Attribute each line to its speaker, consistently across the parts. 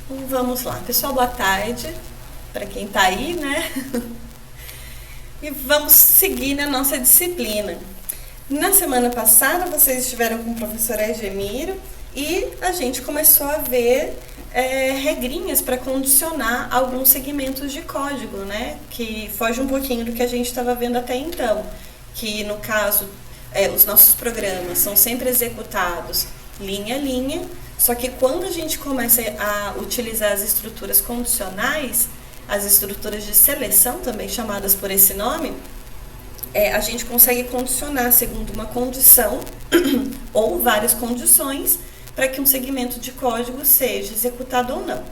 Speaker 1: Vamos lá, pessoal, boa tarde para quem está aí, né? E vamos seguir na nossa disciplina. Na semana passada vocês estiveram com o professor Argemiro e a gente começou a ver regrinhas para condicionar alguns segmentos de código, né? Que foge um pouquinho do que a gente estava vendo até então, que no caso os nossos programas são sempre executados linha a linha, só que quando a gente começa a utilizar as estruturas condicionais, as estruturas de seleção, também chamadas por esse nome, a gente consegue condicionar segundo uma condição ou várias condições para que um segmento de código seja executado ou não.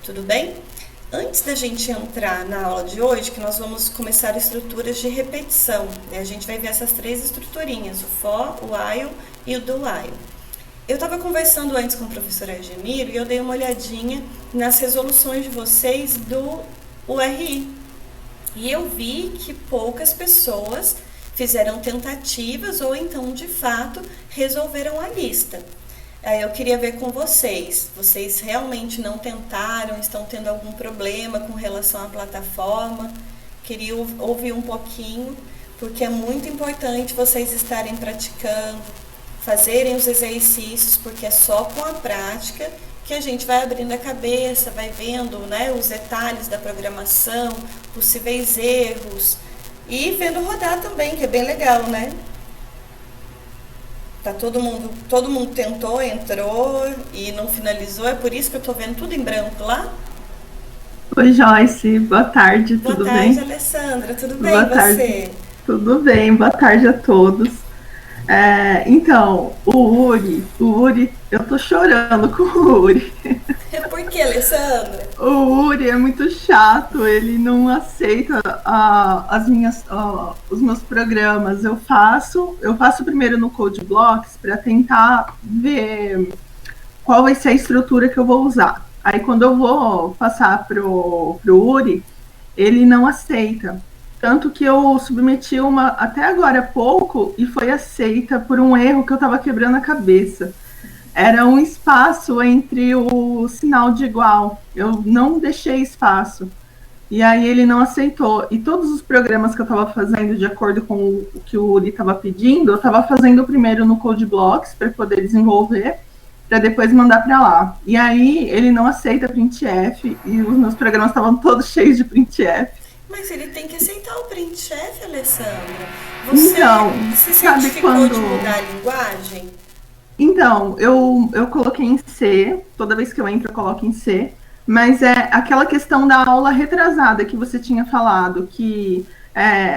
Speaker 1: Tudo bem? Antes da gente entrar na aula de hoje, que nós vamos começar estruturas de repetição, né? A gente vai ver essas três estruturinhas, o for, o while e o do while. Eu estava conversando antes com o professor Argemiro e eu dei uma olhadinha nas resoluções de vocês do URI. E eu vi que poucas pessoas fizeram tentativas ou então, de fato, resolveram a lista. Eu queria ver com vocês. Vocês realmente não tentaram? Estão tendo algum problema com relação à plataforma? Queria ouvir um pouquinho, porque é muito importante vocês estarem praticando, fazerem os exercícios, porque é só com a prática que a gente vai abrindo a cabeça, vai vendo, né, os detalhes da programação, possíveis erros e vendo rodar também, que é bem legal, né? Tá todo mundo tentou, entrou e não finalizou, é por isso que eu tô vendo tudo em branco lá.
Speaker 2: Oi, Joyce, boa tarde,
Speaker 1: Boa
Speaker 2: tudo
Speaker 1: tarde,
Speaker 2: bem?
Speaker 1: Alessandra, tudo bem
Speaker 2: Boa
Speaker 1: e
Speaker 2: tarde,
Speaker 1: você?
Speaker 2: tudo bem, boa tarde a todos. Então, o Uri, eu tô chorando com o Uri.
Speaker 1: Por que, Alessandra?
Speaker 2: O Uri é muito chato, ele não aceita os meus programas. Eu faço primeiro no Code Blocks para tentar ver qual vai ser a estrutura que eu vou usar. Aí quando eu vou passar pro Uri, ele não aceita. Tanto que eu submeti uma até agora há pouco e foi aceita por um erro que eu estava quebrando a cabeça. Era um espaço entre o sinal de igual. Eu não deixei espaço. E aí ele não aceitou. E todos os programas que eu estava fazendo de acordo com o que o Uri estava pedindo, eu estava fazendo primeiro no Code Blocks para poder desenvolver, para depois mandar para lá. E aí ele não aceita printf e os meus programas estavam todos cheios de printf.
Speaker 1: Mas ele tem que aceitar o print-chefe, Alessandra. Você
Speaker 2: Então,
Speaker 1: se
Speaker 2: sabe
Speaker 1: certificou de
Speaker 2: quando.
Speaker 1: mudar a linguagem?
Speaker 2: Então, eu coloquei em C, toda vez que eu entro eu coloco em C, mas é aquela questão da aula retrasada que você tinha falado, que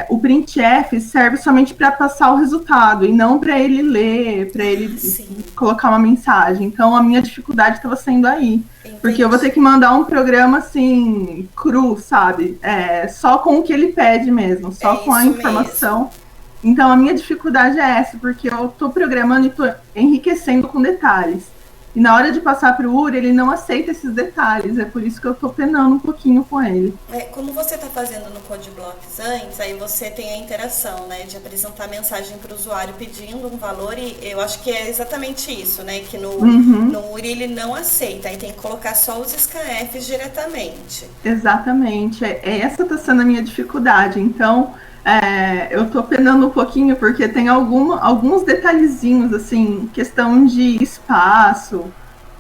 Speaker 2: o printf serve somente para passar o resultado e não para ele ler, para
Speaker 1: Ah,
Speaker 2: ele
Speaker 1: sim,
Speaker 2: colocar uma mensagem. Então, a minha dificuldade estava sendo aí, porque eu vou ter
Speaker 1: entendi.
Speaker 2: que mandar um programa assim, cru, sabe? Só com o que ele pede mesmo, só
Speaker 1: É
Speaker 2: com a
Speaker 1: isso mesmo.
Speaker 2: informação. Então, a minha dificuldade é essa, porque eu estou programando e estou enriquecendo com detalhes. E na hora de passar para o URI, ele não aceita esses detalhes. É por isso que eu estou penando um pouquinho com ele.
Speaker 1: Como você está fazendo no Code Blocks antes, aí você tem a interação, né, de apresentar mensagem para o usuário pedindo um valor e eu acho que é exatamente isso, né, que
Speaker 2: Uhum,
Speaker 1: no URI ele não aceita, aí tem que colocar só os SKFs diretamente.
Speaker 2: exatamente. Essa está sendo a minha dificuldade. Então, eu estou penando um pouquinho porque tem alguns detalhezinhos, assim, questão de espaço,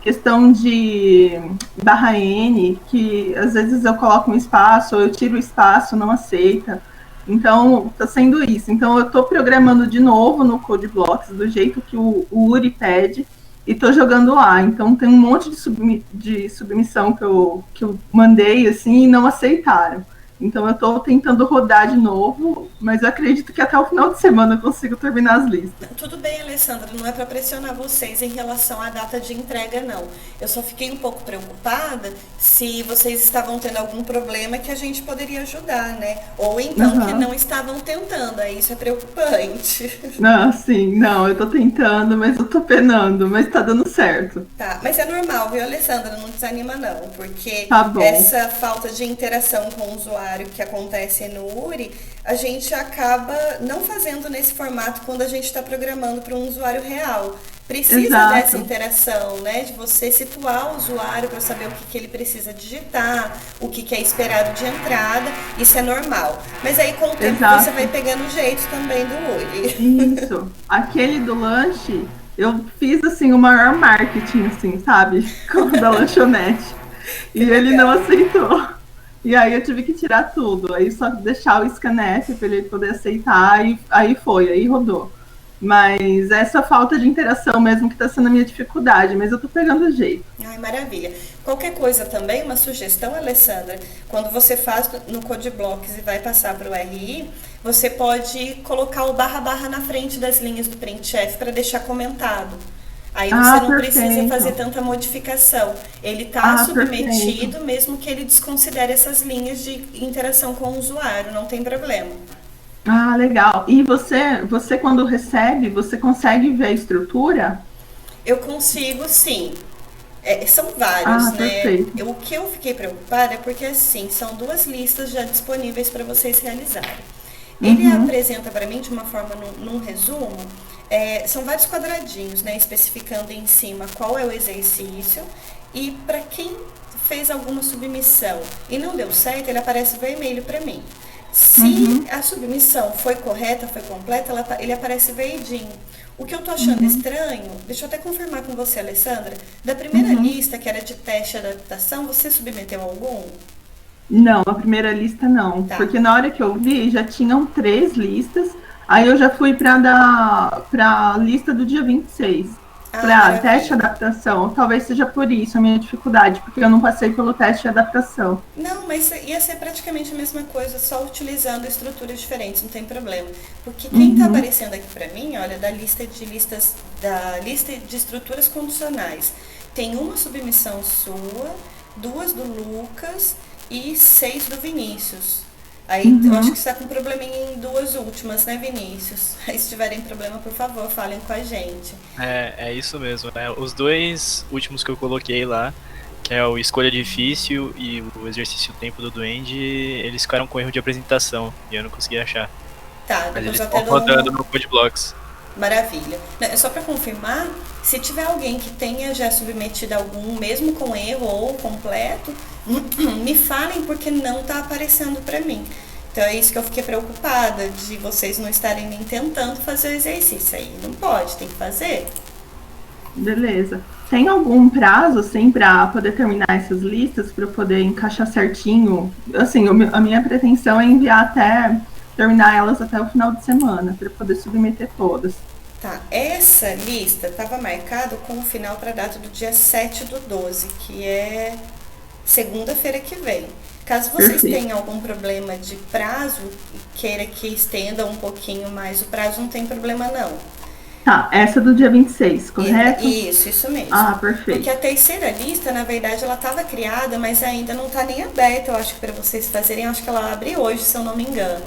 Speaker 2: questão de barra N, que às vezes eu coloco um espaço, ou eu tiro o espaço, não aceita. Então, está sendo isso. Então, eu estou programando de novo no Code Blocks, do jeito que o Uri pede, e estou jogando lá. Então, tem um monte de submissão que eu mandei, assim, e não aceitaram. Então, eu estou tentando rodar de novo, mas eu acredito que até o final de semana eu consigo terminar as listas.
Speaker 1: Tudo bem, Alessandra, não é para pressionar vocês em relação à data de entrega, não. Eu só fiquei um pouco preocupada se vocês estavam tendo algum problema que a gente poderia ajudar, né? Ou então que
Speaker 2: Uhum.
Speaker 1: não estavam tentando, aí isso é preocupante.
Speaker 2: Não, sim, não, eu tô tentando, mas eu tô penando, mas tá dando certo.
Speaker 1: Tá, mas é normal, viu, Alessandra? Não desanima não, porque
Speaker 2: Tá bom.
Speaker 1: essa falta de interação com o usuário que acontece no URI, a gente acaba não fazendo nesse formato quando a gente está programando para um usuário real. precisa dessa
Speaker 2: exato,
Speaker 1: interação, né? De você situar o usuário para saber o que ele precisa digitar, o que é esperado de entrada, isso é normal. Mas aí com o tempo você vai
Speaker 2: exato.
Speaker 1: pegando o jeito também do Uri.
Speaker 2: Isso. Aquele do lanche, eu fiz assim o maior marketing, assim, sabe? Com o da lanchonete.
Speaker 1: Que
Speaker 2: E ele não
Speaker 1: legal.
Speaker 2: aceitou. E aí eu tive que tirar tudo. Aí só deixar o scanf para ele poder aceitar e aí foi, aí rodou. Mas essa falta de interação mesmo que está sendo a minha dificuldade, mas eu tô pegando o jeito.
Speaker 1: Ai, maravilha. Qualquer coisa também, uma sugestão, Alessandra, quando você faz no CodeBlocks e vai passar para o RI, você pode colocar o barra barra na frente das linhas do printf para deixar comentado. Aí você
Speaker 2: Ah,
Speaker 1: não precisa fazer
Speaker 2: perfeito.
Speaker 1: tanta modificação. Ele está
Speaker 2: Ah, perfeito.
Speaker 1: submetido, mesmo que ele desconsidere essas linhas de interação com o usuário, não tem problema.
Speaker 2: Ah, legal. E você quando recebe, você consegue ver a estrutura?
Speaker 1: Eu consigo, sim. São vários,
Speaker 2: Ah,
Speaker 1: né?
Speaker 2: perfeito.
Speaker 1: O que eu fiquei preocupada é porque, assim, são duas listas já disponíveis para vocês realizarem. Ele
Speaker 2: Uhum,
Speaker 1: apresenta para mim, de uma forma, num resumo, são vários quadradinhos, né? Especificando em cima qual é o exercício e para quem fez alguma submissão e não deu certo, ele aparece vermelho para mim. Se
Speaker 2: uhum,
Speaker 1: a submissão foi correta, foi completa, ele aparece verdinho. O que eu tô achando
Speaker 2: uhum,
Speaker 1: estranho, deixa eu até confirmar com você, Alessandra, da primeira
Speaker 2: uhum.
Speaker 1: lista, que era de teste e adaptação, você submeteu algum?
Speaker 2: Não, a primeira lista não,
Speaker 1: Tá.
Speaker 2: porque na hora que eu vi já tinham três listas, aí eu já fui para a lista do dia 26.
Speaker 1: Ah,
Speaker 2: Falei, teste de
Speaker 1: maravilha.
Speaker 2: adaptação, talvez seja por isso a minha dificuldade, porque eu não passei pelo teste de adaptação.
Speaker 1: Não, mas ia ser praticamente a mesma coisa, só utilizando estruturas diferentes, não tem problema. Porque quem está
Speaker 2: Uhum,
Speaker 1: aparecendo aqui para mim, olha, da lista de estruturas condicionais, tem uma submissão sua, duas do Lucas e 6 do Vinícius. Aí eu acho que
Speaker 2: uhum.
Speaker 1: você está com probleminha em duas últimas, né, Vinícius? Aí se tiverem problema, por favor, falem com a gente.
Speaker 3: É isso mesmo, né? Os dois últimos que eu coloquei lá, que é o Escolha Difícil e o Exercício Tempo do Duende, eles ficaram com erro de apresentação e eu não consegui achar.
Speaker 1: Tá,
Speaker 3: Mas
Speaker 1: depois
Speaker 3: eles
Speaker 1: eu
Speaker 3: estão
Speaker 1: até dou
Speaker 3: rodando
Speaker 1: uma.
Speaker 3: no CodeBlocks.
Speaker 1: Maravilha. É só para confirmar, se tiver alguém que tenha já submetido algum, mesmo com erro ou completo, me falem porque não está aparecendo para mim. Então é isso que eu fiquei preocupada, de vocês não estarem nem tentando fazer o exercício. Aí não pode, tem que fazer.
Speaker 2: Beleza. Tem algum prazo, assim, para poder terminar essas listas, para eu poder encaixar certinho? Assim, a minha pretensão é enviar até terminar elas até o final de semana, para poder submeter todas.
Speaker 1: Tá, essa lista estava marcada com o final para a data do dia 7/12, que é segunda-feira que vem. Caso vocês
Speaker 2: Perfeito.
Speaker 1: tenham algum problema de prazo e queira que estenda um pouquinho mais o prazo, não tem problema não.
Speaker 2: Tá, essa do dia 26, correto?
Speaker 1: Isso mesmo.
Speaker 2: Ah,
Speaker 1: Porque a
Speaker 2: perfeito.
Speaker 1: terceira lista, na verdade, ela estava criada, mas ainda não está nem aberta, eu acho que para vocês fazerem, eu acho que ela abre hoje, se eu não me engano.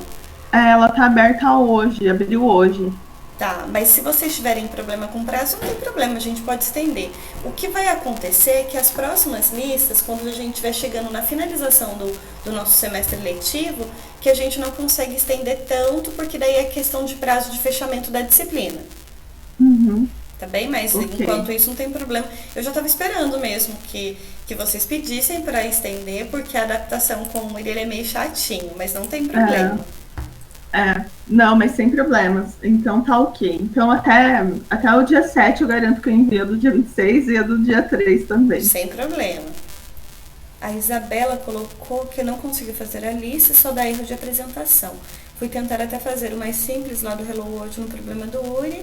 Speaker 2: Ela tá aberta hoje, abriu hoje.
Speaker 1: Tá, mas se vocês tiverem problema com prazo, não tem problema, a gente pode estender. O que vai acontecer é que as próximas listas, quando a gente estiver chegando na finalização do nosso semestre letivo, que a gente não consegue estender tanto, porque daí é questão de prazo de fechamento da disciplina.
Speaker 2: Uhum,
Speaker 1: Tá bem? Mas
Speaker 2: ok.
Speaker 1: enquanto isso não tem problema. Eu já estava esperando mesmo que vocês pedissem para estender, porque a adaptação com ele é meio chatinho, mas não tem problema.
Speaker 2: Não, mas sem problemas. Então tá ok. Então até o dia 7 eu garanto que eu envio a do dia 26 e a do dia 3 também.
Speaker 1: Sem problema. A Isabela colocou que não conseguiu fazer a lista, só dá erro de apresentação. Fui tentar até fazer o mais simples lá do Hello World no problema do Uri,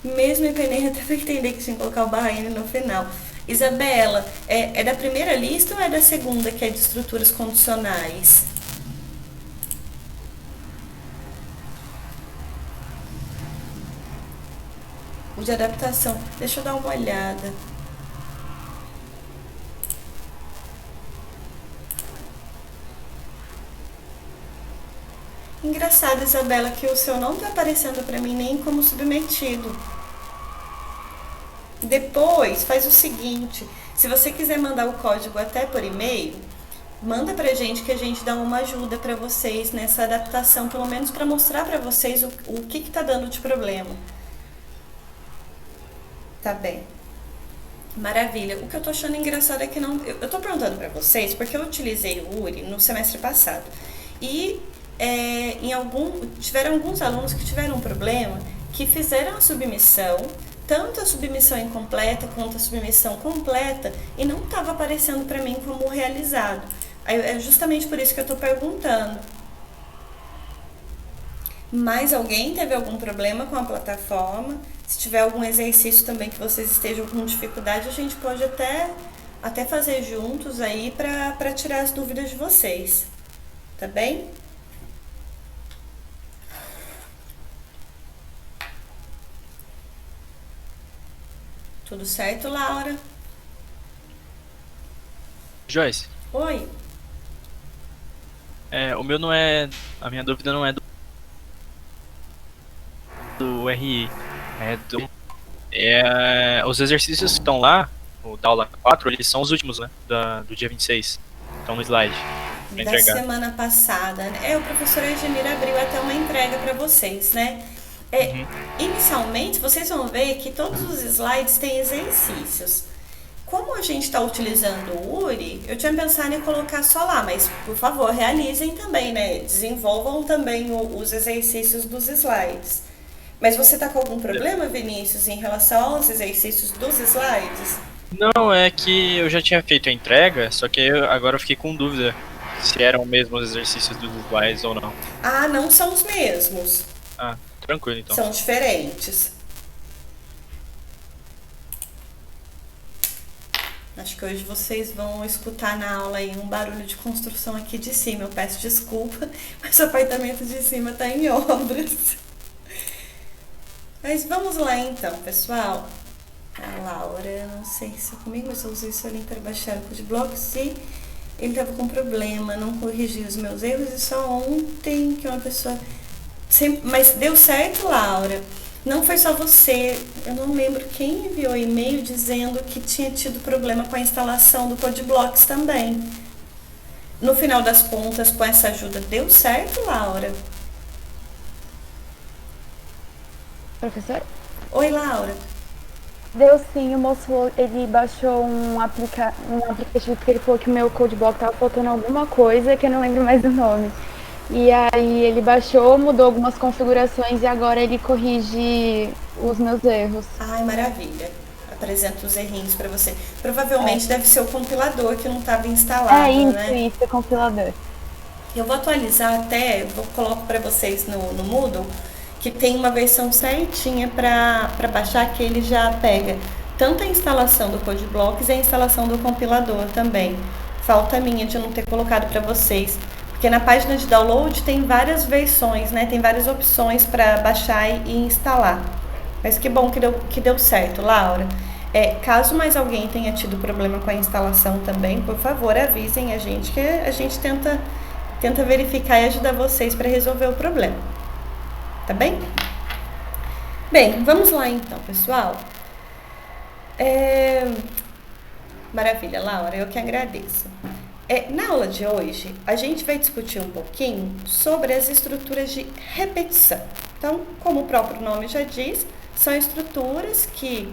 Speaker 1: mesmo empenei até para entender que tinha que colocar o barra N no final. Isabela, é da primeira lista ou é da segunda, que é de estruturas condicionais? O de adaptação, deixa eu dar uma olhada. Engraçado, Isabela, que o seu não tá aparecendo para mim nem como submetido. Depois, faz o seguinte, se você quiser mandar o código até por e-mail, manda pra gente que a gente dá uma ajuda para vocês nessa adaptação, pelo menos para mostrar para vocês o que tá dando de problema. Tá bem. Maravilha. O que eu tô achando engraçado é que não. Eu tô perguntando pra vocês porque eu utilizei o URI no semestre passado. E tiveram alguns alunos que tiveram um problema que fizeram a submissão, tanto a submissão incompleta quanto a submissão completa, e não estava aparecendo para mim como realizado. É justamente por isso que eu estou perguntando. Mais alguém teve algum problema com a plataforma? Se tiver algum exercício também que vocês estejam com dificuldade, a gente pode até fazer juntos aí para tirar as dúvidas de vocês. Tá bem? Tudo certo, Laura?
Speaker 3: Joyce,
Speaker 1: Oi?
Speaker 3: o meu não é. A minha dúvida não é do RI. Os exercícios que estão lá, o da aula 4, eles são os últimos, né? Do dia 26. Estão no slide. Pra
Speaker 1: Da
Speaker 3: entregar.
Speaker 1: semana passada, né? O professor Egenir abriu até uma entrega para vocês, né? Inicialmente, vocês vão ver que todos os slides têm exercícios. Como a gente está utilizando o URI, eu tinha pensado em colocar só lá, mas por favor, realizem também, né? Desenvolvam também os exercícios dos slides. Mas você está com algum problema, Vinícius, em relação aos exercícios dos slides?
Speaker 3: Não, é que eu já tinha feito a entrega, só que agora eu fiquei com dúvida se eram mesmo os exercícios dos slides ou não.
Speaker 1: Ah, não são os mesmos.
Speaker 3: Ah, tranquilo então.
Speaker 1: São diferentes. Acho que hoje vocês vão escutar na aula aí um barulho de construção aqui de cima. Eu peço desculpa, mas o apartamento de cima está em obras. Mas vamos lá então, pessoal. A Laura, não sei se é comigo, mas eu usei seu link para baixar o CodeBlocks e ele estava com problema, não corrigi os meus erros e só ontem que uma pessoa... Mas deu certo, Laura. Não foi só você. Eu não lembro quem enviou e-mail dizendo que tinha tido problema com a instalação do CodeBlocks também. No final das contas, com essa ajuda, deu certo, Laura?
Speaker 4: Professor?
Speaker 1: Oi, Laura.
Speaker 4: Deu sim, o moço, ele baixou um aplicativo porque ele falou que o meu CodeBlock tava faltando alguma coisa que eu não lembro mais do nome. E aí ele baixou, mudou algumas configurações e agora ele corrige os meus erros.
Speaker 1: Ai, maravilha. Apresento os errinhos para você. Provavelmente deve ser o compilador que não estava instalado, né?
Speaker 4: Isso, é compilador.
Speaker 1: Eu vou atualizar até, coloco para vocês no Moodle, que tem uma versão certinha para baixar, que ele já pega tanto a instalação do CodeBlocks e a instalação do compilador também. Falta minha de não ter colocado para vocês. Porque na página de download tem várias versões, né? Tem várias opções para baixar e instalar. Mas que bom que deu certo, Laura. Caso mais alguém tenha tido problema com a instalação também, por favor, avisem a gente que a gente tenta verificar e ajudar vocês para resolver o problema. Tá bem? Bem, vamos lá então, pessoal. Maravilha, Laura, eu que agradeço. Na aula de hoje, a gente vai discutir um pouquinho sobre as estruturas de repetição. Então, como o próprio nome já diz, são estruturas que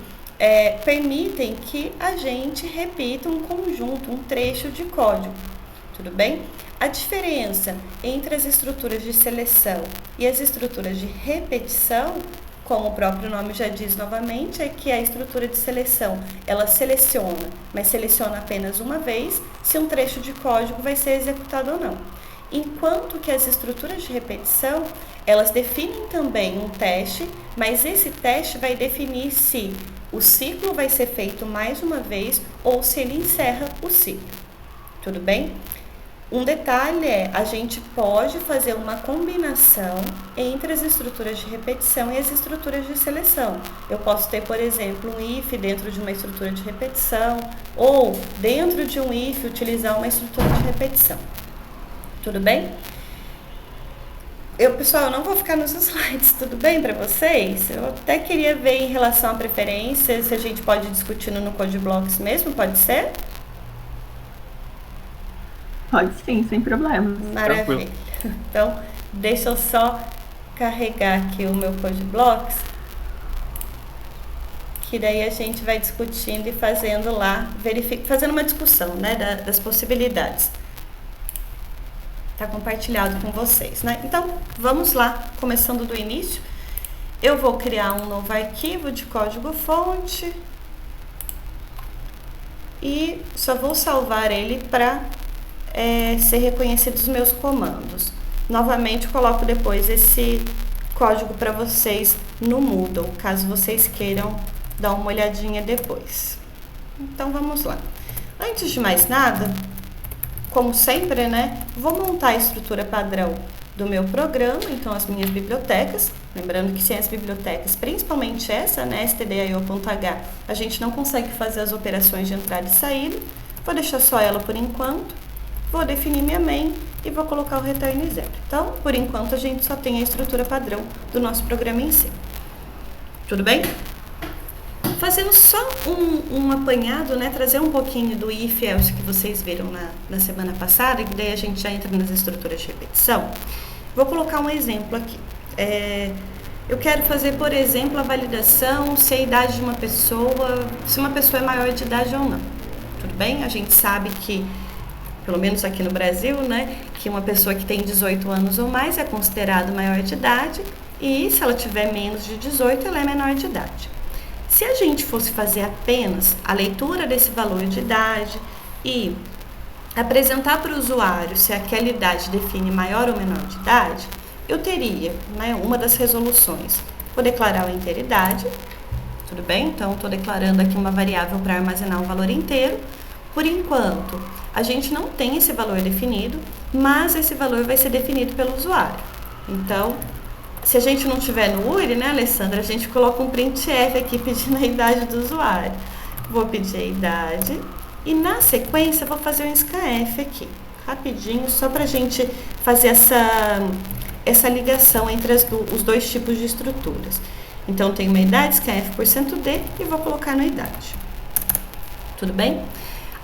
Speaker 1: permitem que a gente repita um conjunto, um trecho de código. Tudo bem? A diferença entre as estruturas de seleção e as estruturas de repetição, como o próprio nome já diz novamente, é que a estrutura de seleção, ela seleciona, mas seleciona apenas uma vez se um trecho de código vai ser executado ou não. Enquanto que as estruturas de repetição, elas definem também um teste, mas esse teste vai definir se o ciclo vai ser feito mais uma vez ou se ele encerra o ciclo. Tudo bem? Um detalhe a gente pode fazer uma combinação entre as estruturas de repetição e as estruturas de seleção. Eu posso ter, por exemplo, um if dentro de uma estrutura de repetição, ou dentro de um if utilizar uma estrutura de repetição. Tudo bem? Pessoal, eu não vou ficar nos slides, tudo bem para vocês? Eu até queria ver em relação à preferência, se a gente pode discutir no CodeBlocks mesmo, pode ser?
Speaker 2: Pode sim, sem problema.
Speaker 1: Maravilha. Então, deixa eu só carregar aqui o meu CodeBlocks, que daí a gente vai discutindo e fazendo lá, fazendo uma discussão, né, das possibilidades. Tá compartilhado com vocês, né? Então, vamos lá, começando do início. Eu vou criar um novo arquivo de código-fonte e só vou salvar ele para ser reconhecido os meus comandos. Novamente, coloco depois esse código para vocês no Moodle, caso vocês queiram dar uma olhadinha depois. Então, vamos lá. Antes de mais nada, como sempre, né, vou montar a estrutura padrão do meu programa, então as minhas bibliotecas. Lembrando que sem as bibliotecas, principalmente essa, né, stdio.h, a gente não consegue fazer as operações de entrada e saída. Vou deixar só ela por enquanto. Vou definir minha main e vou colocar o return 0. Então, por enquanto, a gente só tem a estrutura padrão do nosso programa em si. Tudo bem? Fazendo só um apanhado, né, trazer um pouquinho do if else que vocês viram na semana passada, que daí a gente já entra nas estruturas de repetição. Vou colocar um exemplo aqui. Eu quero fazer, por exemplo, a validação se a idade de uma pessoa, se uma pessoa é maior de idade ou não. Tudo bem? A gente sabe que, pelo menos aqui no Brasil, né, que uma pessoa que tem 18 anos ou mais é considerada maior de idade, e se ela tiver menos de 18, ela é menor de idade. Se a gente fosse fazer apenas a leitura desse valor de idade e apresentar para o usuário se aquela idade define maior ou menor de idade, eu teria, né, uma das resoluções. Vou declarar a inteiridade, tudo bem? Então, estou declarando aqui uma variável para armazenar um valor inteiro. Por enquanto, a gente não tem esse valor definido, mas esse valor vai ser definido pelo usuário. Então, se a gente não tiver no URI, né, Alessandra, a gente coloca um printf aqui pedindo a idade do usuário. Vou pedir a idade e, na sequência, vou fazer um scanf aqui, rapidinho, só para a gente fazer essa ligação entre os dois tipos de estruturas. Então, tenho uma idade, scanf%d, e vou colocar na idade. Tudo bem?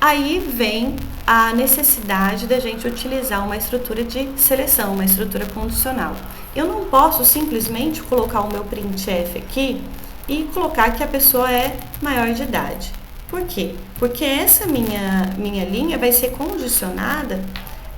Speaker 1: Aí vem a necessidade da gente utilizar uma estrutura de seleção, uma estrutura condicional. Eu não posso simplesmente colocar o meu printf aqui e colocar que a pessoa é maior de idade. Por quê? Porque essa minha linha vai ser condicionada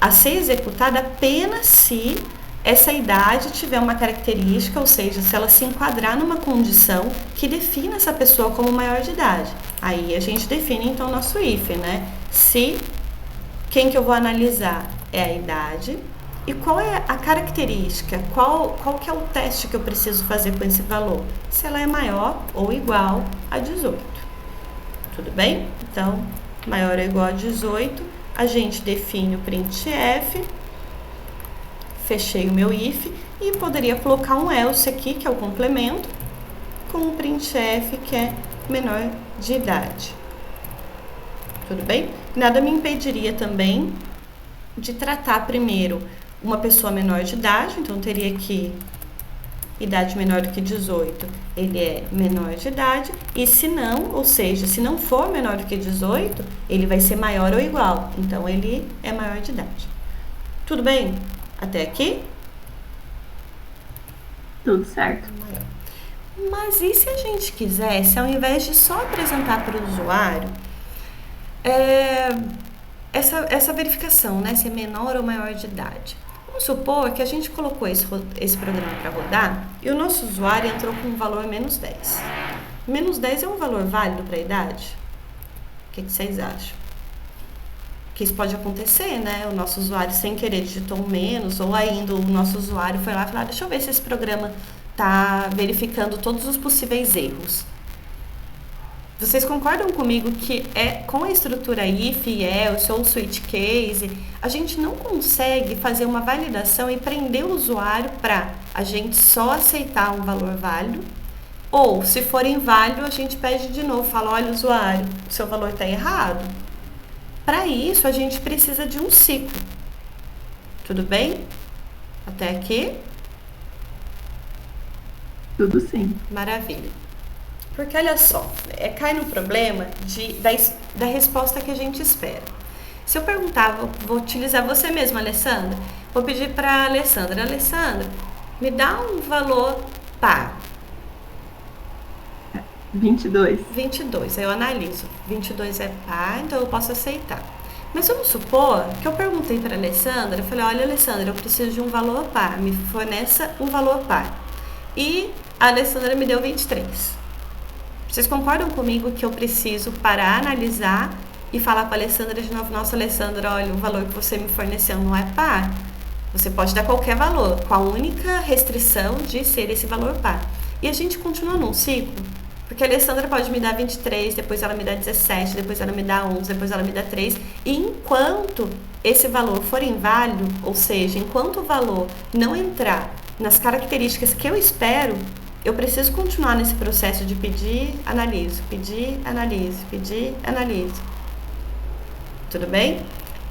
Speaker 1: a ser executada apenas se essa idade tiver uma característica, ou seja, se ela se enquadrar numa condição que defina essa pessoa como maior de idade. Aí a gente define então o nosso if, né? Se quem que eu vou analisar é a idade e qual é a característica, qual que é o teste que eu preciso fazer com esse valor, se ela é maior ou igual a 18. Tudo bem? Então, maior ou igual a 18, a gente define o printf, fechei o meu if e poderia colocar um else aqui, que é o complemento, com um printf que é menor de idade. Tudo bem? Nada me impediria também de tratar primeiro uma pessoa menor de idade, então teria que idade menor do que 18, ele é menor de idade, e se não, ou seja, se não for menor do que 18, ele vai ser maior ou igual, então ele é maior de idade. Tudo bem? Até aqui?
Speaker 2: Tudo certo.
Speaker 1: Mas e se a gente quisesse, ao invés de só apresentar para o usuário, essa verificação, né, se é menor ou maior de idade? Vamos supor que a gente colocou esse programa para rodar e o nosso usuário entrou com um valor menos 10. Menos 10 é um valor válido para a idade? O que vocês acham? Que isso pode acontecer, né? O nosso usuário sem querer digitou um menos, ou ainda o nosso usuário foi lá e falou, deixa eu ver se esse programa está verificando todos os possíveis erros. Vocês concordam comigo que com a estrutura if, else ou switch case, a gente não consegue fazer uma validação e prender o usuário para a gente só aceitar um valor válido? Ou, se for inválido, a gente pede de novo, fala, olha, usuário, o seu valor está errado. Para isso, a gente precisa de um ciclo. Tudo bem? Até aqui?
Speaker 2: Tudo sim.
Speaker 1: Maravilha. Porque olha só, cai no problema da resposta que a gente espera. Se eu perguntar, vou utilizar você mesma, Alessandra. Vou pedir para a Alessandra. Alessandra, me dá um valor par.
Speaker 2: 22.
Speaker 1: 22, aí eu analiso. 22 é par, então eu posso aceitar. Mas vamos supor que eu perguntei para a Alessandra, eu falei, olha Alessandra, eu preciso de um valor par, me forneça um valor par. E a Alessandra me deu 23. Vocês concordam comigo que eu preciso parar, analisar e falar para a Alessandra de novo, nossa Alessandra, olha, o valor que você me forneceu não é par? Você pode dar qualquer valor, com a única restrição de ser esse valor par. E a gente continua num ciclo, porque a Alessandra pode me dar 23, depois ela me dá 17, depois ela me dá 11, depois ela me dá 3. E enquanto esse valor for inválido, ou seja, enquanto o valor não entrar nas características que eu espero, eu preciso continuar nesse processo de pedir, analiso, pedir, analiso, pedir, analiso. Tudo bem?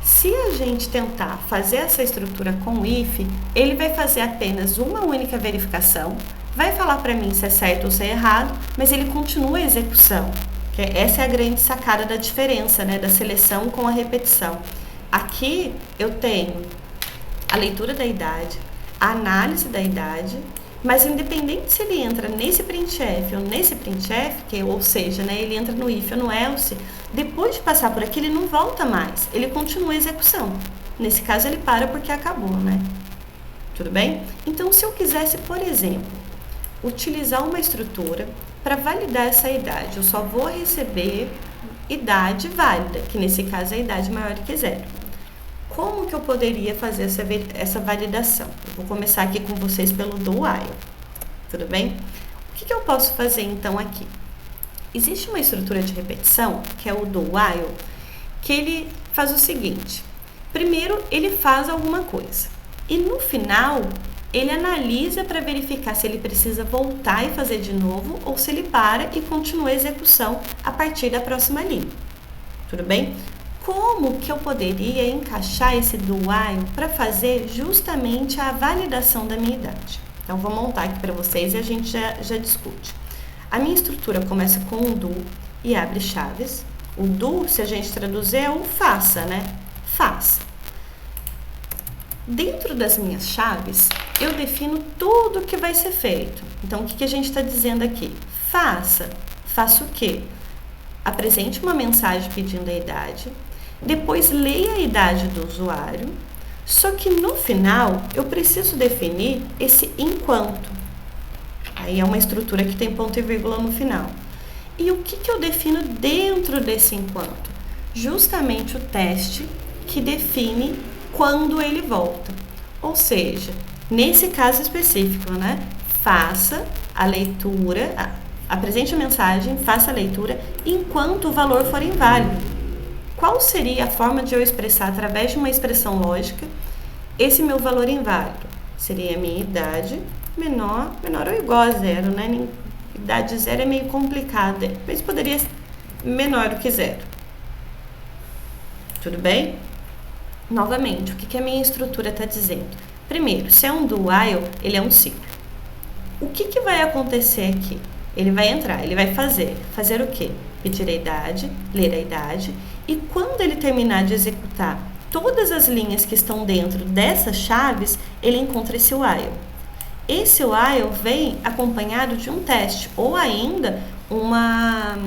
Speaker 1: Se a gente tentar fazer essa estrutura com o if, ele vai fazer apenas uma única verificação, vai falar para mim se é certo ou se é errado, mas ele continua a execução. Essa é a grande sacada da diferença, né, da seleção com a repetição. Aqui eu tenho a leitura da idade, a análise da idade, mas independente se ele entra nesse printf ou nesse printf, ou seja, né, ele entra no if ou no else, depois de passar por aqui ele não volta mais, ele continua a execução. Nesse caso ele para porque acabou, né? Tudo bem? Então se eu quisesse, por exemplo, utilizar uma estrutura para validar essa idade, eu só vou receber idade válida, que nesse caso é a idade maior do que 0. Como que eu poderia fazer essa validação? Eu vou começar aqui com vocês pelo do while, tudo bem? O que eu posso fazer então aqui? Existe uma estrutura de repetição, que é o do while, que ele faz o seguinte. Primeiro, ele faz alguma coisa. E no final, ele analisa para verificar se ele precisa voltar e fazer de novo, ou se ele para e continua a execução a partir da próxima linha. Tudo bem? Como que eu poderia encaixar esse do while para fazer justamente a validação da minha idade? Então, vou montar aqui para vocês e a gente já discute. A minha estrutura começa com um do e abre chaves. O do, se a gente traduzir, é o faça, né? Faça. Dentro das minhas chaves, eu defino tudo o que vai ser feito. Então, o que a gente está dizendo aqui? Faça. Faça o quê? Apresente uma mensagem pedindo a idade. Depois, leia a idade do usuário. Só que no final, eu preciso definir esse enquanto. Aí é uma estrutura que tem ponto e vírgula no final. E o que eu defino dentro desse enquanto? Justamente o teste que define quando ele volta. Ou seja, nesse caso específico, né? Faça a leitura, apresente a mensagem, faça a leitura enquanto o valor for inválido. Qual seria a forma de eu expressar através de uma expressão lógica esse meu valor inválido? Seria a minha idade menor ou igual a 0, né? Idade 0 é meio complicada, mas poderia ser menor do que 0. Tudo bem? Novamente, o que a minha estrutura está dizendo? Primeiro, se é um do while, ele é um ciclo. O que vai acontecer aqui? Ele vai entrar, ele vai fazer o quê? Pedir a idade, ler a idade, e quando ele terminar de executar todas as linhas que estão dentro dessas chaves, ele encontra esse while. Esse while vem acompanhado de um teste, ou ainda uma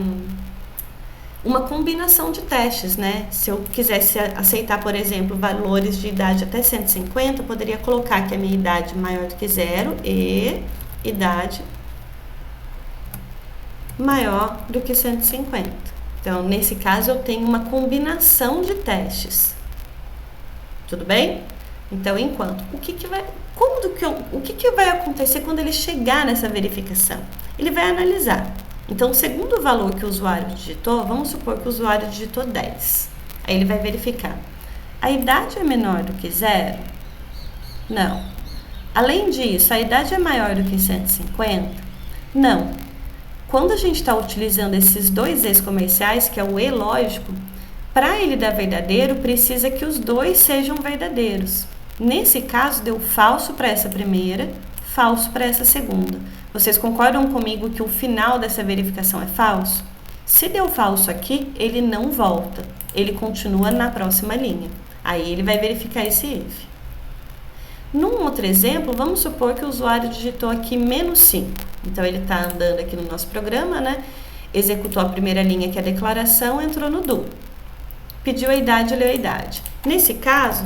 Speaker 1: combinação de testes, né? Se eu quisesse aceitar, por exemplo, valores de idade até 150, eu poderia colocar que a minha idade é maior do que 0 e idade maior do que 150. Então, nesse caso, eu tenho uma combinação de testes. Tudo bem? Então, enquanto, o que vai acontecer quando ele chegar nessa verificação? Ele vai analisar. Então, segundo o valor que o usuário digitou, vamos supor que o usuário digitou 10. Aí ele vai verificar. A idade é menor do que 0? Não. Além disso, a idade é maior do que 150? Não. Quando a gente está utilizando esses dois E's comerciais, que é o E lógico, para ele dar verdadeiro, precisa que os dois sejam verdadeiros. Nesse caso, deu falso para essa primeira, falso para essa segunda. Vocês concordam comigo que o final dessa verificação é falso? Se deu falso aqui, ele não volta. Ele continua na próxima linha. Aí ele vai verificar esse if. Num outro exemplo, vamos supor que o usuário digitou aqui -5. Então, ele está andando aqui no nosso programa, né? executou a primeira linha, que é a declaração, entrou no do. Pediu a idade, leu a idade. Nesse caso,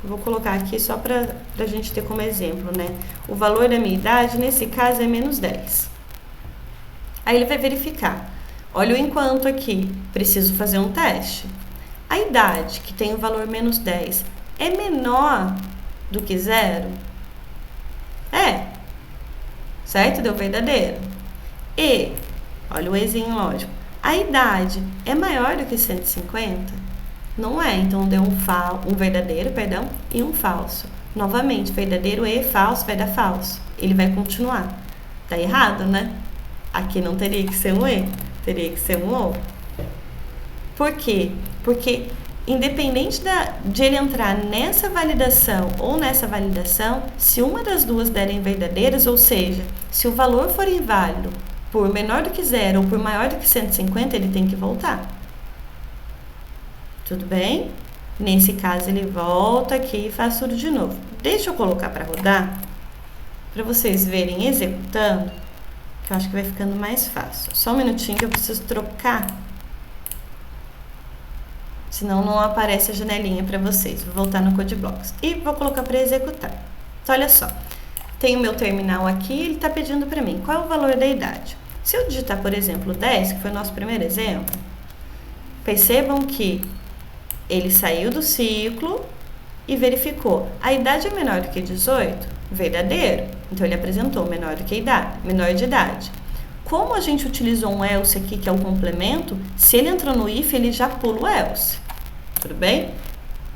Speaker 1: vou colocar aqui só para a gente ter como exemplo, né? O valor da minha idade, nesse caso, é menos 10. Aí ele vai verificar. Olha o enquanto aqui, preciso fazer um teste. A idade, que tem o valor menos 10, é menor do que 0? É. Certo? Deu verdadeiro. E, olha o ezinho lógico, a idade é maior do que 150? Não é, então deu um verdadeiro, perdão, e um falso. Novamente, verdadeiro e falso vai dar falso. Ele vai continuar. Tá errado, né? Aqui não teria que ser um e, teria que ser um ou. Por quê? Porque independente de ele entrar nessa validação ou nessa validação, se uma das duas derem verdadeiras, ou seja, se o valor for inválido por menor do que 0 ou por maior do que 150, ele tem que voltar. Tudo bem? Nesse caso, ele volta aqui e faz tudo de novo. Deixa eu colocar para rodar, para vocês verem executando, que eu acho que vai ficando mais fácil. Só um minutinho que eu preciso trocar, senão não aparece a janelinha para vocês. Vou voltar no CodeBlocks e vou colocar para executar. Então, olha só. Tem o meu terminal aqui, ele está pedindo para mim qual é o valor da idade. Se eu digitar, por exemplo, 10, que foi o nosso primeiro exemplo, percebam que ele saiu do ciclo e verificou. A idade é menor do que 18? Verdadeiro. Então, ele apresentou menor do que idade, menor de idade. Como a gente utilizou um else aqui, que é o complemento, se ele entrou no if, ele já pula o else. Tudo bem?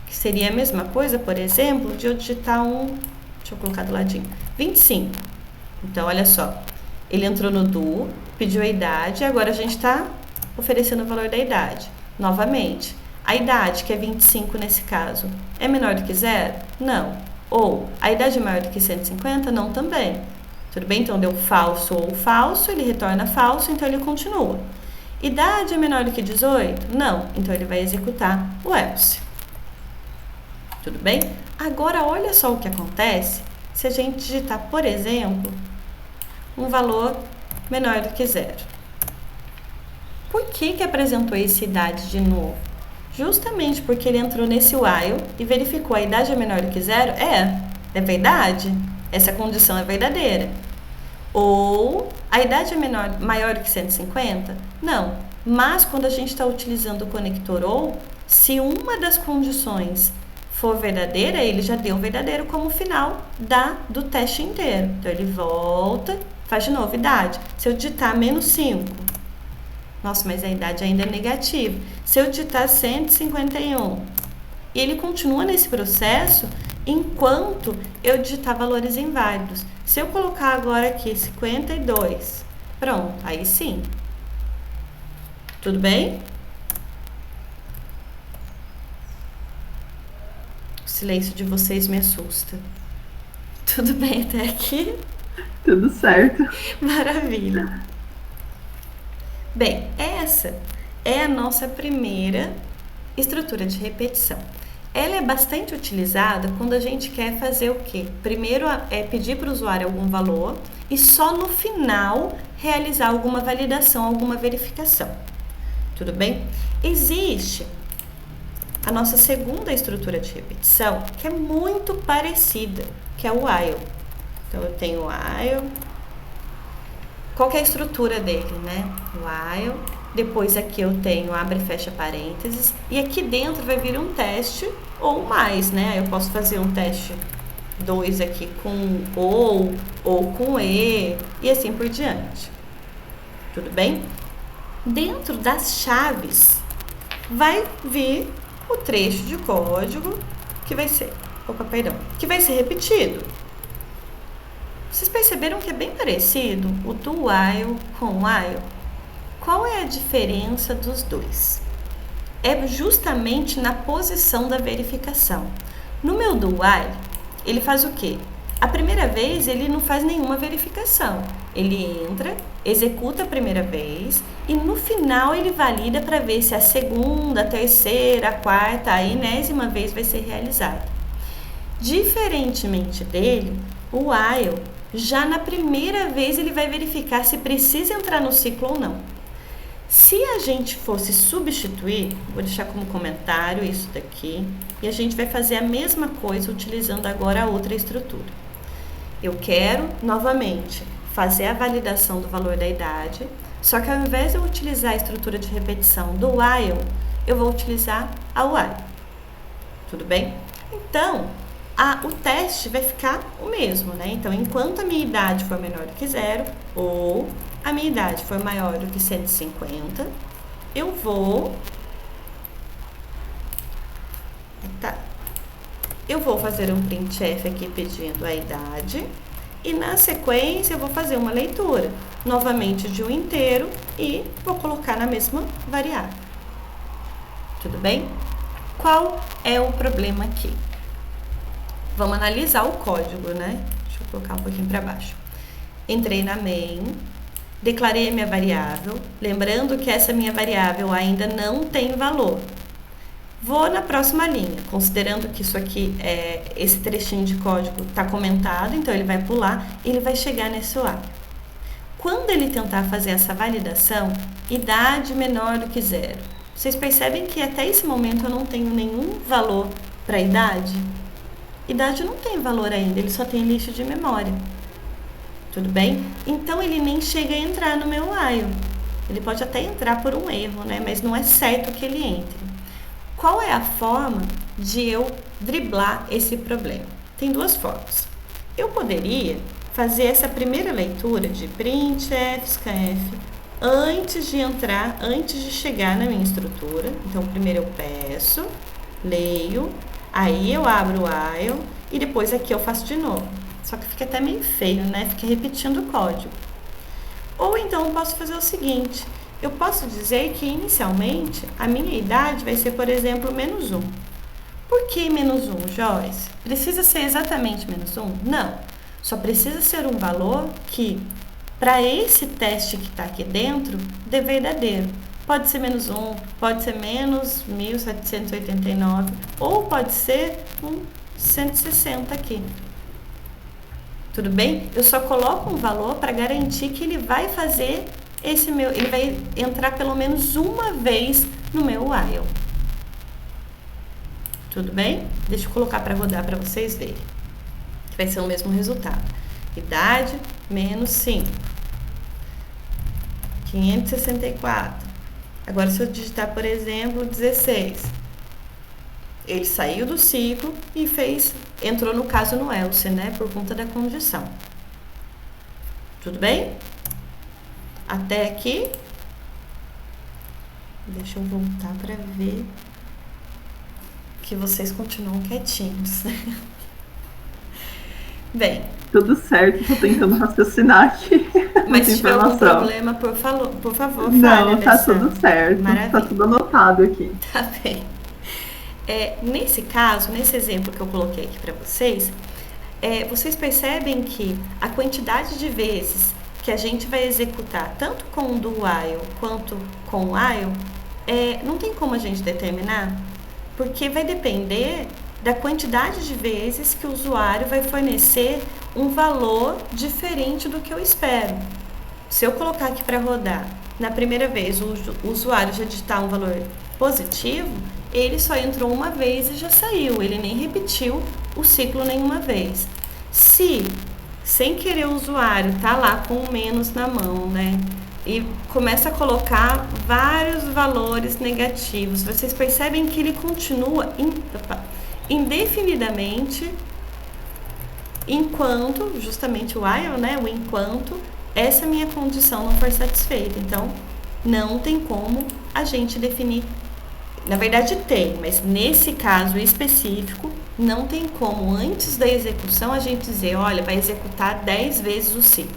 Speaker 1: Que seria a mesma coisa, por exemplo, de eu digitar deixa eu colocar do ladinho, 25. Então, olha só. Ele entrou no do, pediu a idade, e agora a gente está oferecendo o valor da idade. Novamente. A idade, que é 25 nesse caso, é menor do que 0? Não. Ou, a idade é maior do que 150? Não também. Tudo bem? Então, deu falso ou falso, ele retorna falso, então ele continua. Idade é menor do que 18? Não. Então, ele vai executar o else. Tudo bem? Agora, olha só o que acontece se a gente digitar, por exemplo, um valor menor do que 0. Por que apresentou essa idade de novo? Justamente porque ele entrou nesse while e verificou a idade é menor do que 0? É verdade. Essa condição é verdadeira. Ou a idade é maior do que 150? Não. Mas quando a gente está utilizando o conector ou, se uma das condições for verdadeira, ele já deu verdadeiro como final do teste inteiro. Então, ele volta, faz de novo idade. Se eu digitar menos 5, nossa, mas a idade ainda é negativa. Se eu digitar 151, e ele continua nesse processo enquanto eu digitar valores inválidos. Se eu colocar agora aqui 52, pronto, aí sim. Tudo bem? O silêncio de vocês me assusta. Tudo bem até aqui?
Speaker 2: Tudo certo.
Speaker 1: Maravilha. Bem, essa é a nossa primeira estrutura de repetição. Ela é bastante utilizada quando a gente quer fazer o quê? Primeiro é pedir para o usuário algum valor e só no final realizar alguma validação, alguma verificação. Tudo bem? Existe a nossa segunda estrutura de repetição, que é muito parecida, que é o while. Então, eu tenho o while. Qual que é a estrutura dele, né? While. Depois aqui eu tenho abre e fecha parênteses. E aqui dentro vai vir um teste ou mais, né? Eu posso fazer um teste 2 aqui com ou com e assim por diante. Tudo bem? Dentro das chaves vai vir o trecho de código que vai ser, que vai ser repetido. Vocês perceberam que é bem parecido o do while com o while? Qual é a diferença dos dois? É justamente na posição da verificação. No meu do while, ele faz o quê? A primeira vez ele não faz nenhuma verificação. Ele entra, executa a primeira vez e no final ele valida para ver se a segunda, a terceira, a quarta, a enésima vez vai ser realizada. Diferentemente dele, o while, já na primeira vez ele vai verificar se precisa entrar no ciclo ou não. Se a gente fosse substituir, vou deixar como comentário isso daqui, e a gente vai fazer a mesma coisa utilizando agora a outra estrutura. Eu quero, novamente, fazer a validação do valor da idade, só que ao invés de eu utilizar a estrutura de repetição do while, eu vou utilizar a while. Tudo bem? Então, o teste vai ficar o mesmo, né? Então, enquanto a minha idade for menor do que 0, ou a minha idade for maior do que 150, eu vou fazer um printf aqui pedindo a idade, e na sequência eu vou fazer uma leitura, novamente de um inteiro, e vou colocar na mesma variável. Tudo bem? Qual é o problema aqui? Vamos analisar o código, né? Deixa eu colocar um pouquinho para baixo. Entrei na main, declarei a minha variável, lembrando que essa minha variável ainda não tem valor. Vou na próxima linha, considerando que isso aqui, esse trechinho de código está comentado, então ele vai pular e ele vai chegar nesse while. Quando ele tentar fazer essa validação, idade menor do que 0, vocês percebem que até esse momento eu não tenho nenhum valor para idade? Idade não tem valor ainda, ele só tem lixo de memória. Tudo bem? Então, ele nem chega a entrar no meu while. Ele pode até entrar por um erro, né? Mas não é certo que ele entre. Qual é a forma de eu driblar esse problema? Tem duas formas. Eu poderia fazer essa primeira leitura de printf, scanf, antes de chegar na minha estrutura. Então, primeiro eu peço, leio, aí eu abro o while e depois aqui eu faço de novo. Só que fica até meio feio, né? Fica repetindo o código. Ou então eu posso fazer o seguinte, eu posso dizer que inicialmente a minha idade vai ser, por exemplo, -1. Por que -1, Joyce? Precisa ser exatamente -1? Não. Só precisa ser um valor que, para esse teste que está aqui dentro, dê verdadeiro. Pode ser -1, pode ser menos 1789, ou pode ser um 160 aqui. Tudo bem? Eu só coloco um valor para garantir que ele vai fazer ele vai entrar pelo menos uma vez no meu while. Tudo bem? Deixa eu colocar para rodar para vocês verem. Que vai ser o mesmo resultado. Idade menos 5. 564. Agora, se eu digitar, por exemplo, 16. Ele saiu do ciclo e entrou no caso no else, né? Por conta da condição. Tudo bem? Até aqui. Deixa eu voltar para ver que vocês continuam quietinhos. Bem.
Speaker 2: Tudo certo, tô tentando raciocinar aqui.
Speaker 1: Mas se tiver algum problema, por favor, fale.
Speaker 2: Não, tá tudo certo.
Speaker 1: Maravilha.
Speaker 2: Tá tudo anotado aqui.
Speaker 1: Tá bem. Nesse caso, nesse exemplo que eu coloquei aqui para vocês, vocês percebem que a quantidade de vezes que a gente vai executar, tanto com o do while quanto com o while, não tem como a gente determinar, porque vai depender da quantidade de vezes que o usuário vai fornecer um valor diferente do que eu espero. Se eu colocar aqui para rodar, na primeira vez o usuário já digitar um valor positivo, ele só entrou uma vez e já saiu, ele nem repetiu o ciclo nenhuma vez. Se, sem querer, o usuário tá lá com o menos na mão, né, e começa a colocar vários valores negativos, vocês percebem que ele continua indefinidamente enquanto, justamente o while, né, o enquanto essa minha condição não for satisfeita. Então, não tem como a gente definir. Na verdade tem, mas nesse caso específico, não tem como antes da execução a gente dizer, olha, vai executar 10 vezes o ciclo.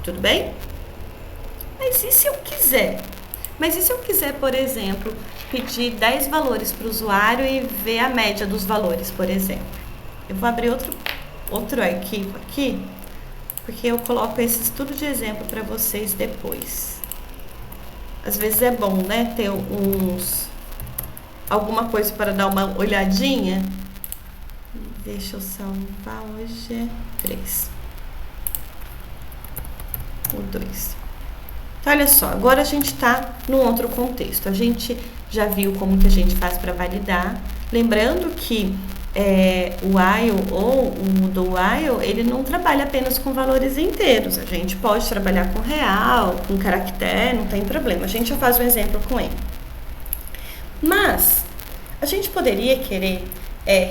Speaker 1: Tudo bem? Mas e se eu quiser? Mas e se eu quiser, por exemplo, pedir 10 valores para o usuário e ver a média dos valores, por exemplo? Eu vou abrir outro arquivo aqui, porque eu coloco esse estudo de exemplo para vocês depois. Às vezes é bom, né, ter alguma coisa para dar uma olhadinha. Deixa eu salvar, hoje é 3. O 2. Então, olha só, agora a gente está num outro contexto. A gente já viu como que a gente faz para validar. Lembrando que o while ou o do while, ele não trabalha apenas com valores inteiros. A gente pode trabalhar com real, com caractere, não tem problema. A gente já faz um exemplo com ele. Mas, a gente poderia querer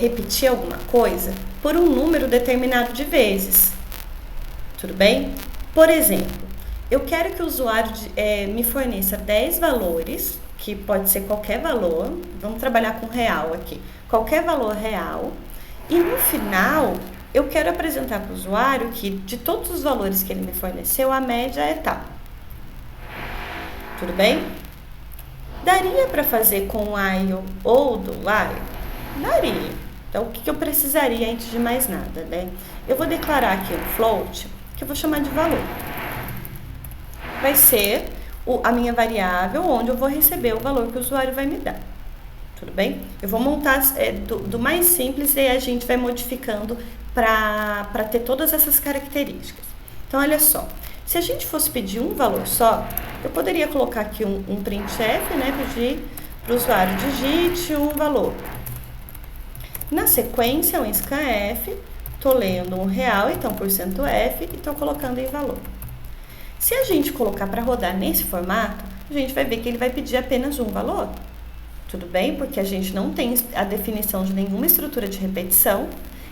Speaker 1: repetir alguma coisa por um número determinado de vezes. Tudo bem? Por exemplo, eu quero que o usuário me forneça 10 valores, que pode ser qualquer valor, vamos trabalhar com real aqui, qualquer valor real, e no final eu quero apresentar para o usuário que de todos os valores que ele me forneceu, a média é tal. Tudo bem? Daria para fazer com o while ou do while? Daria. Então, o que eu precisaria antes de mais nada, né? Eu vou declarar aqui um float, que eu vou chamar de valor. Vai ser a minha variável, onde eu vou receber o valor que o usuário vai me dar. Tudo bem? Eu vou montar do mais simples e a gente vai modificando para ter todas essas características. Então, olha só. Se a gente fosse pedir um valor só, eu poderia colocar aqui um printf, né? Pedir para o usuário digite um valor. Na sequência, um scanf, estou lendo um real, então %f, e estou colocando em valor. Se a gente colocar para rodar nesse formato, a gente vai ver que ele vai pedir apenas um valor. Tudo bem? Porque a gente não tem a definição de nenhuma estrutura de repetição.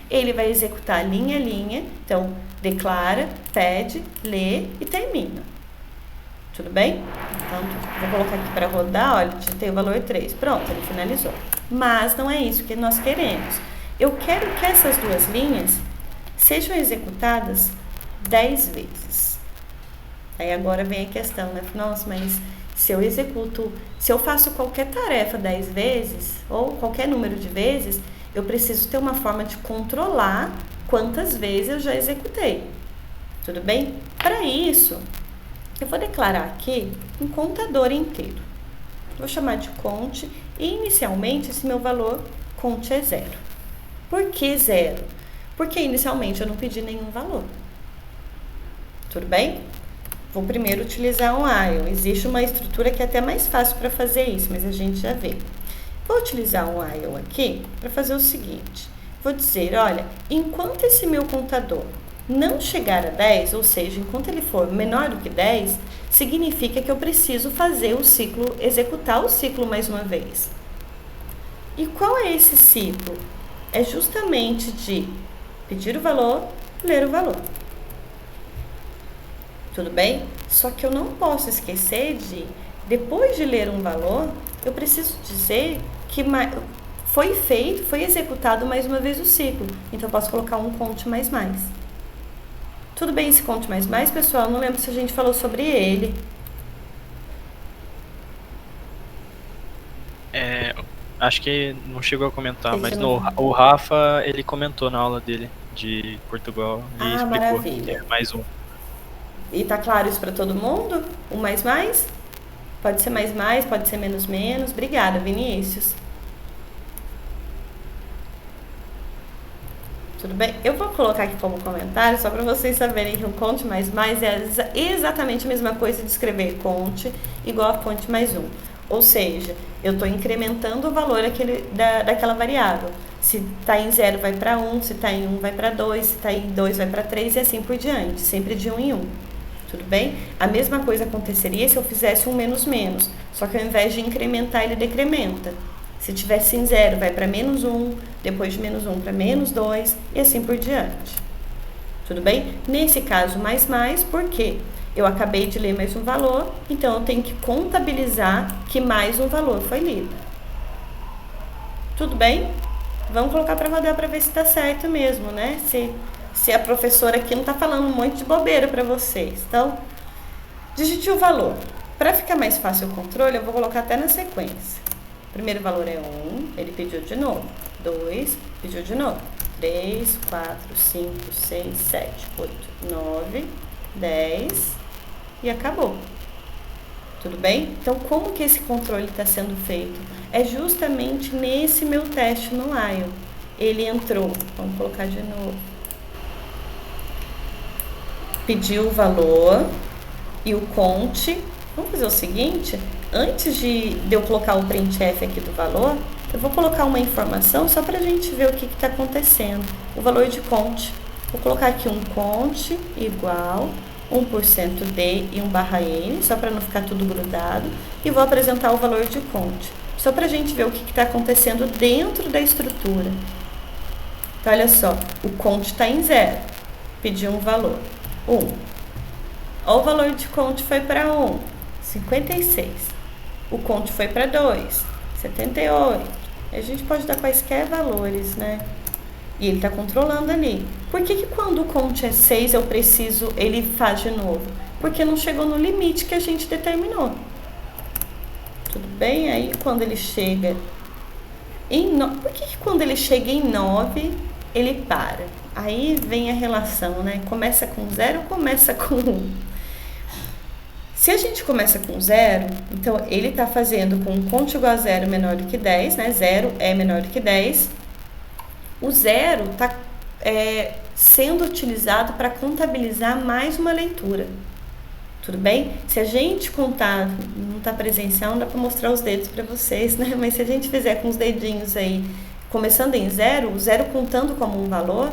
Speaker 1: Ele vai executar linha a linha, então declara, pede, lê e termina. Tudo bem? Então, vou colocar aqui para rodar, olha, digitei o valor 3. Pronto, ele finalizou. Mas não é isso que nós queremos. Eu quero que essas duas linhas sejam executadas 10 vezes. Aí agora vem a questão, né? Nossa, mas se eu faço qualquer tarefa 10 vezes, ou qualquer número de vezes, eu preciso ter uma forma de controlar quantas vezes eu já executei. Tudo bem? Para isso, eu vou declarar aqui um contador inteiro. Vou chamar de cont e inicialmente esse meu valor cont é 0. Por que 0? Porque inicialmente eu não pedi nenhum valor. Tudo bem? Vou primeiro utilizar um while. Existe uma estrutura que é até mais fácil para fazer isso, mas a gente já vê. Vou utilizar um while aqui para fazer o seguinte. Vou dizer, olha, enquanto esse meu contador não chegar a 10, ou seja, enquanto ele for menor do que 10, significa que eu preciso fazer o ciclo, executar o ciclo mais uma vez. E qual é esse ciclo? É justamente de pedir o valor, ler o valor. Tudo bem? Só que eu não posso esquecer de, depois de ler um valor, eu preciso dizer que foi executado mais uma vez o ciclo. Então, eu posso colocar um cont mais mais. Tudo bem esse cont mais mais, pessoal? Não lembro se a gente falou sobre ele.
Speaker 3: Acho que não chegou a comentar, mas o Rafa, ele comentou na aula dele de Portugal e explicou
Speaker 1: maravilha.
Speaker 3: Que é mais um.
Speaker 1: E tá claro isso para todo mundo? O mais mais? Pode ser mais mais, pode ser menos menos. Obrigada, Vinícius. Tudo bem? Eu vou colocar aqui como comentário, só para vocês saberem que o cont mais mais é exatamente a mesma coisa de escrever cont igual a cont mais 1. Ou seja, eu estou incrementando o valor daquela variável. Se está em 0, vai para 1, se está em 1, vai para 2, se está em 2, vai para 3 e assim por diante, sempre de 1 em 1. Tudo bem? A mesma coisa aconteceria se eu fizesse um menos menos, só que ao invés de incrementar, ele decrementa. Se tivesse em 0, vai para menos 1, depois de menos 1 para menos 2 e assim por diante. Tudo bem? Nesse caso, mais, por quê? Eu acabei de ler mais um valor, então eu tenho que contabilizar que mais um valor foi lido. Tudo bem? Vamos colocar para rodar para ver se está certo mesmo, né? Se a professora aqui não está falando um monte de bobeira para vocês. Então, digite o valor. Para ficar mais fácil o controle, eu vou colocar até na sequência. O primeiro valor é 1, ele pediu de novo. 2, pediu de novo. 3, 4, 5, 6, 7, 8, 9, 10 e acabou. Tudo bem? Então, como que esse controle está sendo feito? É justamente nesse meu teste no while. Ele entrou, vamos colocar de novo. Pediu o valor e o cont Vamos fazer o seguinte, antes de eu colocar o printf aqui do valor, eu vou colocar uma informação só para a gente ver o que está acontecendo. O valor de cont. Vou colocar aqui um cont igual 1% de e um barra n, só para não ficar tudo grudado. E vou apresentar o valor de cont, só para a gente ver o que está acontecendo dentro da estrutura. Então, olha só, o cont está em 0, pediu um valor, 1. Olha o valor de cont foi para 1, 56. O cont foi para 2, 78. A gente pode dar quaisquer valores, né? E ele está controlando ali. Por que quando o cont é 6, ele faz de novo? Porque não chegou no limite que a gente determinou. Tudo bem? Aí quando ele chega em 9, por que quando ele chega em 9, ele para? Aí vem a relação, né? Começa com 0 ou começa com 1? Se a gente começa com 0, então ele está fazendo com um cont igual a 0 menor do que 10, né? 0 é menor do que 10. O 0 está sendo utilizado para contabilizar mais uma leitura. Tudo bem? Se a gente contar, não está presencial, não dá para mostrar os dedos para vocês, né? Mas se a gente fizer com os dedinhos aí, começando em 0, o 0 contando como um valor,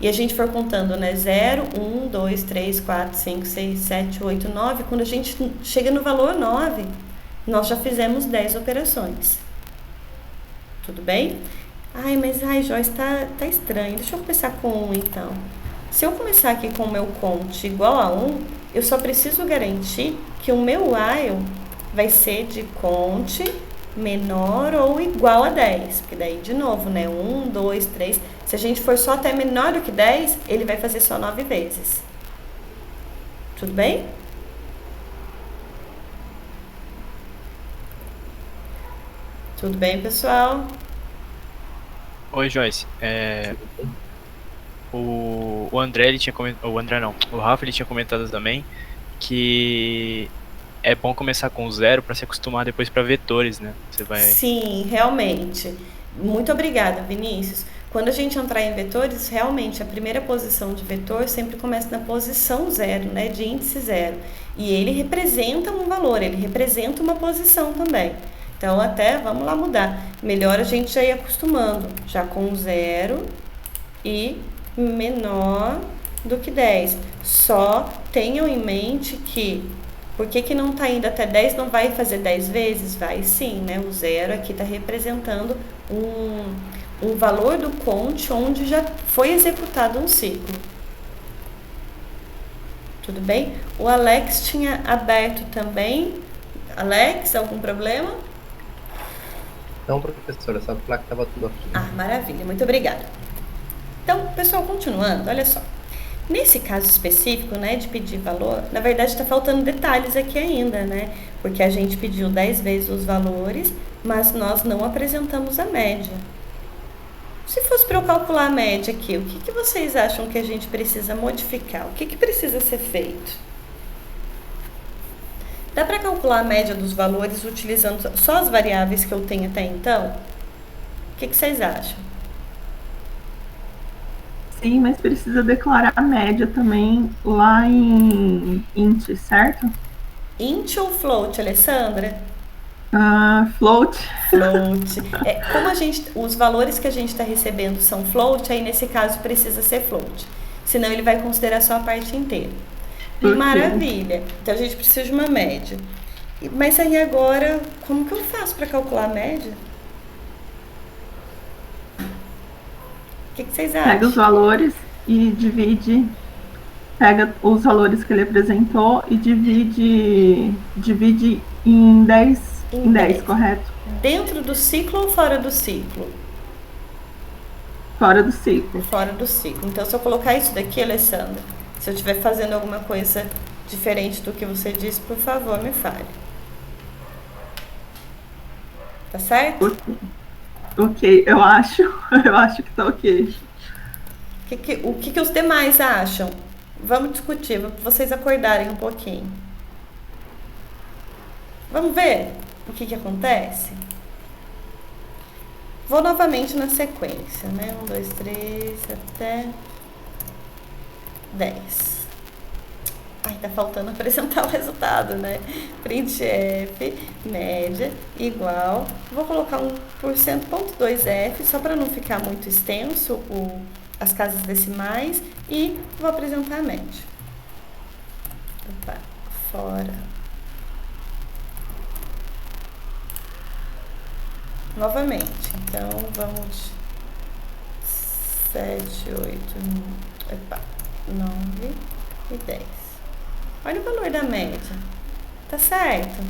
Speaker 1: e a gente for contando, né? 0, 1, 2, 3, 4, 5, 6, 7, 8, 9. Quando a gente chega no valor 9, nós já fizemos 10 operações. Tudo bem? Joyce, tá estranho. Deixa eu começar com 1, então. Se eu começar aqui com o meu cont igual a 1, eu só preciso garantir que o meu while vai ser de cont menor ou igual a 10. Porque daí, de novo, né? 1, 2, 3... Se a gente for só até menor do que 10, ele vai fazer só 9 vezes. Tudo bem? Tudo bem, pessoal?
Speaker 3: Oi, Joyce. O André, ele tinha comentado... O Rafa, ele tinha comentado também que é bom começar com 0 para se acostumar depois para vetores, né?
Speaker 1: Sim, realmente. Muito obrigada, Vinícius. Quando a gente entrar em vetores, realmente a primeira posição de vetor sempre começa na posição 0, né, de índice 0. E ele representa um valor, ele representa uma posição também. Então, até, vamos lá mudar. Melhor a gente já ir acostumando, já com 0 e menor do que 10. Só tenham em mente que, por que não está indo até 10, não vai fazer 10 vezes? Vai sim, né? O 0 aqui está representando um valor do cont onde já foi executado um ciclo. Tudo bem? O Alex tinha aberto também. Alex, algum problema?
Speaker 5: Não, professora, só falar que estava tudo aqui.
Speaker 1: Ah, maravilha, muito obrigada. Então, pessoal, continuando, olha só. Nesse caso específico, né, de pedir valor, na verdade está faltando detalhes aqui ainda, né? Porque a gente pediu 10 vezes os valores, mas nós não apresentamos a média. Se fosse para eu calcular a média aqui, o que vocês acham que a gente precisa modificar? O que precisa ser feito? Dá para calcular a média dos valores utilizando só as variáveis que eu tenho até então? O que vocês acham?
Speaker 2: Sim, mas precisa declarar a média também lá em int, certo?
Speaker 1: Int ou float, Alessandra?
Speaker 2: Float.
Speaker 1: Float. Como os valores que a gente está recebendo são float, aí nesse caso precisa ser float. Senão ele vai considerar só a parte inteira. Okay. Maravilha. Então a gente precisa de uma média. Mas aí agora, como que eu faço para calcular a média? O que vocês acham?
Speaker 2: Pega os valores e divide. Pega os valores que ele apresentou e divide em 10. Em 10, correto?
Speaker 1: Dentro do ciclo ou fora do ciclo?
Speaker 2: Fora do ciclo.
Speaker 1: Fora do ciclo. Então, se eu colocar isso daqui, Alessandra, se eu estiver fazendo alguma coisa diferente do que você disse, por favor, me fale. Tá certo?
Speaker 2: Ok, eu acho que tá ok.
Speaker 1: O que os demais acham? Vamos discutir, para vocês acordarem um pouquinho. Vamos ver o que acontece? Vou novamente na sequência, né? 1, 2, 3, até 10. Ai, tá faltando apresentar o resultado, né? Printf, média, igual. Vou colocar 1%,2f, só para não ficar muito extenso as casas decimais. E vou apresentar a média. Opa, fora. Novamente, então vamos 7, 8, 9 e 10. Olha o valor da média. Tá certo?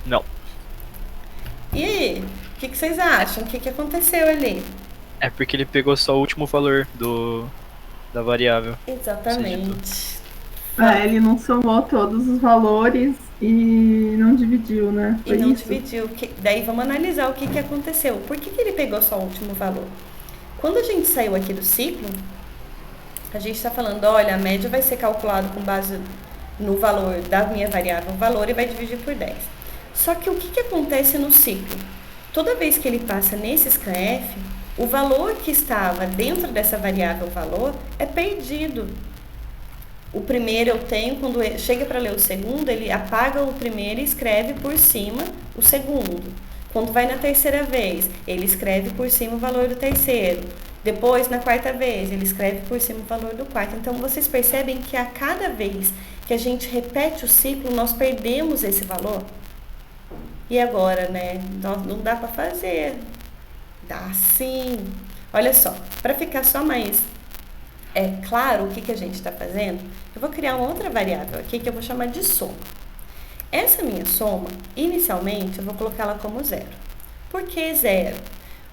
Speaker 3: Não.
Speaker 1: E aí? O que vocês acham? O que aconteceu ali?
Speaker 3: É porque ele pegou só o último valor da variável.
Speaker 1: Exatamente.
Speaker 2: Ele não somou todos os valores e não dividiu, né?
Speaker 1: E não dividiu. Daí vamos analisar o que aconteceu. Por que ele pegou só o último valor? Quando a gente saiu aqui do ciclo, a gente está falando, olha, a média vai ser calculada com base no valor da minha variável valor e vai dividir por 10. Só que o que acontece no ciclo? Toda vez que ele passa nesse scanf, o valor que estava dentro dessa variável valor é perdido. O primeiro eu tenho, quando chega para ler o segundo, ele apaga o primeiro e escreve por cima o segundo. Quando vai na terceira vez, ele escreve por cima o valor do terceiro. Depois, na quarta vez, ele escreve por cima o valor do quarto. Então, vocês percebem que a cada vez que a gente repete o ciclo, nós perdemos esse valor? E agora, né? Não dá para fazer. Dá sim. Olha só, para ficar só mais claro o que a gente está fazendo, eu vou criar uma outra variável aqui que eu vou chamar de soma. Essa minha soma, inicialmente, eu vou colocá-la como zero. Por que zero?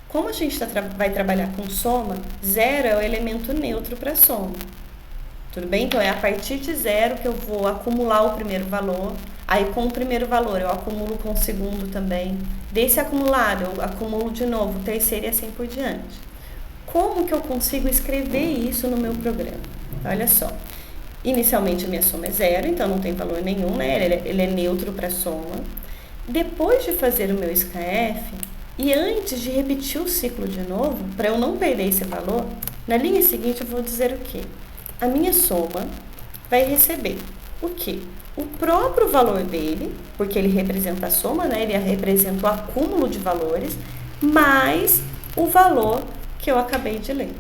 Speaker 1: Como a gente vai trabalhar com soma, zero é o elemento neutro para soma. Tudo bem? Então, é a partir de zero que eu vou acumular o primeiro valor. Aí, com o primeiro valor, eu acumulo com o segundo também. Desse acumulado, eu acumulo de novo o terceiro e assim por diante. Como que eu consigo escrever isso no meu programa? Olha só. Inicialmente, a minha soma é zero, então não tem valor nenhum, né? Ele é neutro para soma. Depois de fazer o meu scanf, e antes de repetir o ciclo de novo, para eu não perder esse valor, na linha seguinte eu vou dizer o quê? A minha soma vai receber o quê? O próprio valor dele, porque ele representa a soma, né? Ele representa o acúmulo de valores, mais o valor que eu acabei de ler.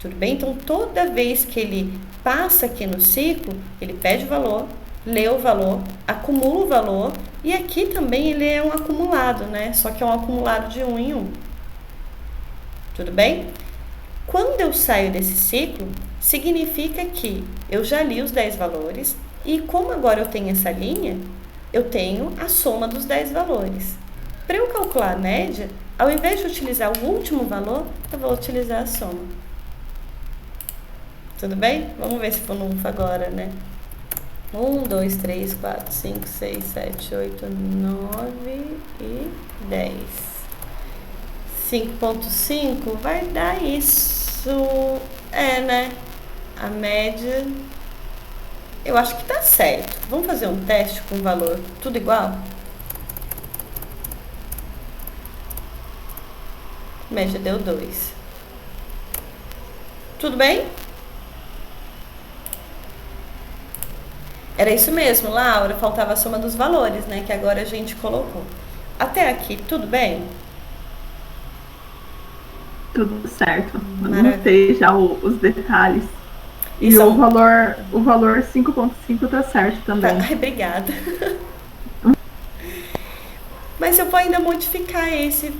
Speaker 1: Tudo bem? Então, toda vez que ele passa aqui no ciclo, ele pede o valor, lê o valor, acumula o valor, e aqui também ele é um acumulado, né? Só que é um acumulado de 1 em 1. Tudo bem? Quando eu saio desse ciclo, significa que eu já li os 10 valores, e como agora eu tenho essa linha, eu tenho a soma dos 10 valores. Para eu calcular a média, ao invés de utilizar o último valor, eu vou utilizar a soma. Tudo bem? Vamos ver se for no agora, né? 1, 2, 3, 4, 5, 6, 7, 8, 9 e 10. 5.5 vai dar isso. Né? A média, eu acho que tá certo. Vamos fazer um teste com valor tudo igual? Média deu 2. Tudo bem? Era isso mesmo, Laura. Faltava a soma dos valores, né? Que agora a gente colocou. Até aqui, tudo bem?
Speaker 2: Tudo certo.
Speaker 1: Maravilha.
Speaker 2: Anotei já os detalhes. E
Speaker 1: são...
Speaker 2: o valor 5.5 tá certo também.
Speaker 1: Ai, obrigada. Mas eu vou ainda modificar esse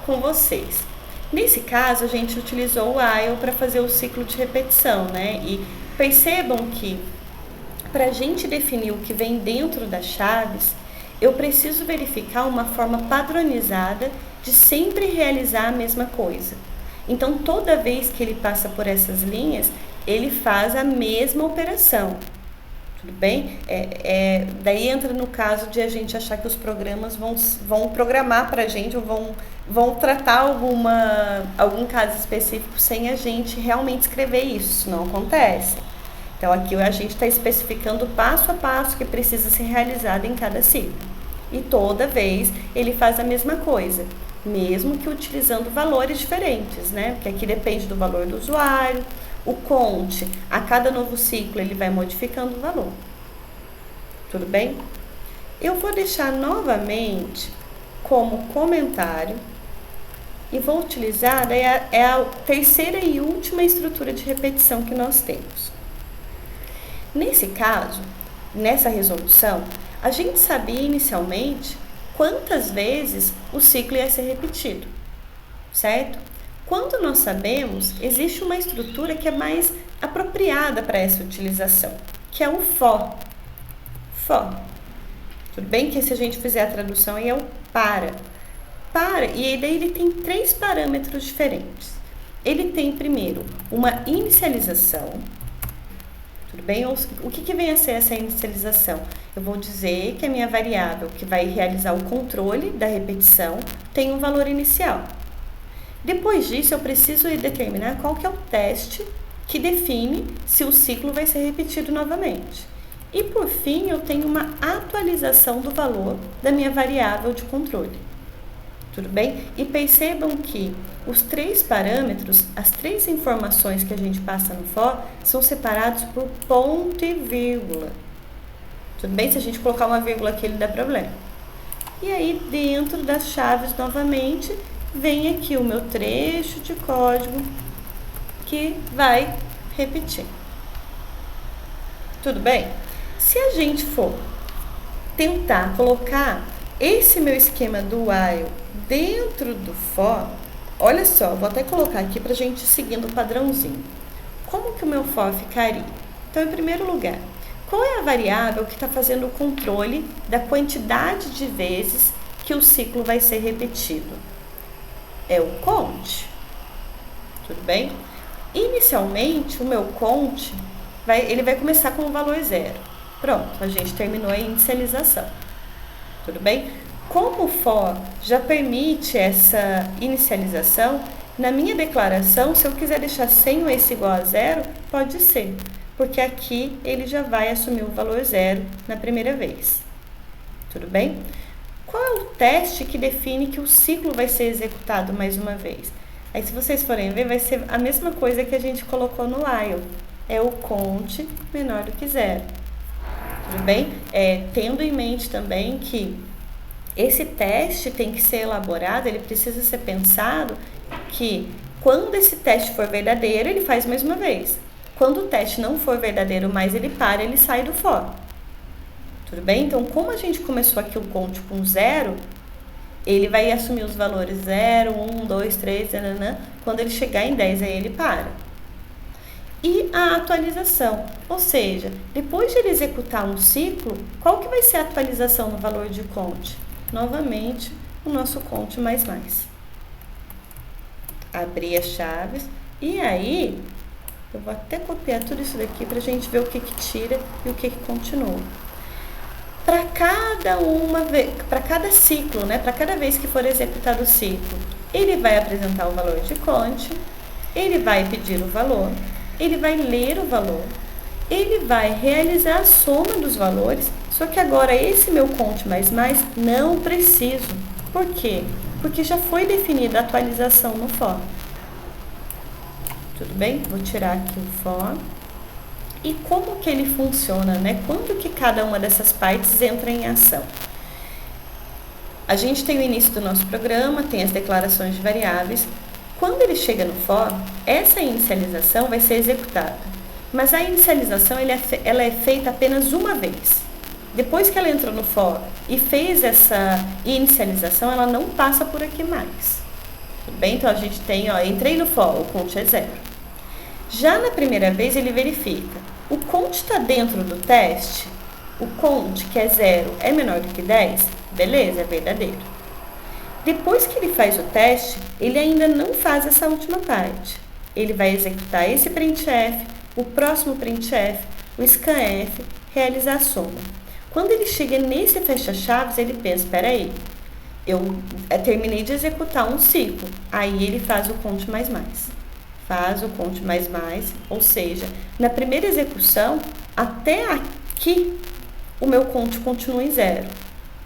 Speaker 1: com vocês. Nesse caso, a gente utilizou o while para fazer o ciclo de repetição, né? E percebam que para a gente definir o que vem dentro das chaves, eu preciso verificar uma forma padronizada de sempre realizar a mesma coisa. Então, toda vez que ele passa por essas linhas, ele faz a mesma operação. Tudo bem? Daí entra no caso de a gente achar que os programas vão programar para a gente, ou vão tratar algum caso específico sem a gente realmente escrever isso. Isso não acontece. Então, aqui a gente está especificando passo a passo que precisa ser realizado em cada ciclo. E toda vez ele faz a mesma coisa. mesmo que utilizando valores diferentes, né? Porque aqui depende do valor do usuário. O count, a cada novo ciclo, ele vai modificando o valor. Tudo bem? Eu vou deixar novamente como comentário e vou utilizar, é a terceira e última estrutura de repetição que nós temos. Nesse caso, nessa resolução, a gente sabia inicialmente quantas vezes o ciclo ia ser repetido, certo? Quando nós sabemos, existe uma estrutura que é mais apropriada para essa utilização, que é o for. For. Tudo bem que se a gente fizer a tradução aí é o para. Para, e daí ele tem 3 parâmetros diferentes. Ele tem primeiro uma inicialização. Tudo bem? O que vem a ser essa inicialização? Eu vou dizer que a minha variável que vai realizar o controle da repetição tem um valor inicial. Depois disso, eu preciso determinar qual que é o teste que define se o ciclo vai ser repetido novamente. E por fim, eu tenho uma atualização do valor da minha variável de controle. Tudo bem? E percebam que os 3 parâmetros, as 3 informações que a gente passa no for, são separados por ponto e vírgula. Tudo bem? Se a gente colocar uma vírgula aqui, ele dá problema. E aí, dentro das chaves, novamente, vem aqui o meu trecho de código que vai repetir. Tudo bem? Se a gente for tentar colocar esse meu esquema do while dentro do for, olha só, vou até colocar aqui para a gente ir seguindo o padrãozinho. Como que o meu for ficaria? Então, em primeiro lugar, qual é a variável que está fazendo o controle da quantidade de vezes que o ciclo vai ser repetido? É o count. Tudo bem? Inicialmente, o meu count, ele vai começar com o valor 0. Pronto, a gente terminou a inicialização. Tudo bem? Como o for já permite essa inicialização, na minha declaração, se eu quiser deixar sem ou esse igual a 0, pode ser, porque aqui ele já vai assumir o valor 0 na primeira vez. Tudo bem? Qual é o teste que define que o ciclo vai ser executado mais uma vez? Aí, se vocês forem ver, vai ser a mesma coisa que a gente colocou no while. É o count menor do que 0. Tudo bem? Tendo em mente também que esse teste tem que ser elaborado, ele precisa ser pensado que quando esse teste for verdadeiro, ele faz mais uma vez. Quando o teste não for verdadeiro mais, ele para, ele sai do for. Tudo bem? Então, como a gente começou aqui o count com 0, ele vai assumir os valores 0, 1, 2, 3, quando ele chegar em 10, aí ele para. E a atualização, ou seja, depois de ele executar um ciclo, qual que vai ser a atualização no valor de count? Novamente, o nosso count mais. Abrir as chaves e aí, eu vou até copiar tudo isso daqui para a gente ver o que tira e o que continua. Para cada ciclo, né, para cada vez que for executado o ciclo, ele vai apresentar o valor de count, ele vai pedir o valor, ele vai ler o valor, ele vai realizar a soma dos valores, só que agora esse meu count mais não preciso. Por quê? Porque já foi definida a atualização no for. Tudo bem? Vou tirar aqui o for. E como que ele funciona, né? Quando que cada uma dessas partes entra em ação? A gente tem o início do nosso programa, tem as declarações de variáveis. Quando ele chega no for, essa inicialização vai ser executada. Mas a inicialização ela é feita apenas uma vez. Depois que ela entrou no for e fez essa inicialização, ela não passa por aqui mais. Tudo bem? Então, a gente tem, entrei no for, o count é 0. Já na primeira vez, ele verifica. O count está dentro do teste? O count, que é 0, é menor do que 10? Beleza, é verdadeiro. Depois que ele faz o teste, ele ainda não faz essa última parte. Ele vai executar esse printf, o próximo printf, o scanf, realizar a soma. Quando ele chega nesse fecha-chaves, ele pensa, espera aí, eu terminei de executar um ciclo. Aí ele faz o count mais. Faz o count mais, ou seja, na primeira execução, até aqui, o meu count continua em 0.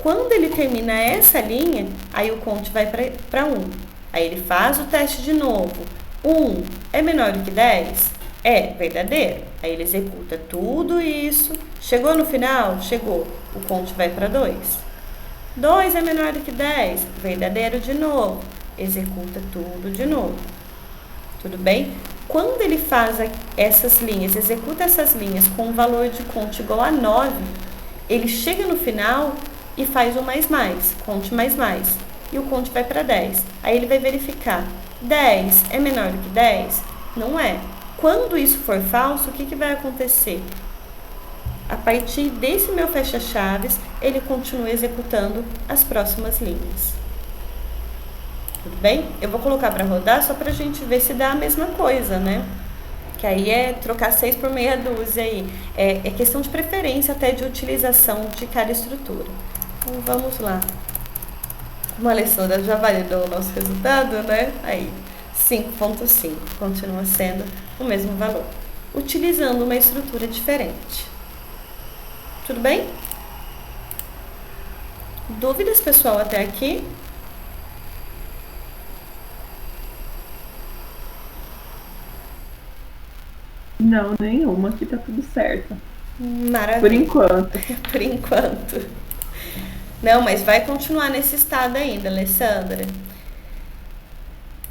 Speaker 1: Quando ele termina essa linha, aí o count vai para 1. Aí ele faz o teste de novo. 1 é menor do que 10? É verdadeiro. Aí ele executa tudo isso. Chegou no final? Chegou. O count vai para 2. 2 é menor do que 10? Verdadeiro de novo. Executa tudo de novo. Tudo bem? Quando ele faz essas linhas, executa essas linhas com um valor de count igual a 9, ele chega no final e faz o mais, count mais. E o count vai para 10. Aí ele vai verificar. 10 é menor do que 10? Não é. Quando isso for falso, o que vai acontecer? A partir desse meu fecha-chaves, ele continua executando as próximas linhas. Tudo bem? Eu vou colocar para rodar só para a gente ver se dá a mesma coisa, né? Que aí é trocar 6 por meia dúzia aí. É questão de preferência até de utilização de cada estrutura. Então, vamos lá. Como a Alessandra já validou o nosso resultado, né? Aí, 5.5 continua sendo o mesmo valor, utilizando uma estrutura diferente. Tudo bem? Dúvidas, pessoal, até aqui?
Speaker 2: Não, nenhuma. Aqui tá tudo certo.
Speaker 1: Maravilha.
Speaker 2: Por enquanto.
Speaker 1: Por enquanto. Não, mas vai continuar nesse estado ainda, Alessandra.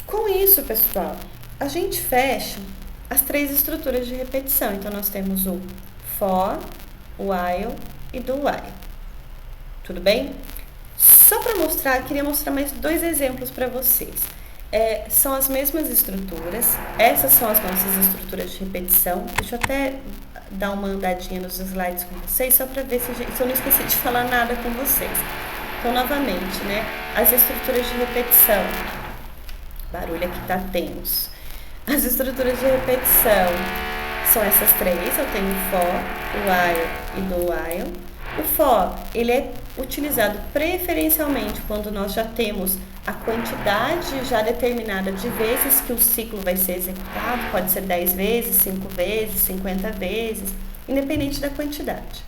Speaker 1: Com isso, pessoal, a gente fecha as 3 estruturas de repetição. Então, nós temos o for, o while e do while. Tudo bem? Só para mostrar, queria mostrar mais 2 exemplos para vocês. São as mesmas estruturas. Essas são as nossas estruturas de repetição. Deixa eu até dar uma andadinha nos slides com vocês, só para ver se eu não esqueci de falar nada com vocês. Então, novamente, né? As estruturas de repetição. Barulho aqui tá tenso. As estruturas de repetição são essas 3. Eu tenho o for, o while e do while. O for, ele é utilizado preferencialmente quando nós já temos a quantidade já determinada de vezes que o ciclo vai ser executado. Pode ser 10 vezes, 5 vezes, 50 vezes, independente da quantidade.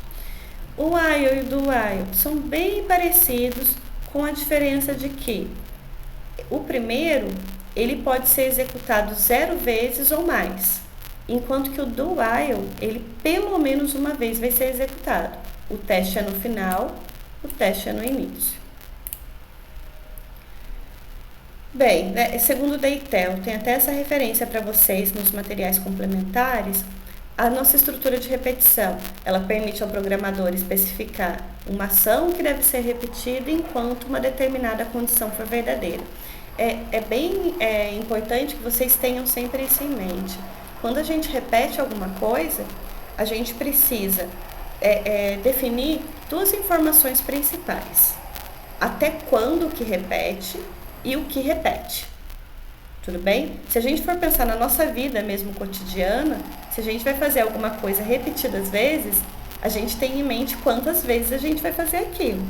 Speaker 1: O while e o do while são bem parecidos, com a diferença de que o primeiro, ele pode ser executado 0 vezes ou mais, enquanto que o do while, ele pelo menos uma vez vai ser executado. O teste é no final, o teste é no início. Bem, né, segundo o Deitel, tem até essa referência para vocês nos materiais complementares. A nossa estrutura de repetição, ela permite ao programador especificar uma ação que deve ser repetida enquanto uma determinada condição for verdadeira. É bem importante que vocês tenham sempre isso em mente. Quando a gente repete alguma coisa, a gente precisa definir 2 informações principais. Até quando que repete e o que repete. Tudo bem? Se a gente for pensar na nossa vida mesmo cotidiana, se a gente vai fazer alguma coisa repetidas vezes, a gente tem em mente quantas vezes a gente vai fazer aquilo.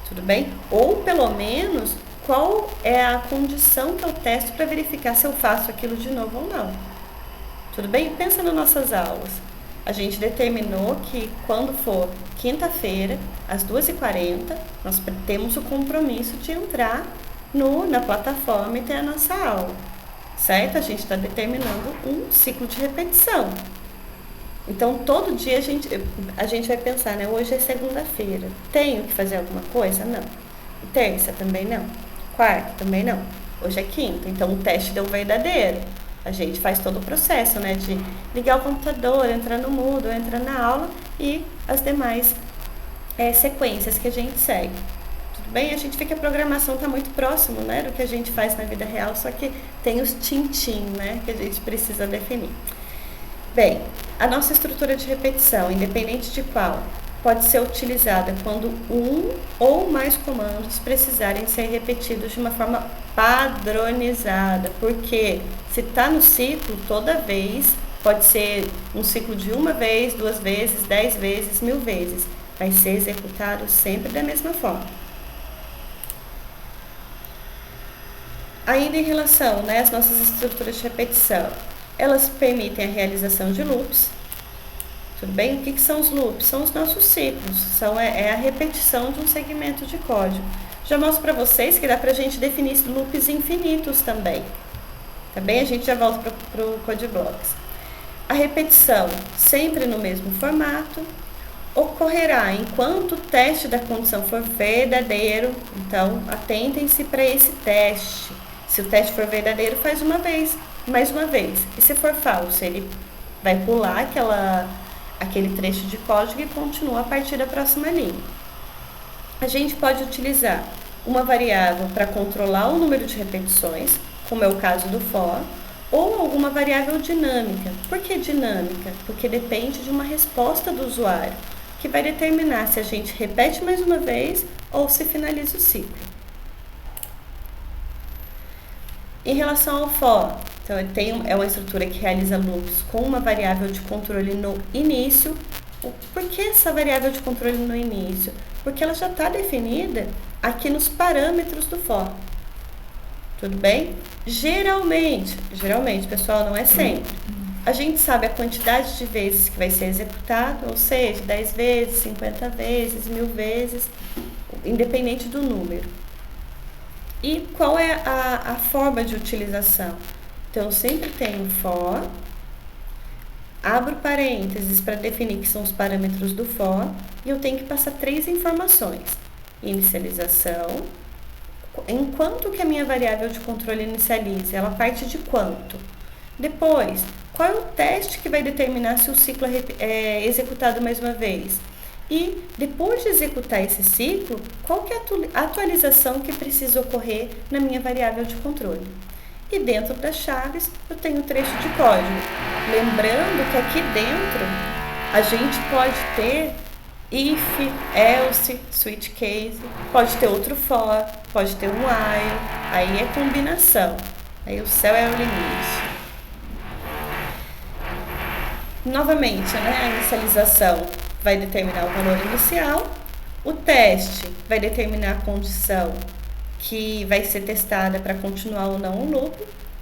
Speaker 1: Tudo bem? Ou pelo menos qual é a condição que eu testo para verificar se eu faço aquilo de novo ou não. Tudo bem? Pensa nas nossas aulas. A gente determinou que quando for quinta-feira, às 2h40, nós temos o compromisso de entrar na plataforma e ter a nossa aula. Certo? A gente está determinando um ciclo de repetição. Então, todo dia a gente vai pensar, né? Hoje é segunda-feira. Tenho que fazer alguma coisa? Não. Terça também não. Quarta também não. Hoje é quinta. Então, o teste deu verdadeiro. A gente faz todo o processo, né? De ligar o computador, entrar no Moodle, entrar na aula e as demais sequências que a gente segue. Tudo bem? A gente vê que a programação está muito próximo, né? Do que a gente faz na vida real, só que tem os tintim, né? Que a gente precisa definir. Bem, a nossa estrutura de repetição, independente de qual, pode ser utilizada quando um ou mais comandos precisarem ser repetidos de uma forma padronizada, porque se está no ciclo, toda vez, pode ser um ciclo de 1 vez, 2 vezes, 10 vezes, 1000 vezes, vai ser executado sempre da mesma forma. Ainda em relação, né, às nossas estruturas de repetição, elas permitem a realização de loops. Tudo bem? O que são os loops? São os nossos ciclos, é a repetição de um segmento de código. Já mostro para vocês que dá para a gente definir loops infinitos também. Tá bem? A gente já volta para o Code Blocks. A repetição, sempre no mesmo formato, ocorrerá enquanto o teste da condição for verdadeiro. Então, atentem-se para esse teste. Se o teste for verdadeiro, faz uma vez, mais uma vez. E se for falso, ele vai pular aquele trecho de código e continua a partir da próxima linha. A gente pode utilizar uma variável para controlar o número de repetições, como é o caso do for, ou alguma variável dinâmica. Por que dinâmica? Porque depende de uma resposta do usuário, que vai determinar se a gente repete mais uma vez ou se finaliza o ciclo. Em relação ao for, então é uma estrutura que realiza loops com uma variável de controle no início. Por que essa variável de controle no início? Porque ela já está definida aqui nos parâmetros do for. Tudo bem? Geralmente, pessoal, não é sempre. A gente sabe a quantidade de vezes que vai ser executado, ou seja, 10 vezes, 50 vezes, 1000 vezes, independente do número. E qual é a forma de utilização? Então, eu sempre tenho for, abro parênteses para definir que são os parâmetros do for, e eu tenho que passar 3 informações. Inicialização, enquanto que a minha variável de controle inicializa, ela parte de quanto? Depois, qual é o teste que vai determinar se o ciclo é executado mais uma vez? E, depois de executar esse ciclo, qual que é a atualização que precisa ocorrer na minha variável de controle? E dentro das chaves, eu tenho o trecho de código. Lembrando que aqui dentro, a gente pode ter if, else, switch case, pode ter outro for, pode ter um while, aí é combinação. Aí o céu é o limite. Novamente, a inicialização vai determinar o valor inicial, o teste vai determinar a condição que vai ser testada para continuar ou não o loop,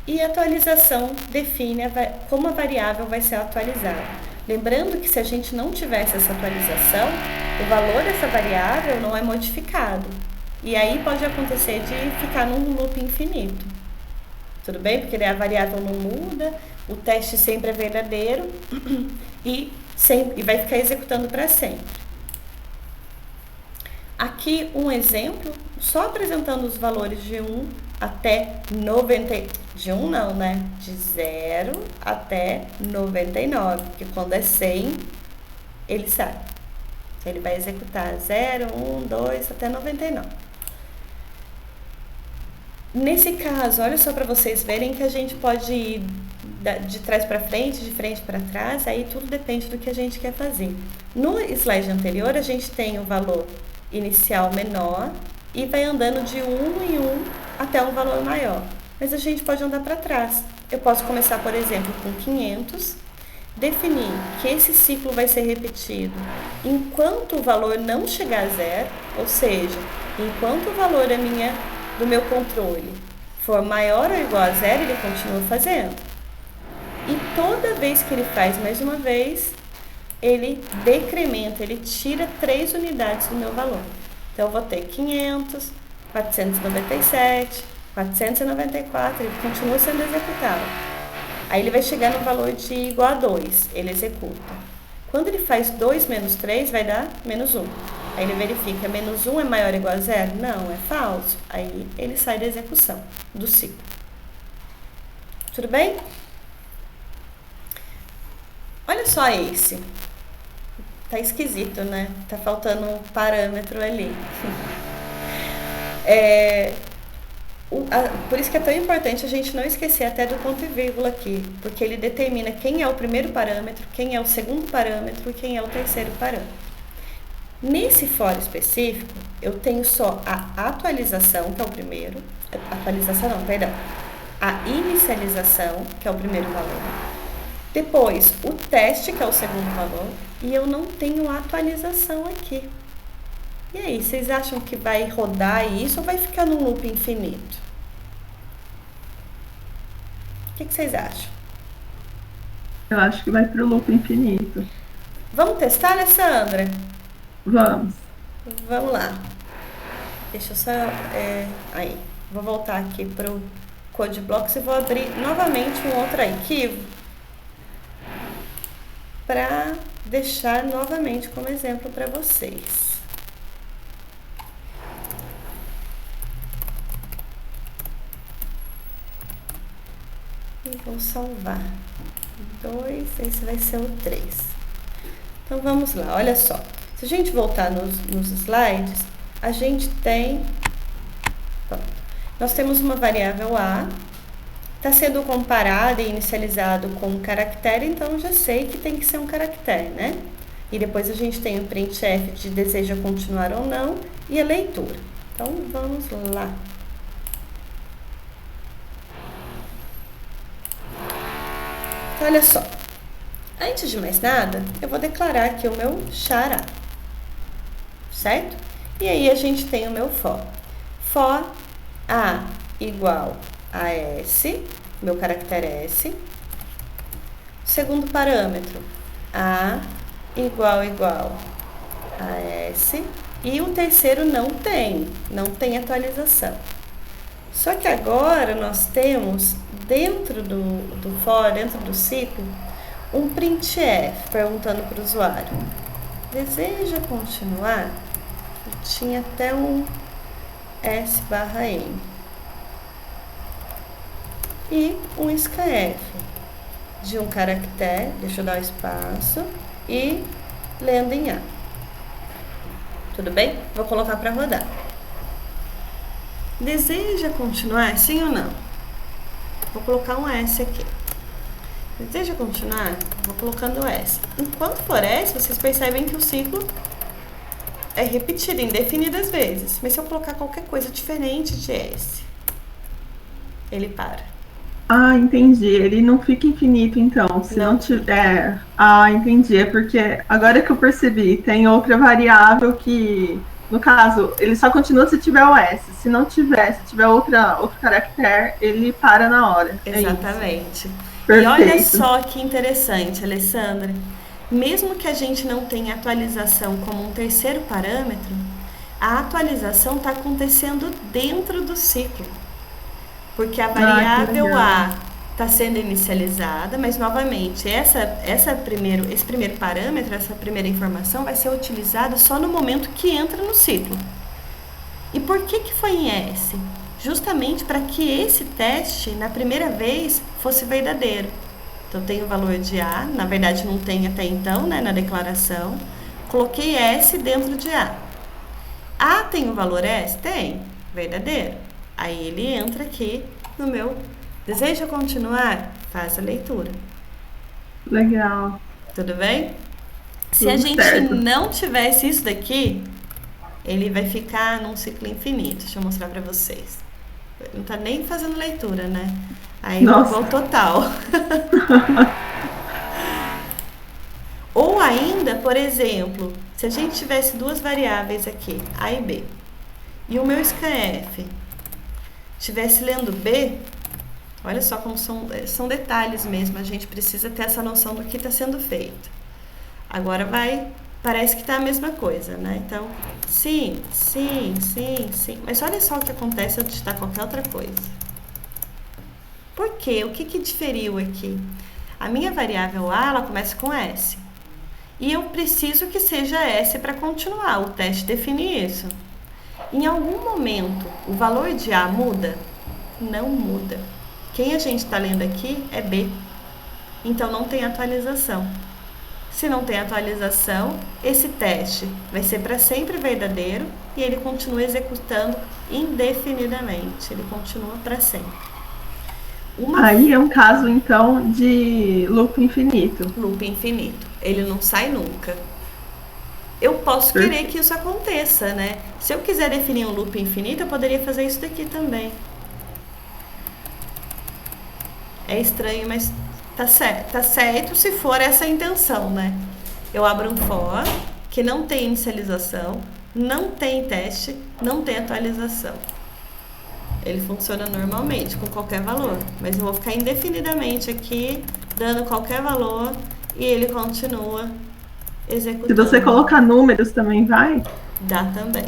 Speaker 1: e a atualização define como a variável vai ser atualizada. Lembrando que se a gente não tivesse essa atualização, o valor dessa variável não é modificado. E aí pode acontecer de ficar num loop infinito. Tudo bem? Porque a variável não muda, o teste sempre é verdadeiro e vai ficar executando para sempre. Aqui um exemplo, só apresentando os valores de 1 até 90, de 1 não, de 0 até 99, porque quando é 100, ele sai. Ele vai executar 0, 1, 2, até 99. Nesse caso, olha só para vocês verem que a gente pode ir de trás para frente, de frente para trás, aí tudo depende do que a gente quer fazer. No slide anterior, a gente tem o valor inicial menor e vai andando de 1 em 1 até um valor maior. Mas a gente pode andar para trás. Eu posso começar, por exemplo, com 500, definir que esse ciclo vai ser repetido enquanto o valor não chegar a 0, ou seja, enquanto o valor do meu controle for maior ou igual a 0, ele continua fazendo. E toda vez que ele faz mais uma vez, ele decrementa, ele tira 3 unidades do meu valor. Então, eu vou ter 500, 497, 494, ele continua sendo executado. Aí ele vai chegar no valor de igual a 2, ele executa. Quando ele faz 2 menos 3, vai dar menos 1. Aí ele verifica, menos 1 é maior ou igual a 0? Não, é falso. Aí ele sai da execução do ciclo. Tudo bem? Olha só esse. Tá esquisito, né? Tá faltando um parâmetro ali. Por isso que é tão importante a gente não esquecer até do ponto e vírgula aqui, porque ele determina quem é o primeiro parâmetro, quem é o segundo parâmetro e quem é o terceiro parâmetro. Nesse for específico, eu tenho só a atualização, que é o primeiro, a inicialização, que é o primeiro valor, depois o teste, que é o segundo valor, e eu não tenho atualização aqui. E aí, vocês acham que vai rodar isso ou vai ficar num loop infinito? O que vocês acham?
Speaker 2: Eu acho que vai para o loop infinito.
Speaker 1: Vamos testar, Alessandra?
Speaker 2: Vamos.
Speaker 1: Vamos lá. Deixa eu só... aí. Vou voltar aqui para o CodeBlocks e vou abrir novamente um outro arquivo para deixar novamente como exemplo para vocês. E vou salvar 2, esse vai ser o 3. Então vamos lá, olha só. Se a gente voltar nos slides, a gente tem... Bom, nós temos uma variável A, está sendo comparada e inicializado com um caractere, então já sei que tem que ser um caractere, né? E depois a gente tem o printf de deseja continuar ou não e a leitura. Então vamos lá. Então, olha só. Antes de mais nada, eu vou declarar aqui o meu xará, certo? E aí a gente tem o meu for. For A igual a S, meu caractere S. Segundo parâmetro, A igual a S. E o terceiro não tem atualização. Só que agora nós temos dentro do for, dentro do ciclo, um printf perguntando para o usuário: deseja continuar? Tinha até um s/m e um scanf de um caractere, deixa eu dar o espaço, e lendo em A. Tudo bem? Vou colocar para rodar. Deseja continuar, sim ou não? Vou colocar um S aqui. Deseja continuar? Vou colocando S. Enquanto for S, vocês percebem que o ciclo é repetido indefinidas vezes. Mas se eu colocar qualquer coisa diferente de S, ele para.
Speaker 2: Ah, entendi. Ele não fica infinito, então. Se não tiver... Ah, entendi. É porque agora que eu percebi, tem outra variável que, no caso, ele só continua se tiver o S. Se não tiver, se tiver outro caractere, ele para na hora.
Speaker 1: Exatamente.
Speaker 2: Perfeito.
Speaker 1: E olha só que interessante, Alessandra. Mesmo que a gente não tenha atualização como um terceiro parâmetro, a atualização está acontecendo dentro do ciclo. Porque a variável A está sendo inicializada, mas novamente, esse primeiro parâmetro, essa primeira informação vai ser utilizada só no momento que entra no ciclo. E por que foi em S? Justamente para que esse teste, na primeira vez, fosse verdadeiro. Então, tem o valor de A, na verdade não tem até então, né, na declaração. Coloquei S dentro de A. A tem o valor S? Tem, verdadeiro. Aí ele entra aqui no meu deseja continuar? Faz a leitura.
Speaker 2: Legal.
Speaker 1: Tudo bem? Se
Speaker 2: Tudo
Speaker 1: a gente
Speaker 2: certo.
Speaker 1: não tivesse isso daqui, ele vai ficar num ciclo infinito. Deixa eu mostrar para vocês. Não tá nem fazendo leitura, né? Aí
Speaker 2: Nossa.
Speaker 1: bugou total. Ou ainda, por exemplo, se a gente tivesse duas variáveis aqui, A e B, e o meu scanf estivesse lendo B, olha só como são detalhes mesmo, a gente precisa ter essa noção do que está sendo feito. Agora parece que está a mesma coisa, né? Então, sim, mas olha só o que acontece se eu digitar qualquer outra coisa. Por quê? O que diferiu aqui? A minha variável A, ela começa com S. E eu preciso que seja S para continuar, o teste define isso. Em algum momento, o valor de A muda? Não muda. Quem a gente está lendo aqui é B. Então, não tem atualização. Se não tem atualização, esse teste vai ser para sempre verdadeiro e ele continua executando indefinidamente. Ele continua para sempre.
Speaker 2: Aí é um caso, então, de loop infinito.
Speaker 1: Loop infinito. Ele não sai nunca. Eu posso querer que isso aconteça, né? Se eu quiser definir um loop infinito, eu poderia fazer isso daqui também. É estranho, mas tá certo se for essa a intenção, né? Eu abro um for que não tem inicialização, não tem teste, não tem atualização. Ele funciona normalmente, com qualquer valor. Mas eu vou ficar indefinidamente aqui, dando qualquer valor, e ele continua
Speaker 2: Se você colocar números também vai?
Speaker 1: Dá também.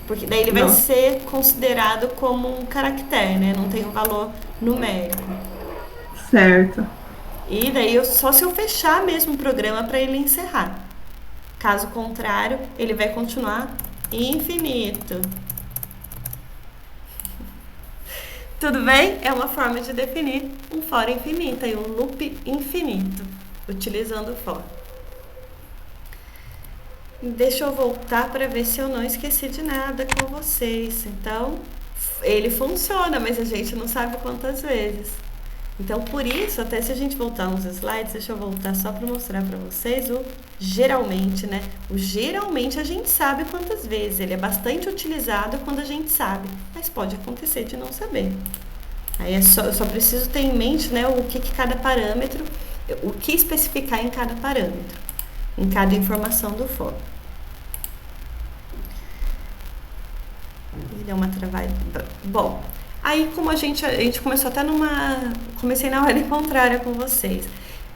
Speaker 1: Porque daí ele vai ser considerado como um caractere, né? Não tem um valor numérico.
Speaker 2: Certo.
Speaker 1: E daí só se eu fechar mesmo o programa para ele encerrar. Caso contrário, ele vai continuar infinito. Tudo bem? É uma forma de definir um for infinito e um loop infinito, utilizando o for. Deixa eu voltar para ver se eu não esqueci de nada com vocês. Então, ele funciona, mas a gente não sabe quantas vezes. Então, por isso, até se a gente voltar nos slides, deixa eu voltar só para mostrar para vocês o geralmente, né? O geralmente a gente sabe quantas vezes. Ele é bastante utilizado quando a gente sabe, mas pode acontecer de não saber. Aí eu só preciso ter em mente, né, o que cada parâmetro, o que especificar em cada parâmetro, em cada informação do for. Deu uma travada. Bom, aí como a gente começou até comecei na ordem contrária com vocês.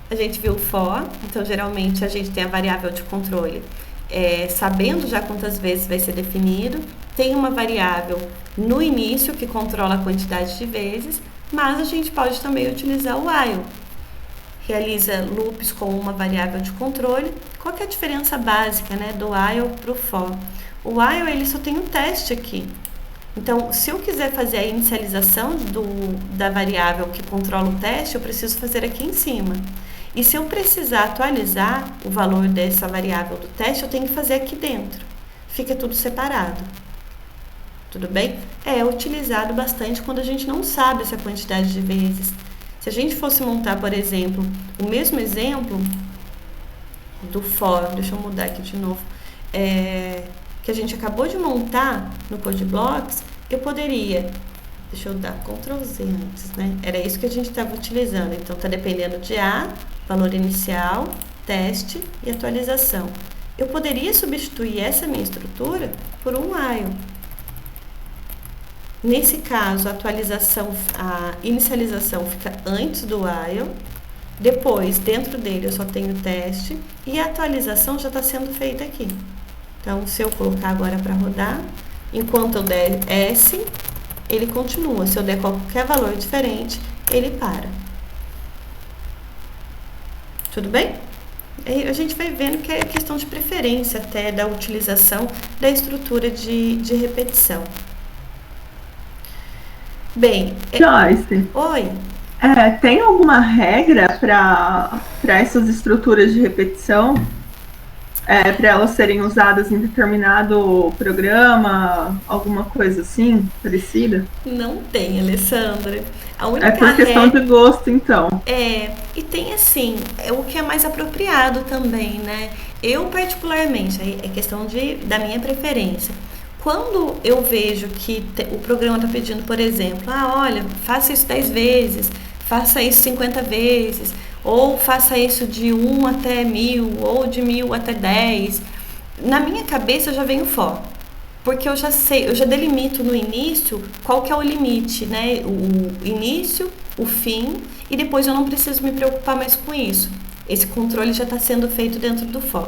Speaker 1: A gente viu o for, então geralmente a gente tem a variável de controle sabendo já quantas vezes vai ser definido. Tem uma variável no início que controla a quantidade de vezes, mas a gente pode também utilizar o while. Realiza loops com uma variável de controle. Qual que é a diferença básica, né, do while para o for? O while ele só tem um teste aqui. Então, se eu quiser fazer a inicialização da variável que controla o teste, eu preciso fazer aqui em cima. E se eu precisar atualizar o valor dessa variável do teste, eu tenho que fazer aqui dentro. Fica tudo separado. Tudo bem? É utilizado bastante quando a gente não sabe essa quantidade de vezes. Se a gente fosse montar, por exemplo, o mesmo exemplo do for, deixa eu mudar aqui de novo, que a gente acabou de montar no CodeBlocks, eu poderia, deixa eu dar Ctrl Z antes, né? Era isso que a gente estava utilizando. Então, está dependendo de A, valor inicial, teste e atualização. Eu poderia substituir essa minha estrutura por um while. Nesse caso, a inicialização fica antes do while. Depois, dentro dele, eu só tenho teste e a atualização já está sendo feita aqui. Então, se eu colocar agora para rodar, enquanto eu der S, ele continua. Se eu der qualquer valor diferente, ele para. Tudo bem? A gente vai vendo que é questão de preferência até da utilização da estrutura de repetição. Bem,
Speaker 2: Joyce.
Speaker 1: Oi.
Speaker 2: Tem alguma regra para essas estruturas de repetição? Para elas serem usadas em determinado programa, alguma coisa assim, parecida?
Speaker 1: Não tem, Alessandra. A única
Speaker 2: por questão de gosto, então.
Speaker 1: E tem assim, o que é mais apropriado também, né? Eu particularmente, é questão da minha preferência. Quando eu vejo que o programa está pedindo, por exemplo, olha, faça isso 10 vezes, faça isso 50 vezes, ou faça isso de 1 até 1000, ou de 1000 até 10. Na minha cabeça já vem o for, porque eu já sei, eu já delimito no início qual que é o limite, né? O início, o fim, e depois eu não preciso me preocupar mais com isso. Esse controle já está sendo feito dentro do for.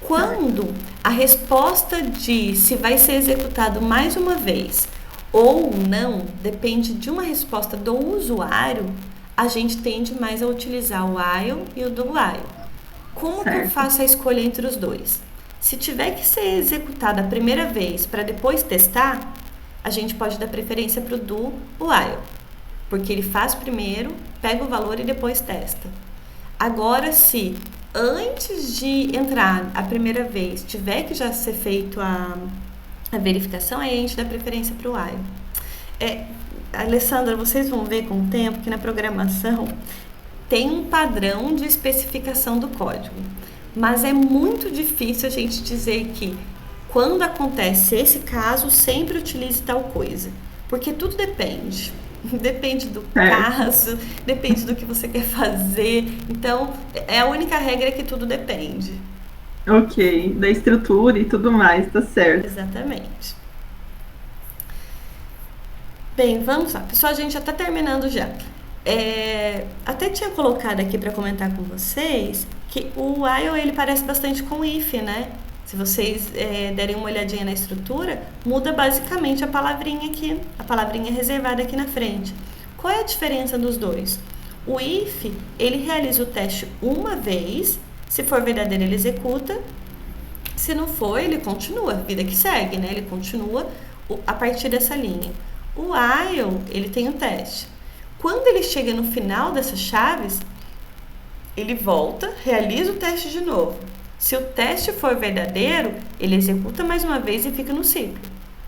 Speaker 1: Quando a resposta de se vai ser executado mais uma vez ou não depende de uma resposta do usuário, a gente tende mais a utilizar o while e o do while. Como que eu faço a escolha entre os dois? Se tiver que ser executado a primeira vez para depois testar, a gente pode dar preferência para o do while, porque ele faz primeiro, pega o valor e depois testa. Agora, se antes de entrar a primeira vez tiver que já ser feito a verificação, aí a gente dá preferência para o while. Alessandra, vocês vão ver com o tempo que na programação tem um padrão de especificação do código, mas é muito difícil a gente dizer que quando acontece esse caso, sempre utilize tal coisa, porque tudo depende. Depende do caso, depende do que você quer fazer. Então, a única regra é que tudo depende.
Speaker 2: Ok, da estrutura e tudo mais, tá certo.
Speaker 1: Exatamente. Bem, vamos lá. Pessoal, a gente já tá terminando já. Até tinha colocado aqui para comentar com vocês que o while ele parece bastante com o if, né? Se vocês derem uma olhadinha na estrutura, muda basicamente a palavrinha aqui, a palavrinha reservada aqui na frente. Qual é a diferença dos dois? O if, ele realiza o teste uma vez, se for verdadeiro ele executa, se não for ele continua, vida que segue, né? Ele continua a partir dessa linha. O while, ele tem o teste. Quando ele chega no final dessas chaves, ele volta, realiza o teste de novo. Se o teste for verdadeiro, ele executa mais uma vez e fica no ciclo.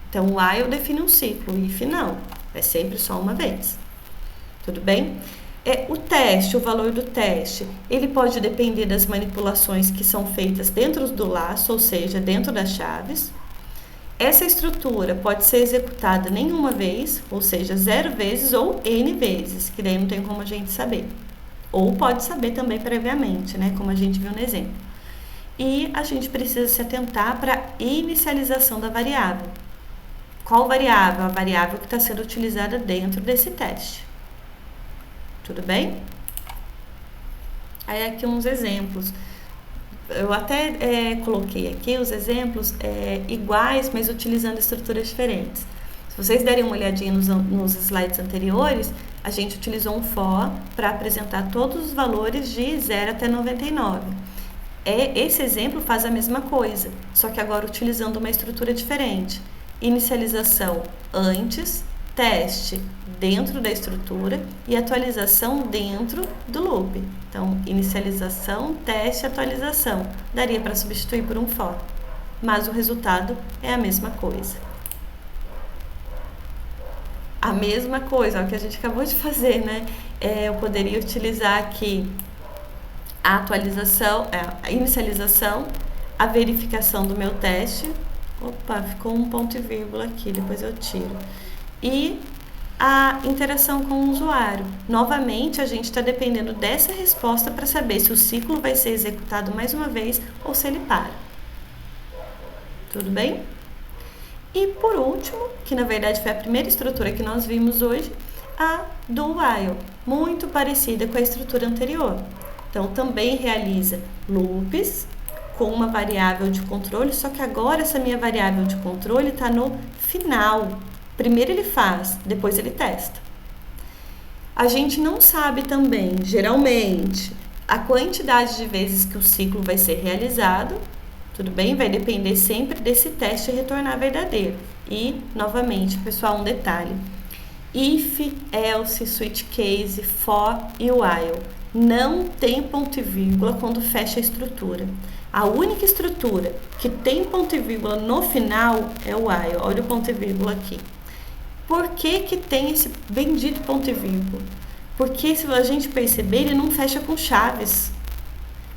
Speaker 1: Então, o while define um ciclo, o if não. É sempre só uma vez. Tudo bem? O teste, o valor do teste, ele pode depender das manipulações que são feitas dentro do laço, ou seja, dentro das chaves. Essa estrutura pode ser executada nenhuma vez, ou seja, 0 vezes ou N vezes, que daí não tem como a gente saber. Ou pode saber também previamente, né, como a gente viu no exemplo. E a gente precisa se atentar para a inicialização da variável. Qual variável? A variável que está sendo utilizada dentro desse teste. Tudo bem? Aí aqui uns exemplos. Eu até coloquei aqui os exemplos iguais, mas utilizando estruturas diferentes. Se vocês derem uma olhadinha nos slides anteriores, a gente utilizou um for para apresentar todos os valores de 0 até 99. Esse exemplo faz a mesma coisa, só que agora utilizando uma estrutura diferente. Inicialização antes, teste dentro da estrutura e atualização dentro do loop. Então, inicialização, teste, atualização. Daria para substituir por um for, mas o resultado é a mesma coisa. A mesma coisa, o que a gente acabou de fazer, né? Eu poderia utilizar aqui a atualização, a inicialização, a verificação do meu teste. Opa, ficou um ponto e vírgula aqui, depois eu tiro. E a interação com o usuário. Novamente, a gente está dependendo dessa resposta para saber se o ciclo vai ser executado mais uma vez ou se ele para. Tudo bem? E por último, que na verdade foi a primeira estrutura que nós vimos hoje, a do while, muito parecida com a estrutura anterior. Então, também realiza loops com uma variável de controle, só que agora essa minha variável de controle está no final. Primeiro ele faz, depois ele testa. A gente não sabe também, geralmente, a quantidade de vezes que o ciclo vai ser realizado. Tudo bem? Vai depender sempre desse teste retornar verdadeiro. E, novamente, pessoal, um detalhe. If, else, switch case, for e while. Não tem ponto e vírgula quando fecha a estrutura. A única estrutura que tem ponto e vírgula no final é o while. Olha o ponto e vírgula aqui. Por que que tem esse bendito ponto e vírgula? Porque, se a gente perceber, ele não fecha com chaves.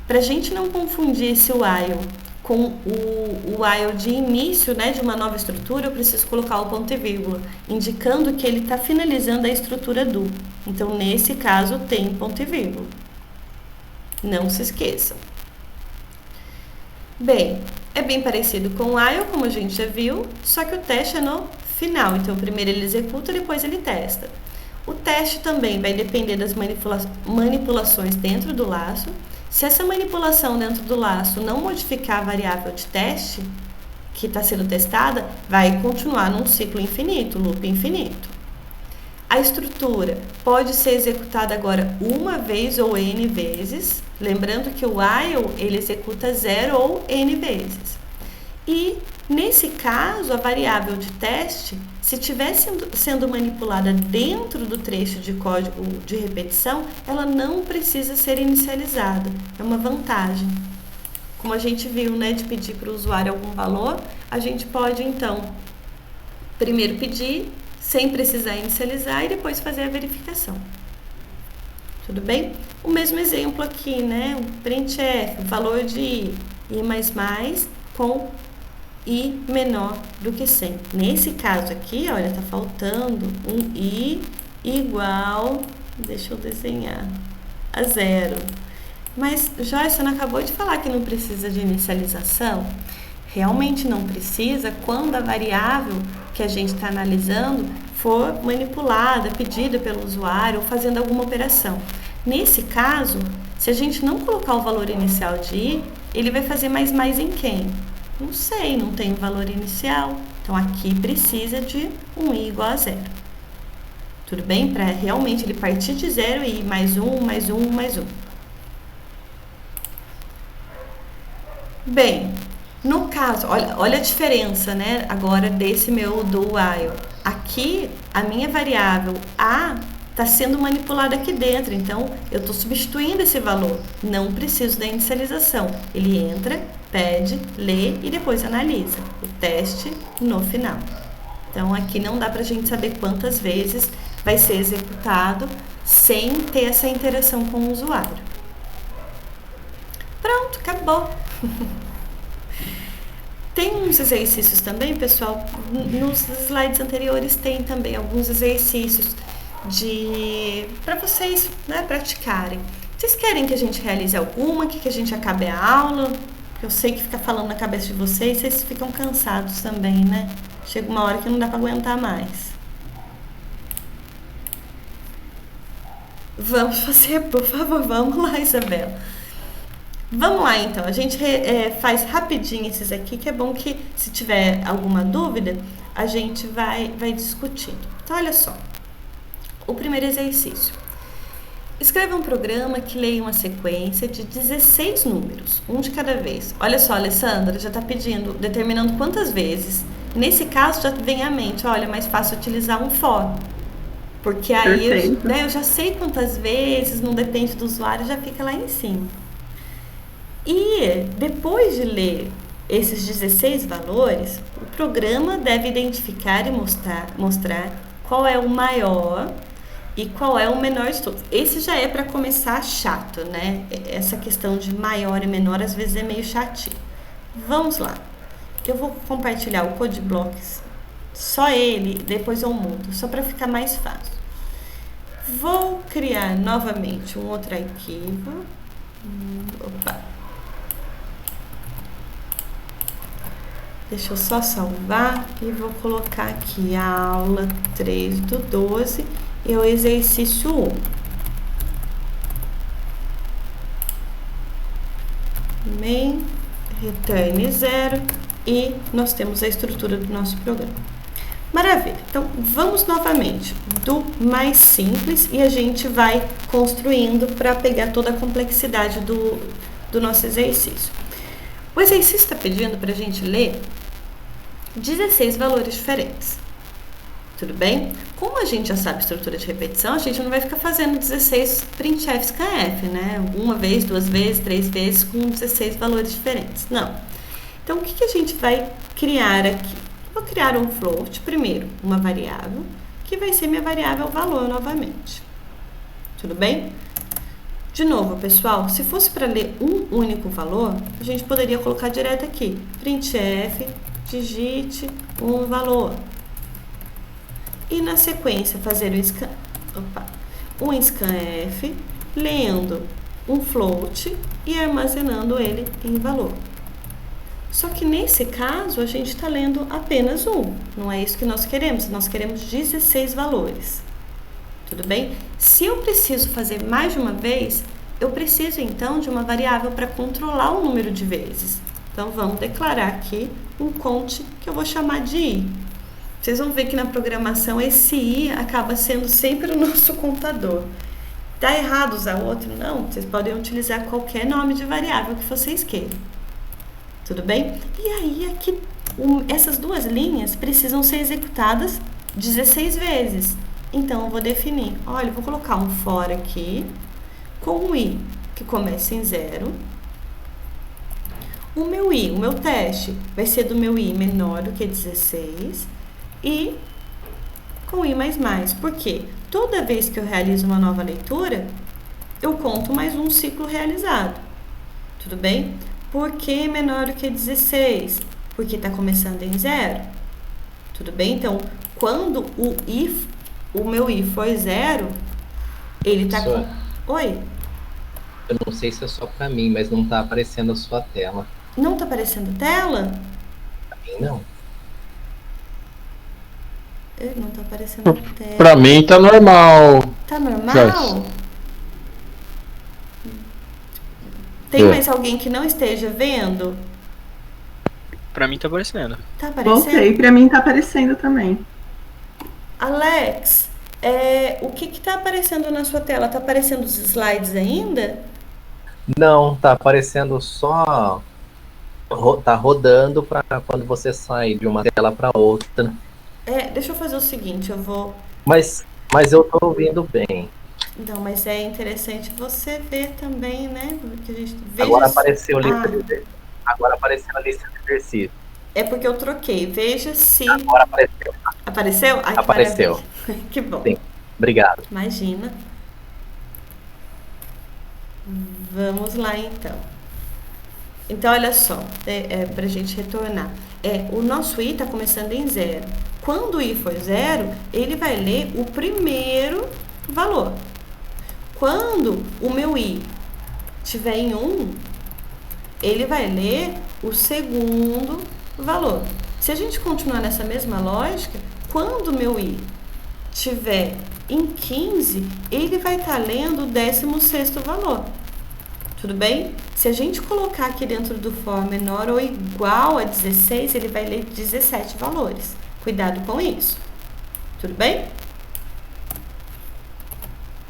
Speaker 1: Para a gente não confundir esse while com o while de início, né, de uma nova estrutura, eu preciso colocar o ponto e vírgula, indicando que ele está finalizando a estrutura do. Então, nesse caso, tem ponto e vírgula. Não se esqueçam. Bem, é bem parecido com o while, como a gente já viu, só que o teste é no final. Então, primeiro ele executa, depois ele testa. O teste também vai depender das manipulações dentro do laço. Se essa manipulação dentro do laço não modificar a variável de teste que está sendo testada, vai continuar num ciclo infinito, loop infinito. A estrutura pode ser executada agora uma vez ou N vezes, lembrando que o while ele executa 0 ou N vezes. E, nesse caso, a variável de teste, se estiver sendo manipulada dentro do trecho de código de repetição, ela não precisa ser inicializada. É uma vantagem. Como a gente viu, né, de pedir para o usuário algum valor, a gente pode, então, primeiro pedir, sem precisar inicializar, e depois fazer a verificação. Tudo bem? O mesmo exemplo aqui, né? O printf, valor de i++ com i menor do que 100. Nesse caso aqui, olha, tá faltando um i igual, deixa eu desenhar, a 0. Mas, Joyce, você não acabou de falar que não precisa de inicialização? Realmente não precisa quando a variável que a gente está analisando for manipulada, pedida pelo usuário ou fazendo alguma operação. Nesse caso, se a gente não colocar o valor inicial de i, ele vai fazer mais em quem? Não sei, não tem o valor inicial. Então, aqui precisa de um i igual a 0. Tudo bem? Para realmente ele partir de 0 e ir mais um. Bem, no caso, olha a diferença, né? Agora desse meu do while. Aqui, a minha variável a está sendo manipulada aqui dentro, então eu estou substituindo esse valor. Não preciso da inicialização. Ele entra, pede, lê e depois analisa o teste no final. Então, aqui não dá para a gente saber quantas vezes vai ser executado sem ter essa interação com o usuário. Pronto, acabou. Tem uns exercícios também, pessoal. Nos slides anteriores tem também alguns exercícios para vocês, né, praticarem. Vocês querem que a gente realize alguma, que a gente acabe a aula? Eu sei que fica falando na cabeça de vocês ficam cansados também, né? Chega uma hora que não dá para aguentar mais. Vamos fazer, por favor, vamos lá, Isabela. Vamos lá, então. A gente faz rapidinho esses aqui, que é bom que, se tiver alguma dúvida, a gente vai discutindo. Então, olha só. O primeiro exercício. Escreva um programa que leia uma sequência de 16 números, um de cada vez. Olha só, Alessandra já está determinando quantas vezes. Nesse caso, já vem à mente, olha, é mais fácil utilizar um for. Porque aí eu já sei quantas vezes, não depende do usuário, já fica lá em cima. E depois de ler esses 16 valores, o programa deve identificar e mostrar qual é o maior e qual é o menor de todos. Esse já é para começar chato, né? Essa questão de maior e menor às vezes é meio chatinho. Vamos lá. Eu vou compartilhar o Code Blocks, só ele, depois eu mudo, só para ficar mais fácil. Vou criar novamente um outro arquivo. Deixa eu só salvar e vou colocar aqui a aula 3 do 12 e o exercício 1. Main, return 0 e nós temos a estrutura do nosso programa. Maravilha! Então, vamos novamente do mais simples e a gente vai construindo para pegar toda a complexidade do nosso exercício. O exercício está pedindo para a gente ler 16 valores diferentes. Tudo bem? Como a gente já sabe a estrutura de repetição, a gente não vai ficar fazendo 16 printf scanf, né? Uma vez, duas vezes, três vezes com 16 valores diferentes. Não. Então, o que a gente vai criar aqui? Vou criar um float, primeiro, uma variável, que vai ser minha variável valor novamente. Tudo bem? De novo, pessoal, se fosse para ler um único valor, a gente poderia colocar direto aqui, printf, digite um valor. E na sequência fazer um scanf, lendo um float e armazenando ele em valor. Só que nesse caso a gente está lendo apenas um, não é isso que nós queremos 16 valores. Tudo bem? Se eu preciso fazer mais de uma vez, eu preciso então de uma variável para controlar o número de vezes. Então vamos declarar aqui um count que eu vou chamar de i. Vocês vão ver que na programação esse i acaba sendo sempre o nosso contador. Tá errado usar outro? Não, vocês podem utilizar qualquer nome de variável que vocês queiram. Tudo bem? E aí aqui essas duas linhas precisam ser executadas 16 vezes. Então, eu vou definir, olha, eu vou colocar um for aqui, com um i que começa em 0. O meu teste, vai ser do meu i menor do que 16 e com i mais. Por quê? Toda vez que eu realizo uma nova leitura, eu conto mais um ciclo realizado. Tudo bem? Por que menor do que 16? Porque está começando em 0. Tudo bem? Então, quando o meu i for 0, ele está com... Oi?
Speaker 5: Eu não sei se é só para mim, mas não está aparecendo a sua tela.
Speaker 1: Não está aparecendo a tela?
Speaker 5: Para mim, não.
Speaker 1: Não tá aparecendo na tela.
Speaker 6: Pra mim tá normal.
Speaker 1: Tá normal?
Speaker 6: Joyce.
Speaker 1: Tem mais alguém que não esteja vendo?
Speaker 3: Pra mim tá aparecendo.
Speaker 1: Tá aparecendo?
Speaker 2: Voltei, pra mim tá aparecendo também.
Speaker 1: Alex, o que tá aparecendo na sua tela? Tá aparecendo os slides ainda?
Speaker 5: Não, tá aparecendo só. Tá rodando para quando você sai de uma tela para outra.
Speaker 1: Deixa eu fazer o seguinte, eu vou...
Speaker 5: Mas eu tô ouvindo bem.
Speaker 1: Não, mas é interessante você ver também, né? Porque a gente veja
Speaker 5: Agora
Speaker 1: se-
Speaker 5: apareceu a lista de exercícios. Agora apareceu a lista de exercícios.
Speaker 1: É porque eu troquei. Veja se...
Speaker 5: Agora apareceu.
Speaker 1: Apareceu? Ai, que
Speaker 5: Apareceu.
Speaker 1: maravilha. Que bom.
Speaker 5: Sim. Obrigado.
Speaker 1: Imagina. Vamos lá, então. Então, olha só, para a gente retornar. O nosso i está começando em 0. Quando o i for 0, ele vai ler o primeiro valor. Quando o meu i estiver em 1, ele vai ler o segundo valor. Se a gente continuar nessa mesma lógica, quando o meu i estiver em 15, ele vai estar lendo o 16º valor. Tudo bem? Se a gente colocar aqui dentro do for menor ou igual a 16, ele vai ler 17 valores. Cuidado com isso. Tudo bem?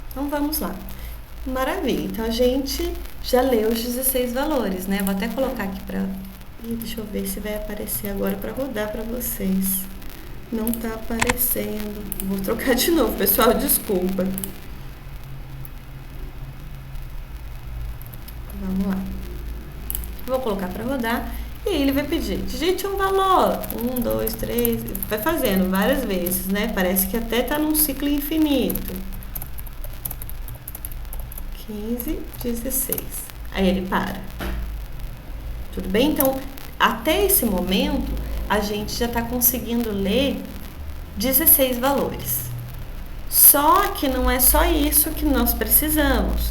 Speaker 1: Então, vamos lá. Maravilha. Então, a gente já leu os 16 valores, né? Vou até colocar aqui para... Deixa eu ver se vai aparecer agora para rodar para vocês. Não tá aparecendo. Vou trocar de novo, pessoal. Desculpa. Vamos lá. Vou colocar para rodar. E aí ele vai pedir, digite um valor. 1, 2, 3. Vai fazendo várias vezes, né? Parece que até tá num ciclo infinito. 15, 16. Aí ele para. Tudo bem? Então, até esse momento, a gente já está conseguindo ler 16 valores. Só que não é só isso que nós precisamos.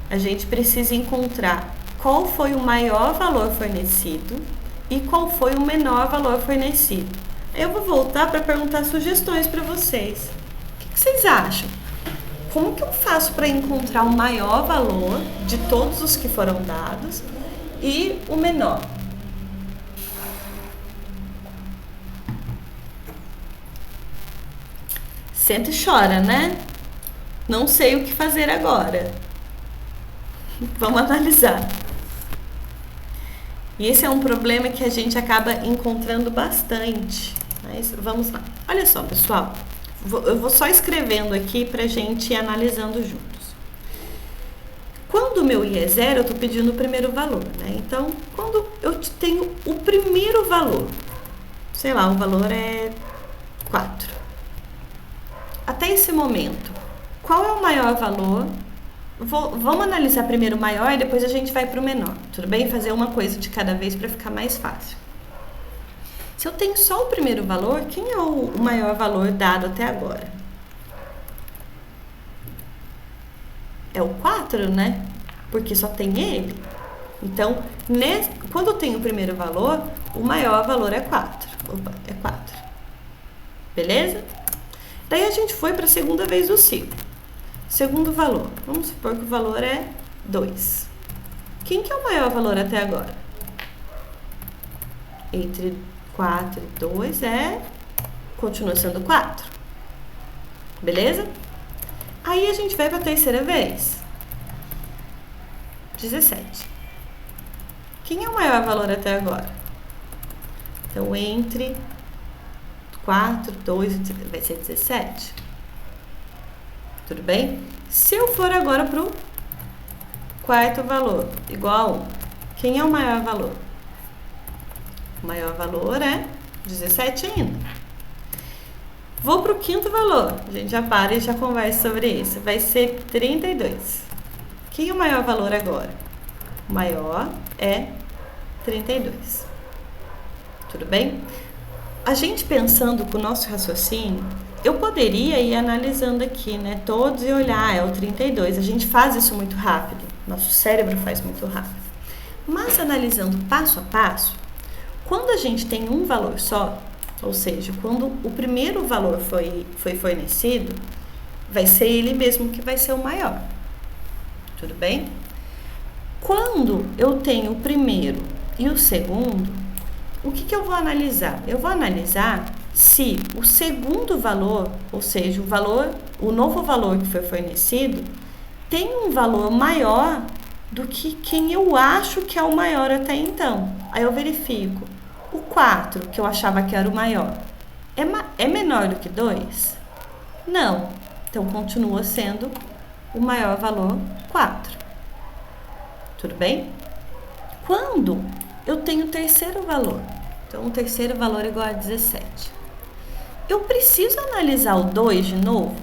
Speaker 1: A gente precisa encontrar qual foi o maior valor fornecido e qual foi o menor valor fornecido. Eu vou voltar para perguntar sugestões para vocês. O que vocês acham? Como que eu faço para encontrar o maior valor de todos os que foram dados e o menor? Senta e chora, né? Não sei o que fazer agora. Vamos analisar. E esse é um problema que a gente acaba encontrando bastante. Mas vamos lá. Olha só, pessoal. Eu vou só escrevendo aqui para a gente ir analisando juntos. Quando o meu i é 0, eu estou pedindo o primeiro valor, né? Então, quando eu tenho o primeiro valor, sei lá, o valor é 4. Até esse momento, qual é o maior valor? Vamos analisar primeiro o maior e depois a gente vai para o menor, tudo bem? Fazer uma coisa de cada vez para ficar mais fácil. Se eu tenho só o primeiro valor, quem é o maior valor dado até agora? É o 4, né? Porque só tem ele. Então, quando eu tenho o primeiro valor, o maior valor é 4. Opa, é 4. Beleza? Daí a gente foi para a segunda vez do ciclo. Segundo valor. Vamos supor que o valor é 2. Quem que é o maior valor até agora? Entre 4 e 2 continua sendo 4. Beleza? Aí a gente vai para a terceira vez. 17. Quem é o maior valor até agora? Então, entre 4, 2, vai ser 17. Tudo bem? Se eu for agora para o quarto valor, igual a 1, quem é o maior valor? O maior valor é 17 ainda. Vou para o quinto valor. A gente já para e já conversa sobre isso. Vai ser 32. Quem é o maior valor agora? O maior é 32. Tudo bem? A gente pensando com o nosso raciocínio, eu poderia ir analisando aqui, né? Todos e olhar, é o 32. A gente faz isso muito rápido. Nosso cérebro faz muito rápido. Mas analisando passo a passo, quando a gente tem um valor só, Ou seja, quando o primeiro valor foi fornecido, vai ser ele mesmo que vai ser o maior. Tudo bem? Quando eu tenho o primeiro e o segundo, o que eu vou analisar? Eu vou analisar se o segundo valor, ou seja, o novo valor que foi fornecido, tem um valor maior do que quem eu acho que é o maior até então. Aí eu verifico. O 4, que eu achava que era o maior, é menor do que 2? Não. Então, continua sendo o maior valor 4. Tudo bem? Quando eu tenho o terceiro valor, então o terceiro valor é igual a 17. Eu preciso analisar o 2 de novo?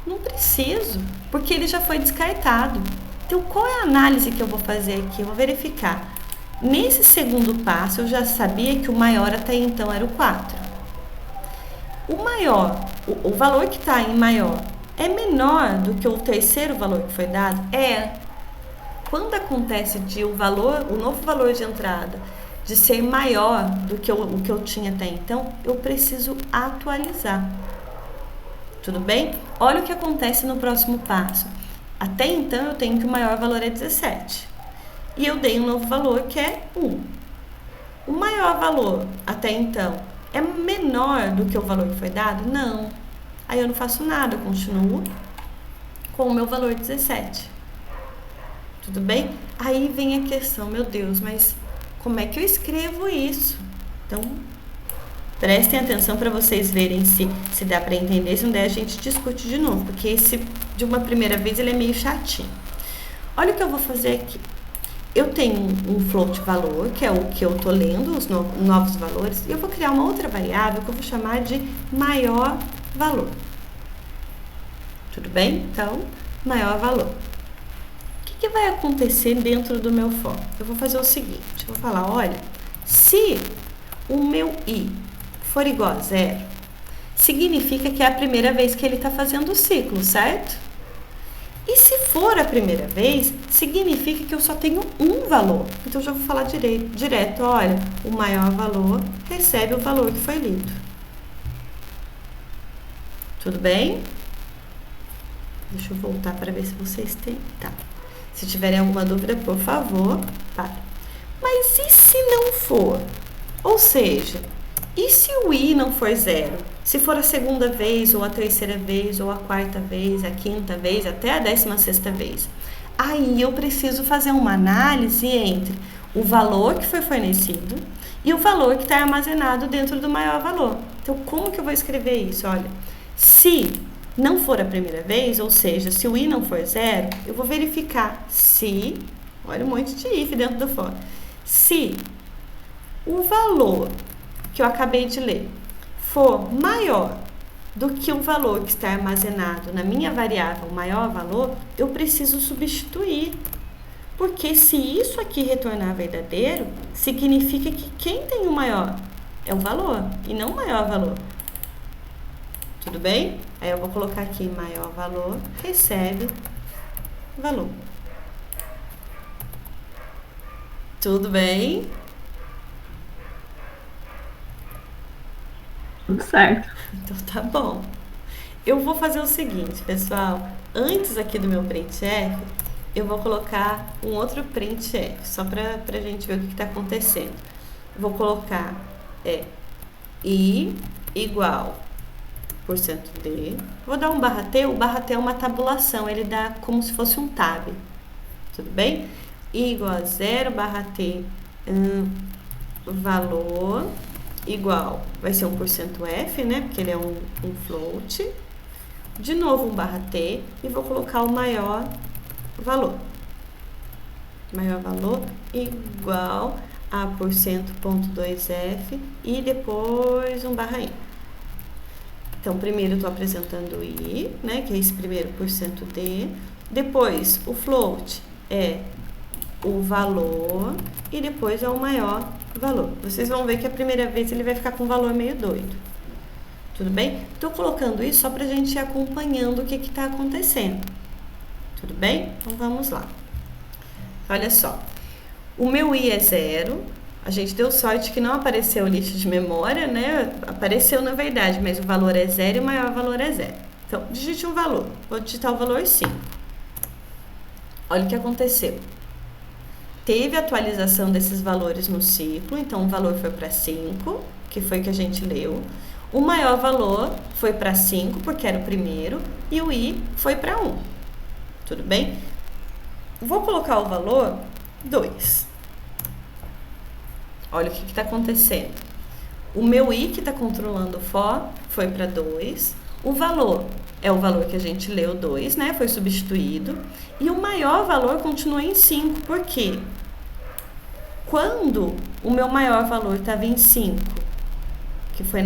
Speaker 1: Não preciso, porque ele já foi descartado. Então, qual é a análise que eu vou fazer aqui? Eu vou verificar. Nesse segundo passo, eu já sabia que o maior até então era o 4. O maior, o valor que está em maior, é menor do que o terceiro valor que foi dado? É. Quando acontece de o novo valor de entrada, de ser maior do que o que eu tinha até então, eu preciso atualizar. Tudo bem? Olha o que acontece no próximo passo. Até então, eu tenho que o maior valor é 17. E eu dei um novo valor que é 1. O maior valor até então é menor do que o valor que foi dado? Não. Aí eu não faço nada, eu continuo com o meu valor 17. Tudo bem? Aí vem a questão, meu Deus, mas como é que eu escrevo isso? Então, prestem atenção para vocês verem se dá para entender. Se não der, a gente discute de novo, porque esse, de uma primeira vez, ele é meio chatinho. Olha o que eu vou fazer aqui. Eu tenho um float valor, que é o que eu estou lendo, os novos valores, e eu vou criar uma outra variável que eu vou chamar de maior valor. Tudo bem? Então, maior valor. O que vai acontecer dentro do meu for? Eu vou fazer o seguinte, eu vou falar, olha, se o meu i for igual a 0, significa que é a primeira vez que ele está fazendo o ciclo, certo? E se for a primeira vez, significa que eu só tenho um valor. Então, eu já vou falar direto, olha, o maior valor recebe o valor que foi lido. Tudo bem? Deixa eu voltar para ver se vocês têm. Tá. Se tiverem alguma dúvida, por favor, pare. Mas e se não for? Ou seja, e se o i não for 0? Se for a segunda vez, ou a terceira vez, ou a quarta vez, a quinta vez, até a 16ª vez. Aí eu preciso fazer uma análise entre o valor que foi fornecido e o valor que está armazenado dentro do maior valor. Então, como que eu vou escrever isso? Olha, se não for a primeira vez, ou seja, se o i não for 0, eu vou verificar se, olha um monte de if dentro do for, se o valor que eu acabei de ler for maior do que o valor que está armazenado na minha variável maior valor, eu preciso substituir. Porque se isso aqui retornar verdadeiro, significa que quem tem o maior é o valor e não o maior valor. Tudo bem? Aí eu vou colocar aqui maior valor, recebe valor. Tudo bem?
Speaker 2: Tudo certo.
Speaker 1: Então tá bom. Eu vou fazer o seguinte, pessoal. Antes aqui do meu printf, eu vou colocar um outro printf, só pra gente ver o que está acontecendo. Vou colocar i igual %d. Vou dar um /t. O /t é uma tabulação, ele dá como se fosse um tab. Tudo bem? I igual a 0, /t, valor igual, vai ser 1%f, né? Porque ele é um float. De novo um /t e vou colocar o maior valor. Maior valor igual a %.2f e depois um /i. Então, primeiro eu estou apresentando o i, né? Que é esse primeiro %d. Depois, o float é o valor e depois é o maior valor. Vocês vão ver que a primeira vez ele vai ficar com um valor meio doido. Tudo bem? Estou colocando isso só para a gente ir acompanhando o que está acontecendo. Tudo bem? Então, vamos lá. Olha só. O meu i é 0, A gente deu sorte que não apareceu o lixo de memória, né? Apareceu na verdade, mas o valor é 0 e o maior valor é 0. Então, digite um valor. Vou digitar o valor 5. Olha o que aconteceu. Teve atualização desses valores no ciclo, então o valor foi para 5, que foi o que a gente leu. O maior valor foi para 5, porque era o primeiro, e o i foi para 1. Tudo bem? Vou colocar o valor 2. Olha o que está acontecendo. O meu i, que está controlando o for, foi para 2. O valor é o valor que a gente leu, 2, né? Foi substituído. E o maior valor continua em 5. Por quê? Quando o meu maior valor estava em 5, que foi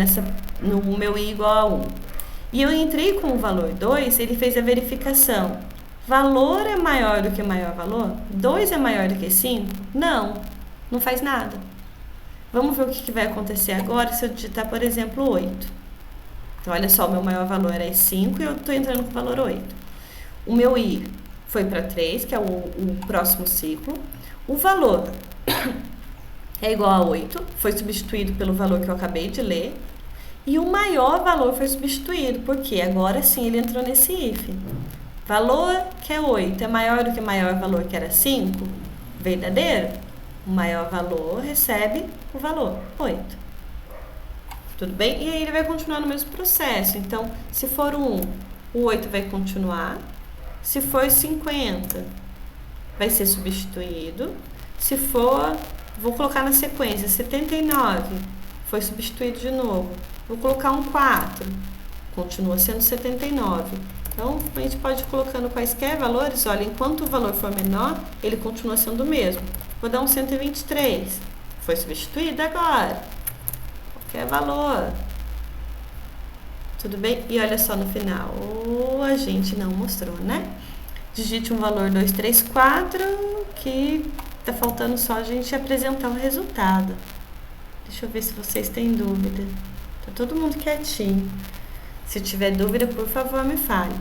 Speaker 1: no meu i igual a 1, e eu entrei com o valor 2, ele fez a verificação. Valor é maior do que maior valor? 2 é maior do que 5? Não, não faz nada. Vamos ver o que vai acontecer agora se eu digitar, por exemplo, 8. Então, olha só, o meu maior valor é 5 e eu estou entrando com o valor 8. O meu i foi para 3, que é o próximo ciclo. O valor é igual a 8, foi substituído pelo valor que eu acabei de ler. E o maior valor foi substituído, porque agora sim ele entrou nesse if. Valor que é 8 é maior do que o maior valor que era 5? Verdadeiro? O maior valor recebe o valor 8. Tudo bem? E aí ele vai continuar no mesmo processo. Então, se for 1, o 8 vai continuar. Se for 50, vai ser substituído. Se for, vou colocar na sequência, 79, foi substituído de novo. Vou colocar um 4, continua sendo 79. Então, a gente pode ir colocando quaisquer valores. Olha, enquanto o valor for menor, ele continua sendo o mesmo. Vou dar um 123, foi substituído agora. Qualquer valor. Tudo bem? E olha só no final, a gente não mostrou, né? Digite um valor 234, que tá faltando só a gente apresentar o resultado. Deixa eu ver se vocês têm dúvida. Tá todo mundo quietinho. Se tiver dúvida, por favor, me fale.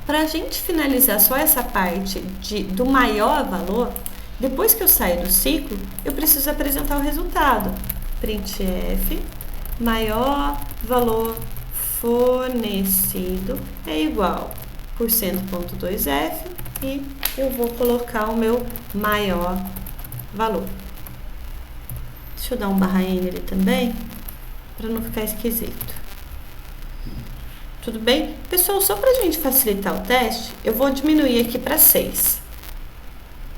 Speaker 1: Para a gente finalizar só essa parte do maior valor, depois que eu saio do ciclo, eu preciso apresentar o resultado. Printf, maior valor fornecido é igual %.2f e eu vou colocar o meu maior valor. Deixa eu dar um /n ali também, para não ficar esquisito. Tudo bem? Pessoal, só para a gente facilitar o teste, eu vou diminuir aqui para 6.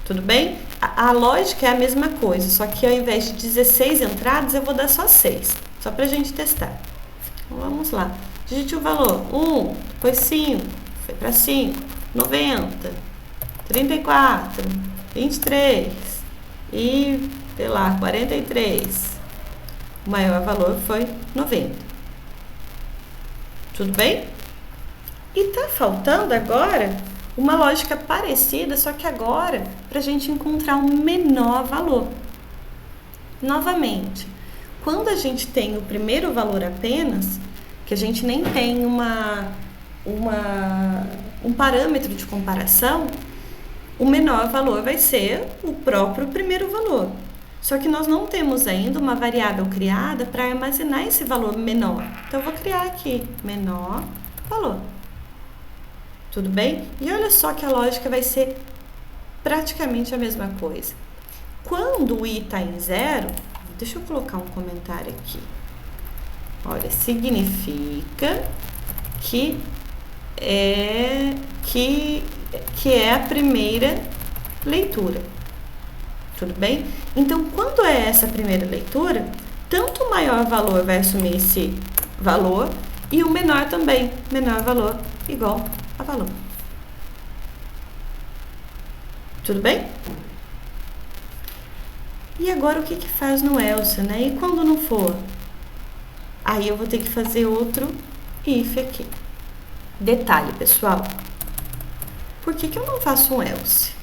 Speaker 1: Tudo bem? A lógica é a mesma coisa, só que ao invés de 16 entradas, eu vou dar só 6, só para a gente testar. Então, vamos lá. Digite o valor 1, depois 5, foi para 5, 90, 34, 23 e, sei lá, 43. O maior valor foi 90. Tudo bem? E tá faltando agora uma lógica parecida, só que agora para a gente encontrar um menor valor. Novamente, quando a gente tem o primeiro valor apenas, que a gente nem tem um parâmetro de comparação, o menor valor vai ser o próprio primeiro valor. Só que nós não temos ainda uma variável criada para armazenar esse valor menor. Então, eu vou criar aqui, menor valor. Tudo bem? E olha só que a lógica vai ser praticamente a mesma coisa. Quando o i está em 0, deixa eu colocar um comentário aqui. Olha, significa que é a primeira leitura. Tudo bem? Então, quando é essa primeira leitura, tanto o maior valor vai assumir esse valor e o menor também. Menor valor igual a valor. Tudo bem? E agora o que faz no else, né? E quando não for? Aí eu vou ter que fazer outro if aqui. Detalhe, pessoal. Por que eu não faço um else?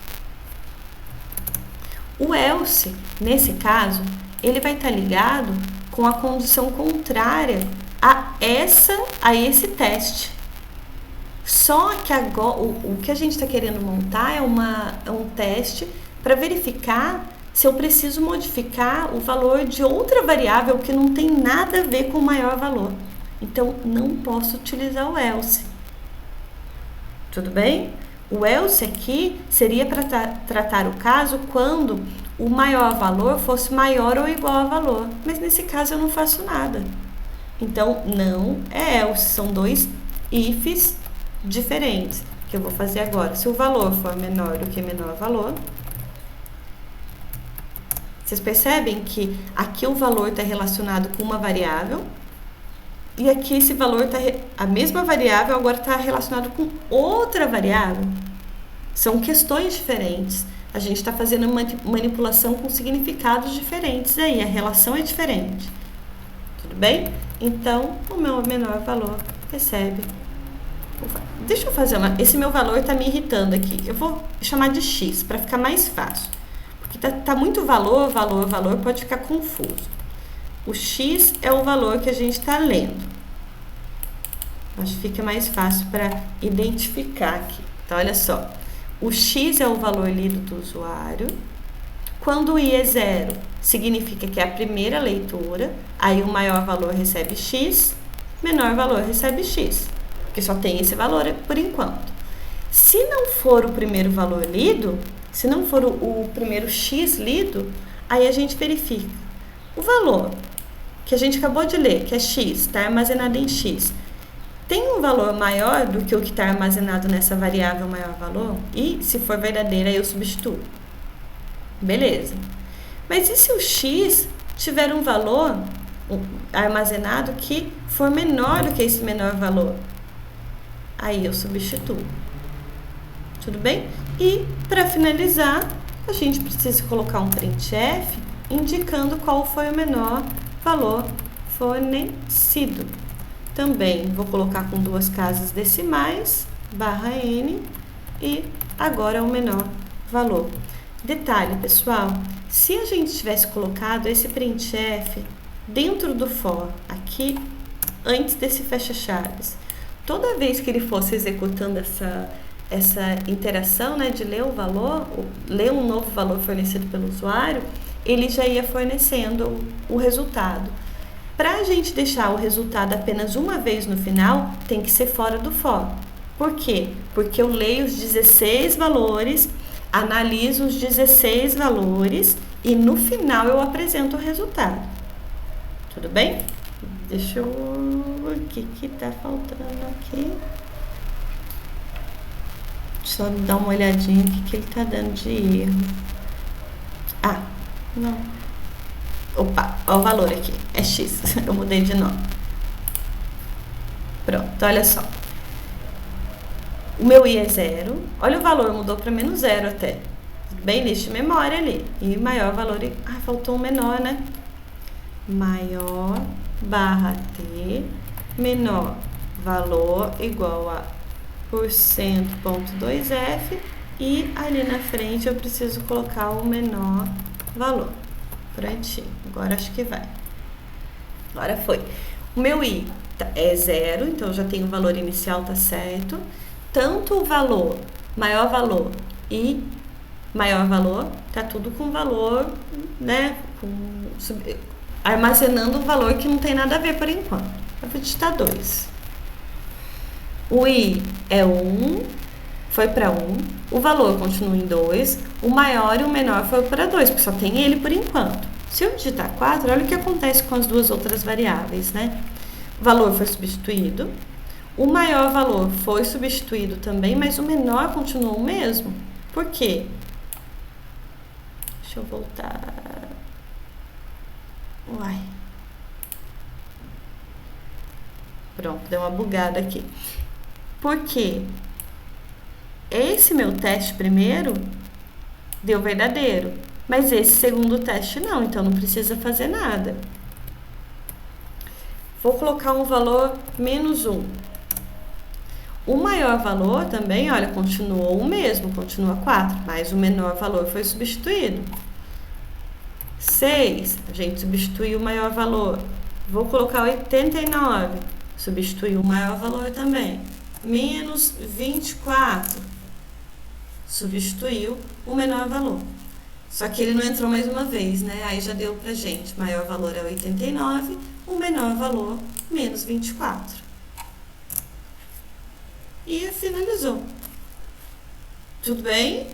Speaker 1: O else, nesse caso, ele vai estar ligado com a condição contrária a esse teste. Só que agora, o que a gente está querendo montar é um teste para verificar se eu preciso modificar o valor de outra variável que não tem nada a ver com o maior valor. Então, não posso utilizar o else. Tudo bem? O else aqui seria para tratar o caso quando o maior valor fosse maior ou igual a valor. Mas nesse caso eu não faço nada. Então, não é else, são dois ifs diferentes que eu vou fazer agora. Se o valor for menor do que menor valor, vocês percebem que aqui o valor está relacionado com uma variável e aqui esse valor está, a mesma variável agora está relacionado com outra variável. São questões diferentes. A gente está fazendo manipulação com significados diferentes aí, a relação é diferente. Tudo bem? Então, o meu menor valor recebe. Deixa eu fazer esse meu valor está me irritando aqui. Eu vou chamar de x para ficar mais fácil. Porque tá muito valor, pode ficar confuso. O x é o valor que a gente está lendo. Acho que fica mais fácil para identificar aqui. Então, olha só. O x é o valor lido do usuário. Quando o i é 0, significa que é a primeira leitura. Aí o maior valor recebe x, menor valor recebe x. Porque só tem esse valor por enquanto. Se não for o primeiro valor lido, se não for o primeiro x lido, aí a gente verifica. O valor que a gente acabou de ler, que é x, está armazenado em x, tem um valor maior do que o que está armazenado nessa variável maior valor? E, se for verdadeira, eu substituo. Beleza. Mas e se o x tiver um valor armazenado que for menor do que esse menor valor? Aí eu substituo. Tudo bem? E, para finalizar, a gente precisa colocar um printf indicando qual foi o menor valor fornecido. Também vou colocar com 2 casas decimais, /n, e agora é o menor valor. Detalhe, pessoal, se a gente tivesse colocado esse printf dentro do for, aqui, antes desse fecha-chaves, toda vez que ele fosse executando essa interação, né, de ler o valor, ler um novo valor fornecido pelo usuário, ele já ia fornecendo o resultado. Para a gente deixar o resultado apenas uma vez no final, tem que ser fora do for. Por quê? Porque eu leio os 16 valores, analiso os 16 valores e no final eu apresento o resultado. Tudo bem? Deixa eu... O que tá faltando aqui? Só dar uma olhadinha o que ele tá dando de erro. Ah, não. Opa, ó o valor aqui. É x. Eu mudei de nome. Pronto, olha só. O meu i é 0. Olha o valor, mudou para menos 0 até. Bem lixo de memória ali. E maior valor... Ah, faltou um menor, né? Maior /t menor valor igual a %.2f e ali na frente eu preciso colocar o menor valor. Prontinho, agora acho que vai. Agora foi. O meu i é 0, então já tem o valor inicial, tá certo. Tanto o valor, maior valor e maior valor, tá tudo com valor, né? Armazenando um valor que não tem nada a ver por enquanto. Eu vou digitar 2. O i é 1, foi para 1. O valor continua em 2. O maior e o menor foi para 2, porque só tem ele por enquanto. Se eu digitar 4, olha o que acontece com as duas outras variáveis, né? O valor foi substituído. O maior valor foi substituído também, mas o menor continuou o mesmo. Por quê? Deixa eu voltar. Uai. Pronto, deu uma bugada aqui. Por quê? Esse meu teste primeiro deu verdadeiro, mas esse segundo teste não, então não precisa fazer nada. Vou colocar um valor menos 1. O maior valor também, olha, continuou o mesmo, continua 4, mas o menor valor foi substituído. 6, a gente substituiu o maior valor. Vou colocar 89, substituiu o maior valor também. Menos 24, substituiu o menor valor. Só que ele não entrou mais uma vez, né? Aí já deu pra gente. Maior valor é 89, o menor valor, menos 24. E finalizou. Tudo bem?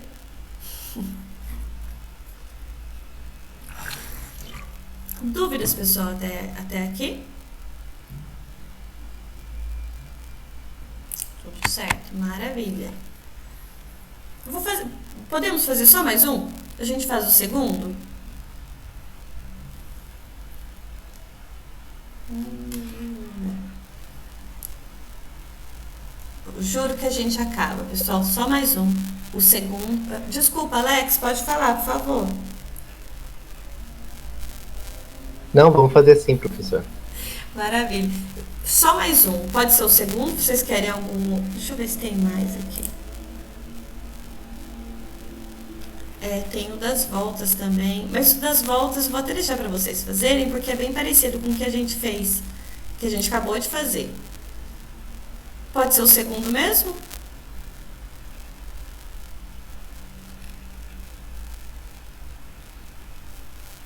Speaker 1: Dúvidas, pessoal, até aqui? Tudo certo, maravilha. Podemos fazer só mais um? A gente faz o segundo? Juro que a gente acaba, pessoal. Só mais um. O segundo. Desculpa, Alex, pode falar, por favor.
Speaker 5: Não, vamos fazer sim, professor.
Speaker 1: Maravilha. Só mais um. Pode ser o segundo? Vocês querem algum? Deixa eu ver se tem mais aqui. Tem o das voltas também. Mas o das voltas eu vou até deixar para vocês fazerem, porque é bem parecido com o que a gente fez, que a gente acabou de fazer. Pode ser o segundo mesmo?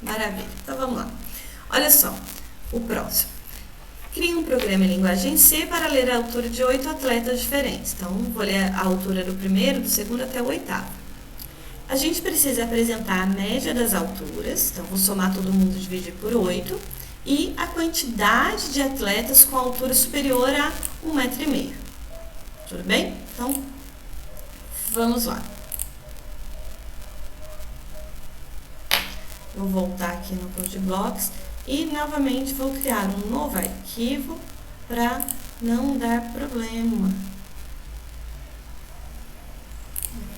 Speaker 1: Maravilha. Então vamos lá. Olha só, o próximo. Crie um programa em linguagem C para ler a altura de 8 atletas diferentes. Então, vou ler a altura do primeiro, do segundo até o oitavo. A gente precisa apresentar a média das alturas. Então, vou somar todo mundo e dividir por 8. E a quantidade de atletas com altura superior a 1,5 m. Tudo bem? Então, vamos lá. Vou voltar aqui no CodeBlocks e novamente vou criar um novo arquivo para não dar problema.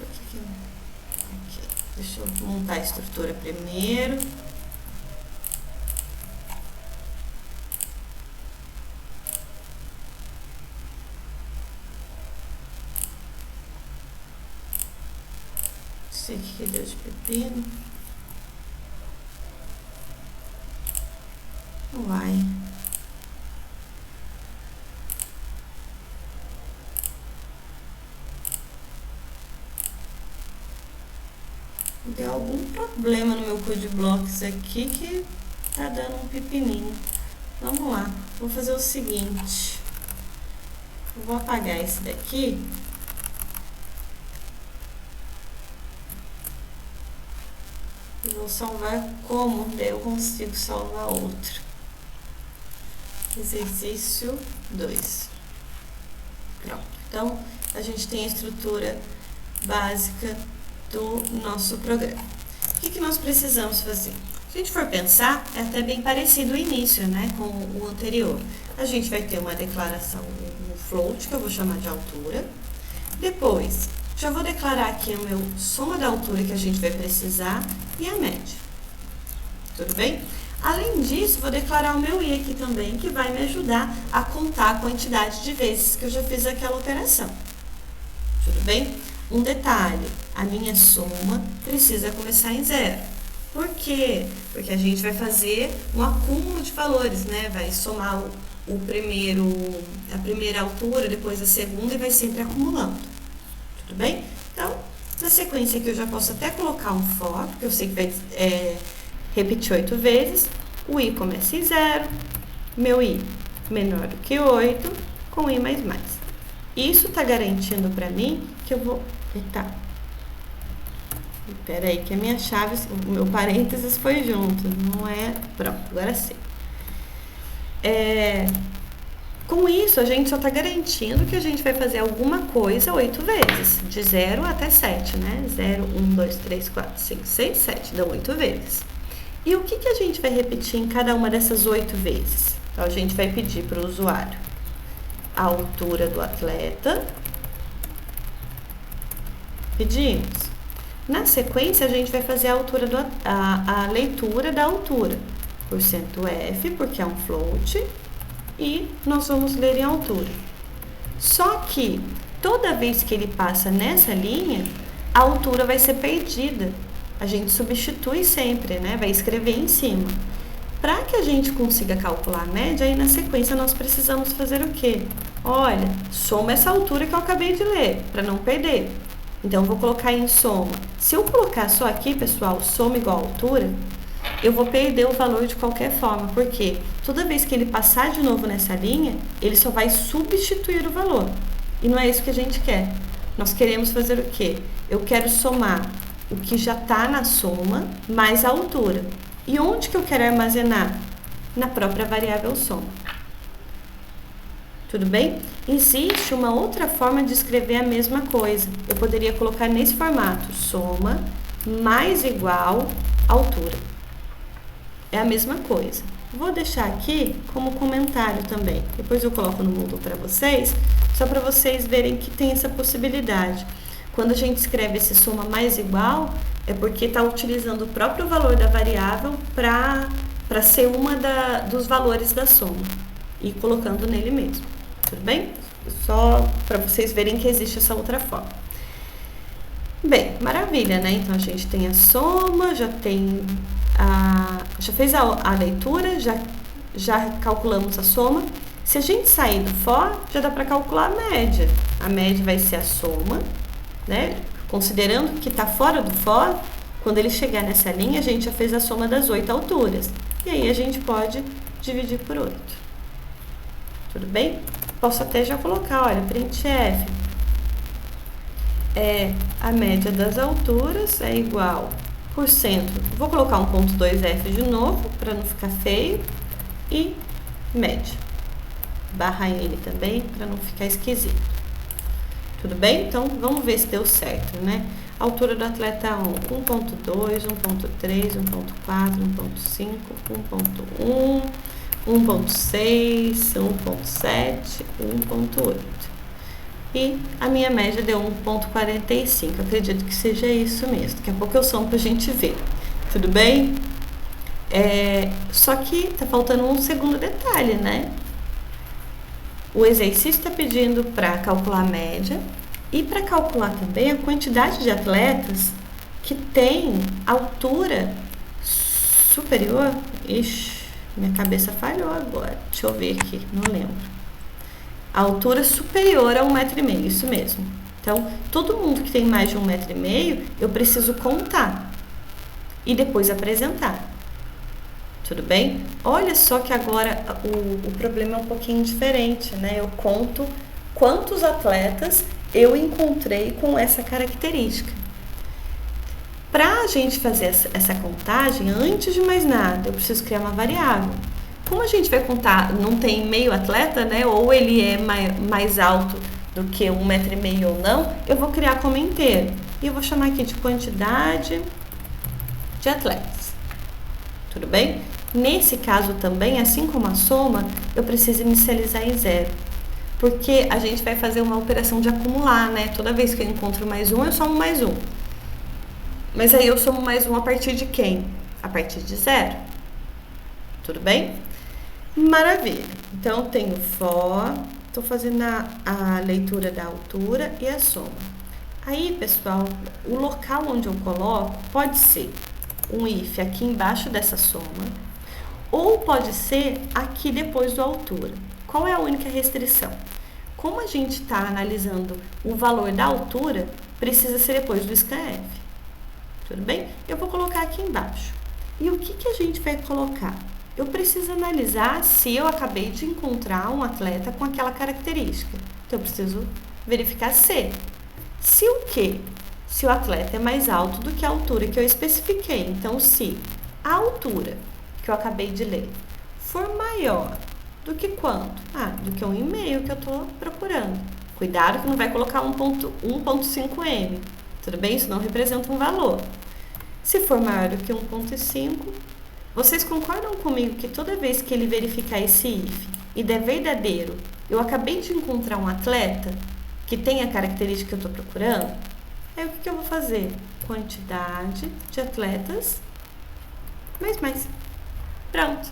Speaker 1: Aqui. Deixa eu montar a estrutura primeiro. Isso aqui que deu de pepino. Vai. Deu algum problema no meu CodeBlocks aqui que tá dando um pepininho. Vamos lá. Vou fazer o seguinte. Eu vou apagar esse daqui. E vou salvar como daí eu consigo salvar outro. Exercício 2. Pronto. Então, a gente tem a estrutura básica do nosso programa. O que nós precisamos fazer? Se a gente for pensar, é até bem parecido o início, né, com o anterior. A gente vai ter uma declaração no float, que eu vou chamar de altura. Depois, já vou declarar aqui o meu soma da altura que a gente vai precisar e a média. Tudo bem? Além disso, vou declarar o meu i aqui também, que vai me ajudar a contar a quantidade de vezes que eu já fiz aquela operação. Tudo bem? Um detalhe, a minha soma precisa começar em 0. Por quê? Porque a gente vai fazer um acúmulo de valores, né? Vai somar a primeira altura, depois a segunda e vai sempre acumulando. Tudo bem? Então, na sequência aqui eu já posso até colocar um for, porque eu sei que vai repetir 8 vezes. O i começa em 0, meu i menor do que 8, com i mais mais. Isso está garantindo para mim que eu vou... Eita. Espera aí, que a minha chave, o meu parênteses foi junto, não é... Pronto, agora sim. Com isso, a gente só está garantindo que a gente vai fazer alguma coisa 8 vezes, de 0 até 7, né? 0, 1, 2, 3, 4, 5, 6, 7, dão 8 vezes. E o que a gente vai repetir em cada uma dessas 8 vezes? Então, a gente vai pedir para o usuário a altura do atleta. Pedimos. Na sequência, a gente vai fazer a leitura da altura. %F, porque é um float, e nós vamos ler em altura. Só que, toda vez que ele passa nessa linha, a altura vai ser perdida. A gente substitui sempre, né? Vai escrever em cima. Para que a gente consiga calcular a média, aí na sequência nós precisamos fazer o quê? Olha, soma essa altura que eu acabei de ler, para não perder. Então, eu vou colocar em soma. Se eu colocar só aqui, pessoal, soma igual altura, eu vou perder o valor de qualquer forma, porque toda vez que ele passar de novo nessa linha, ele só vai substituir o valor. E não é isso que a gente quer. Nós queremos fazer o quê? Eu quero somar o que já está na soma mais a altura. E onde que eu quero armazenar? Na própria variável soma. Tudo bem? Existe uma outra forma de escrever a mesma coisa. Eu poderia colocar nesse formato, soma mais igual altura. É a mesma coisa. Vou deixar aqui como comentário também. Depois eu coloco no Moodle para vocês, só para vocês verem que tem essa possibilidade. Quando a gente escreve esse soma mais igual, é porque está utilizando o próprio valor da variável para ser uma dos valores da soma e colocando nele mesmo. Tudo bem? Só para vocês verem que existe essa outra forma. Bem, maravilha, né? Então, a gente tem a soma, já fez a leitura, já calculamos a soma. Se a gente sair do for, já dá para calcular a média. A média vai ser a soma, né? Considerando que está fora do for, quando ele chegar nessa linha, a gente já fez a soma das 8 alturas. E aí, a gente pode dividir por 8. Tudo bem? Posso até já colocar, olha, printf a média das alturas é igual por cento. Vou colocar 1.2f de novo, para não ficar feio. E média. Barra N também, para não ficar esquisito. Tudo bem? Então, vamos ver se deu certo, né? Altura do atleta 1, 1.2, 1.3, 1.4, 1.5, 1.1, 1.6, 1.7, 1.8. E a minha média deu 1.45. Acredito que seja isso mesmo. Daqui a pouco eu somo pra gente ver. Tudo bem? Só que tá faltando um segundo detalhe, né? O exercício está pedindo para calcular a média e para calcular também a quantidade de atletas que tem altura superior. Ixi, minha cabeça falhou agora. Deixa eu ver aqui, não lembro. A altura superior a 1,5 m, isso mesmo. Então, todo mundo que tem mais de 1,5 m, eu preciso contar e depois apresentar. Tudo bem? Olha só que agora o problema é um pouquinho diferente, né? Eu conto quantos atletas eu encontrei com essa característica. Para a gente fazer essa contagem, antes de mais nada, eu preciso criar uma variável. Como a gente vai contar, não tem meio atleta, né? Ou ele é mais alto do que 1,5 m ou não, eu vou criar como inteiro. E eu vou chamar aqui de quantidade de atletas. Tudo bem? Nesse caso também, assim como a soma, eu preciso inicializar em 0. Porque a gente vai fazer uma operação de acumular, né? Toda vez que eu encontro mais um, eu somo mais um. Mas aí eu somo mais um a partir de quem? A partir de 0. Tudo bem? Maravilha. Então, eu tenho for, estou fazendo a leitura da altura e a soma. Aí, pessoal, o local onde eu coloco pode ser um if aqui embaixo dessa soma, ou pode ser aqui depois do altura. Qual é a única restrição? Como a gente está analisando o valor da altura, precisa ser depois do scanf. Tudo bem? Eu vou colocar aqui embaixo. E o que a gente vai colocar? Eu preciso analisar se eu acabei de encontrar um atleta com aquela característica. Então, eu preciso verificar se o quê? Se o atleta é mais alto do que a altura que eu especifiquei. Então, se a altura que eu acabei de ler for maior do que quanto? Do que 1,5 que eu estou procurando. Cuidado que não vai colocar 1.5 m. Tudo bem? Isso não representa um valor. Se for maior do que 1.5, vocês concordam comigo que toda vez que ele verificar esse if e der verdadeiro, eu acabei de encontrar um atleta que tem a característica que eu estou procurando? Aí o que eu vou fazer? Quantidade de atletas mais. Pronto.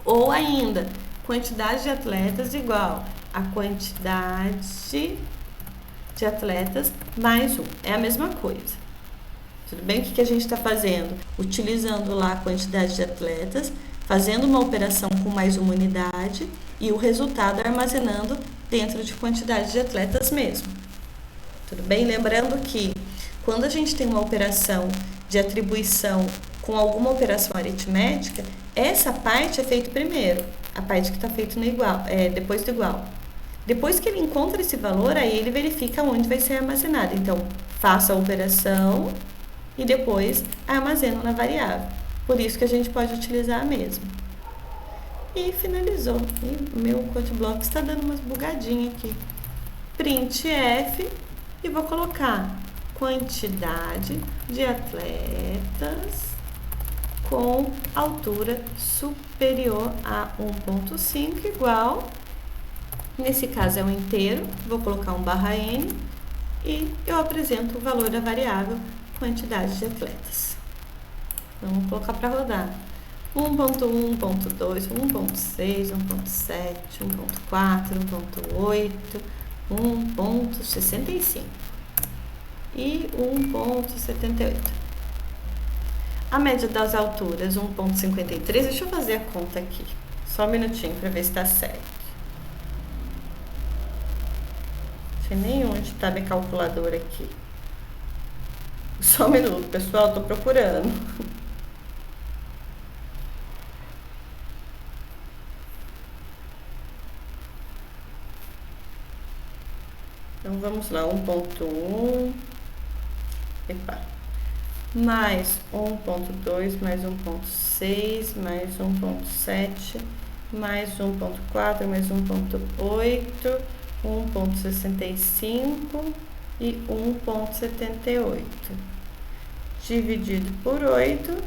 Speaker 1: Ou ainda, quantidade de atletas igual a quantidade de atletas mais 1. É a mesma coisa. Tudo bem? O que a gente está fazendo? Utilizando lá a quantidade de atletas, fazendo uma operação com mais uma unidade e o resultado armazenando dentro de quantidade de atletas mesmo. Tudo bem? Lembrando que quando a gente tem uma operação de atribuição com alguma operação aritmética, essa parte é feita primeiro, a parte que está feita no igual, depois do igual. Depois que ele encontra esse valor, aí ele verifica onde vai ser armazenado. Então, faço a operação e depois armazeno na variável. Por isso que a gente pode utilizar a mesma. E finalizou. E meu CodeBlock está dando umas bugadinhas aqui. Printf e vou colocar quantidade de atletas com altura superior a 1.5 igual, nesse caso é um inteiro, vou colocar um /n e eu apresento o valor da variável quantidade de atletas. Vamos colocar para rodar. 1.1, 1.2, 1.6, 1.7, 1.4, 1.8, 1.65 e 1.78. A média das alturas, 1.53. Deixa eu fazer a conta aqui. Só um minutinho para ver se está certo. Não sei nem onde está minha calculadora aqui. Só um minuto, pessoal, estou procurando. Então, vamos lá, 1.1, mais 1.2, mais 1.6, mais 1.7, mais 1.4, mais 1.8, 1.65 e 1.78. Dividido por 8,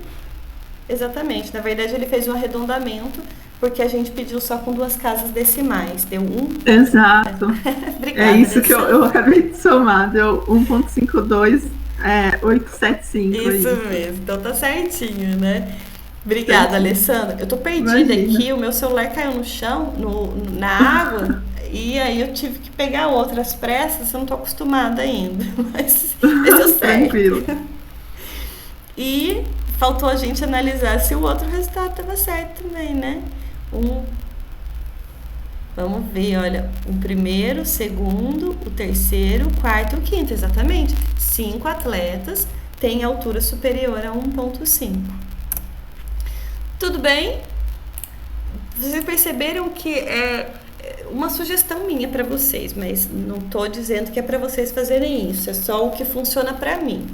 Speaker 1: exatamente, na verdade ele fez um arredondamento, porque a gente pediu só com 2 casas decimais, deu 1.
Speaker 2: Exato.
Speaker 1: Obrigada,
Speaker 2: é isso que eu
Speaker 1: Alessandra.
Speaker 2: acabei de somar, deu 1.52, 875.
Speaker 1: Isso mesmo, então tá certinho, né? Obrigada, Alessandra. Eu tô perdida
Speaker 2: Imagina.
Speaker 1: aqui, o meu celular caiu no chão, na água, e aí eu tive que pegar outras pressas, eu não tô acostumada ainda, mas deu certo.
Speaker 2: Tranquilo.
Speaker 1: E faltou a gente analisar se o outro resultado estava certo também, né? Vamos ver, olha, o primeiro, o segundo, o terceiro, o quarto e o quinto, exatamente. 5 atletas têm altura superior a 1.5. Tudo bem? Vocês perceberam que é uma sugestão minha para vocês, mas não estou dizendo que é para vocês fazerem isso, é só o que funciona para mim.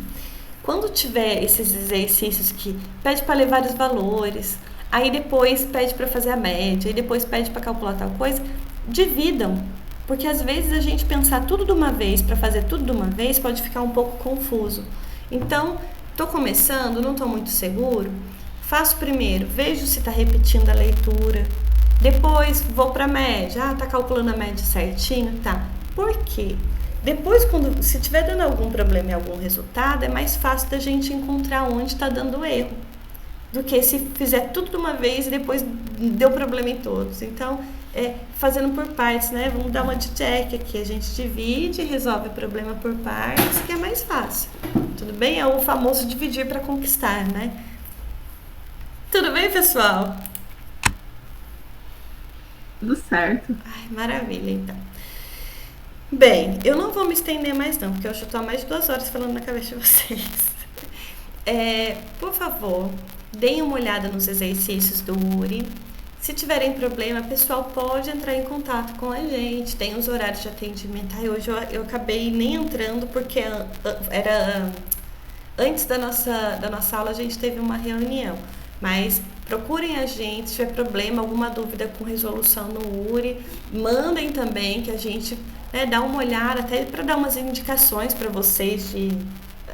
Speaker 1: Quando tiver esses exercícios que pede para levar os valores, aí depois pede para fazer a média, aí depois pede para calcular tal coisa, dividam, porque às vezes a gente pensar tudo de uma vez para fazer tudo de uma vez pode ficar um pouco confuso. Então, estou começando, não estou muito seguro, faço primeiro, vejo se está repetindo a leitura, depois vou para a média, tá calculando a média certinho, tá? Por quê? Depois, se estiver dando algum problema em algum resultado, é mais fácil da gente encontrar onde está dando erro, do que se fizer tudo de uma vez e depois deu problema em todos. Então, fazendo por partes, né? Vamos dar uma de check aqui. A gente divide e resolve o problema por partes, que é mais fácil. Tudo bem? É o famoso dividir para conquistar, né? Tudo bem, pessoal?
Speaker 2: Tudo certo.
Speaker 1: Ai, maravilha, então. Bem, eu não vou me estender mais não, porque eu já estou há mais de 2 horas falando na cabeça de vocês. Por favor, deem uma olhada nos exercícios do URI. Se tiverem problema, pessoal, pode entrar em contato com a gente. Tem os horários de atendimento. Hoje eu acabei nem entrando porque era antes da nossa aula a gente teve uma reunião. Mas procurem a gente, se tiver problema, alguma dúvida com resolução no URI, mandem também que a gente dá uma olhada, até para dar umas indicações para vocês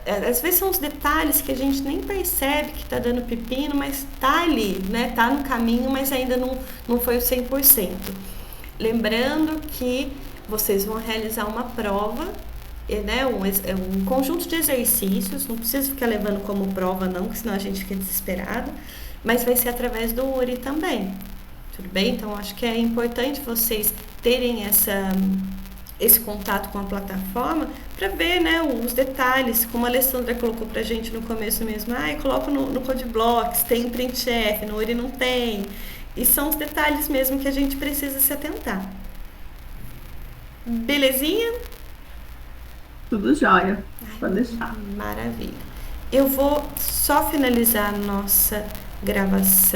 Speaker 1: às vezes são os detalhes que a gente nem percebe que está dando pepino, mas está ali, né? Está no caminho, mas ainda não foi o 100%. Lembrando que vocês vão realizar uma prova, né? Um conjunto de exercícios, não precisa ficar levando como prova não, porque senão a gente fica desesperado, mas vai ser através do URI também. Tudo bem? Então, acho que é importante vocês terem esse contato com a plataforma para ver, né, os detalhes, como a Alessandra colocou pra gente no começo mesmo. Eu coloco no CodeBlocks, tem printf, no URI não tem. E são os detalhes mesmo que a gente precisa se atentar. Belezinha?
Speaker 2: Tudo jóia. Pode deixar.
Speaker 1: Maravilha. Eu vou só finalizar a nossa gravação.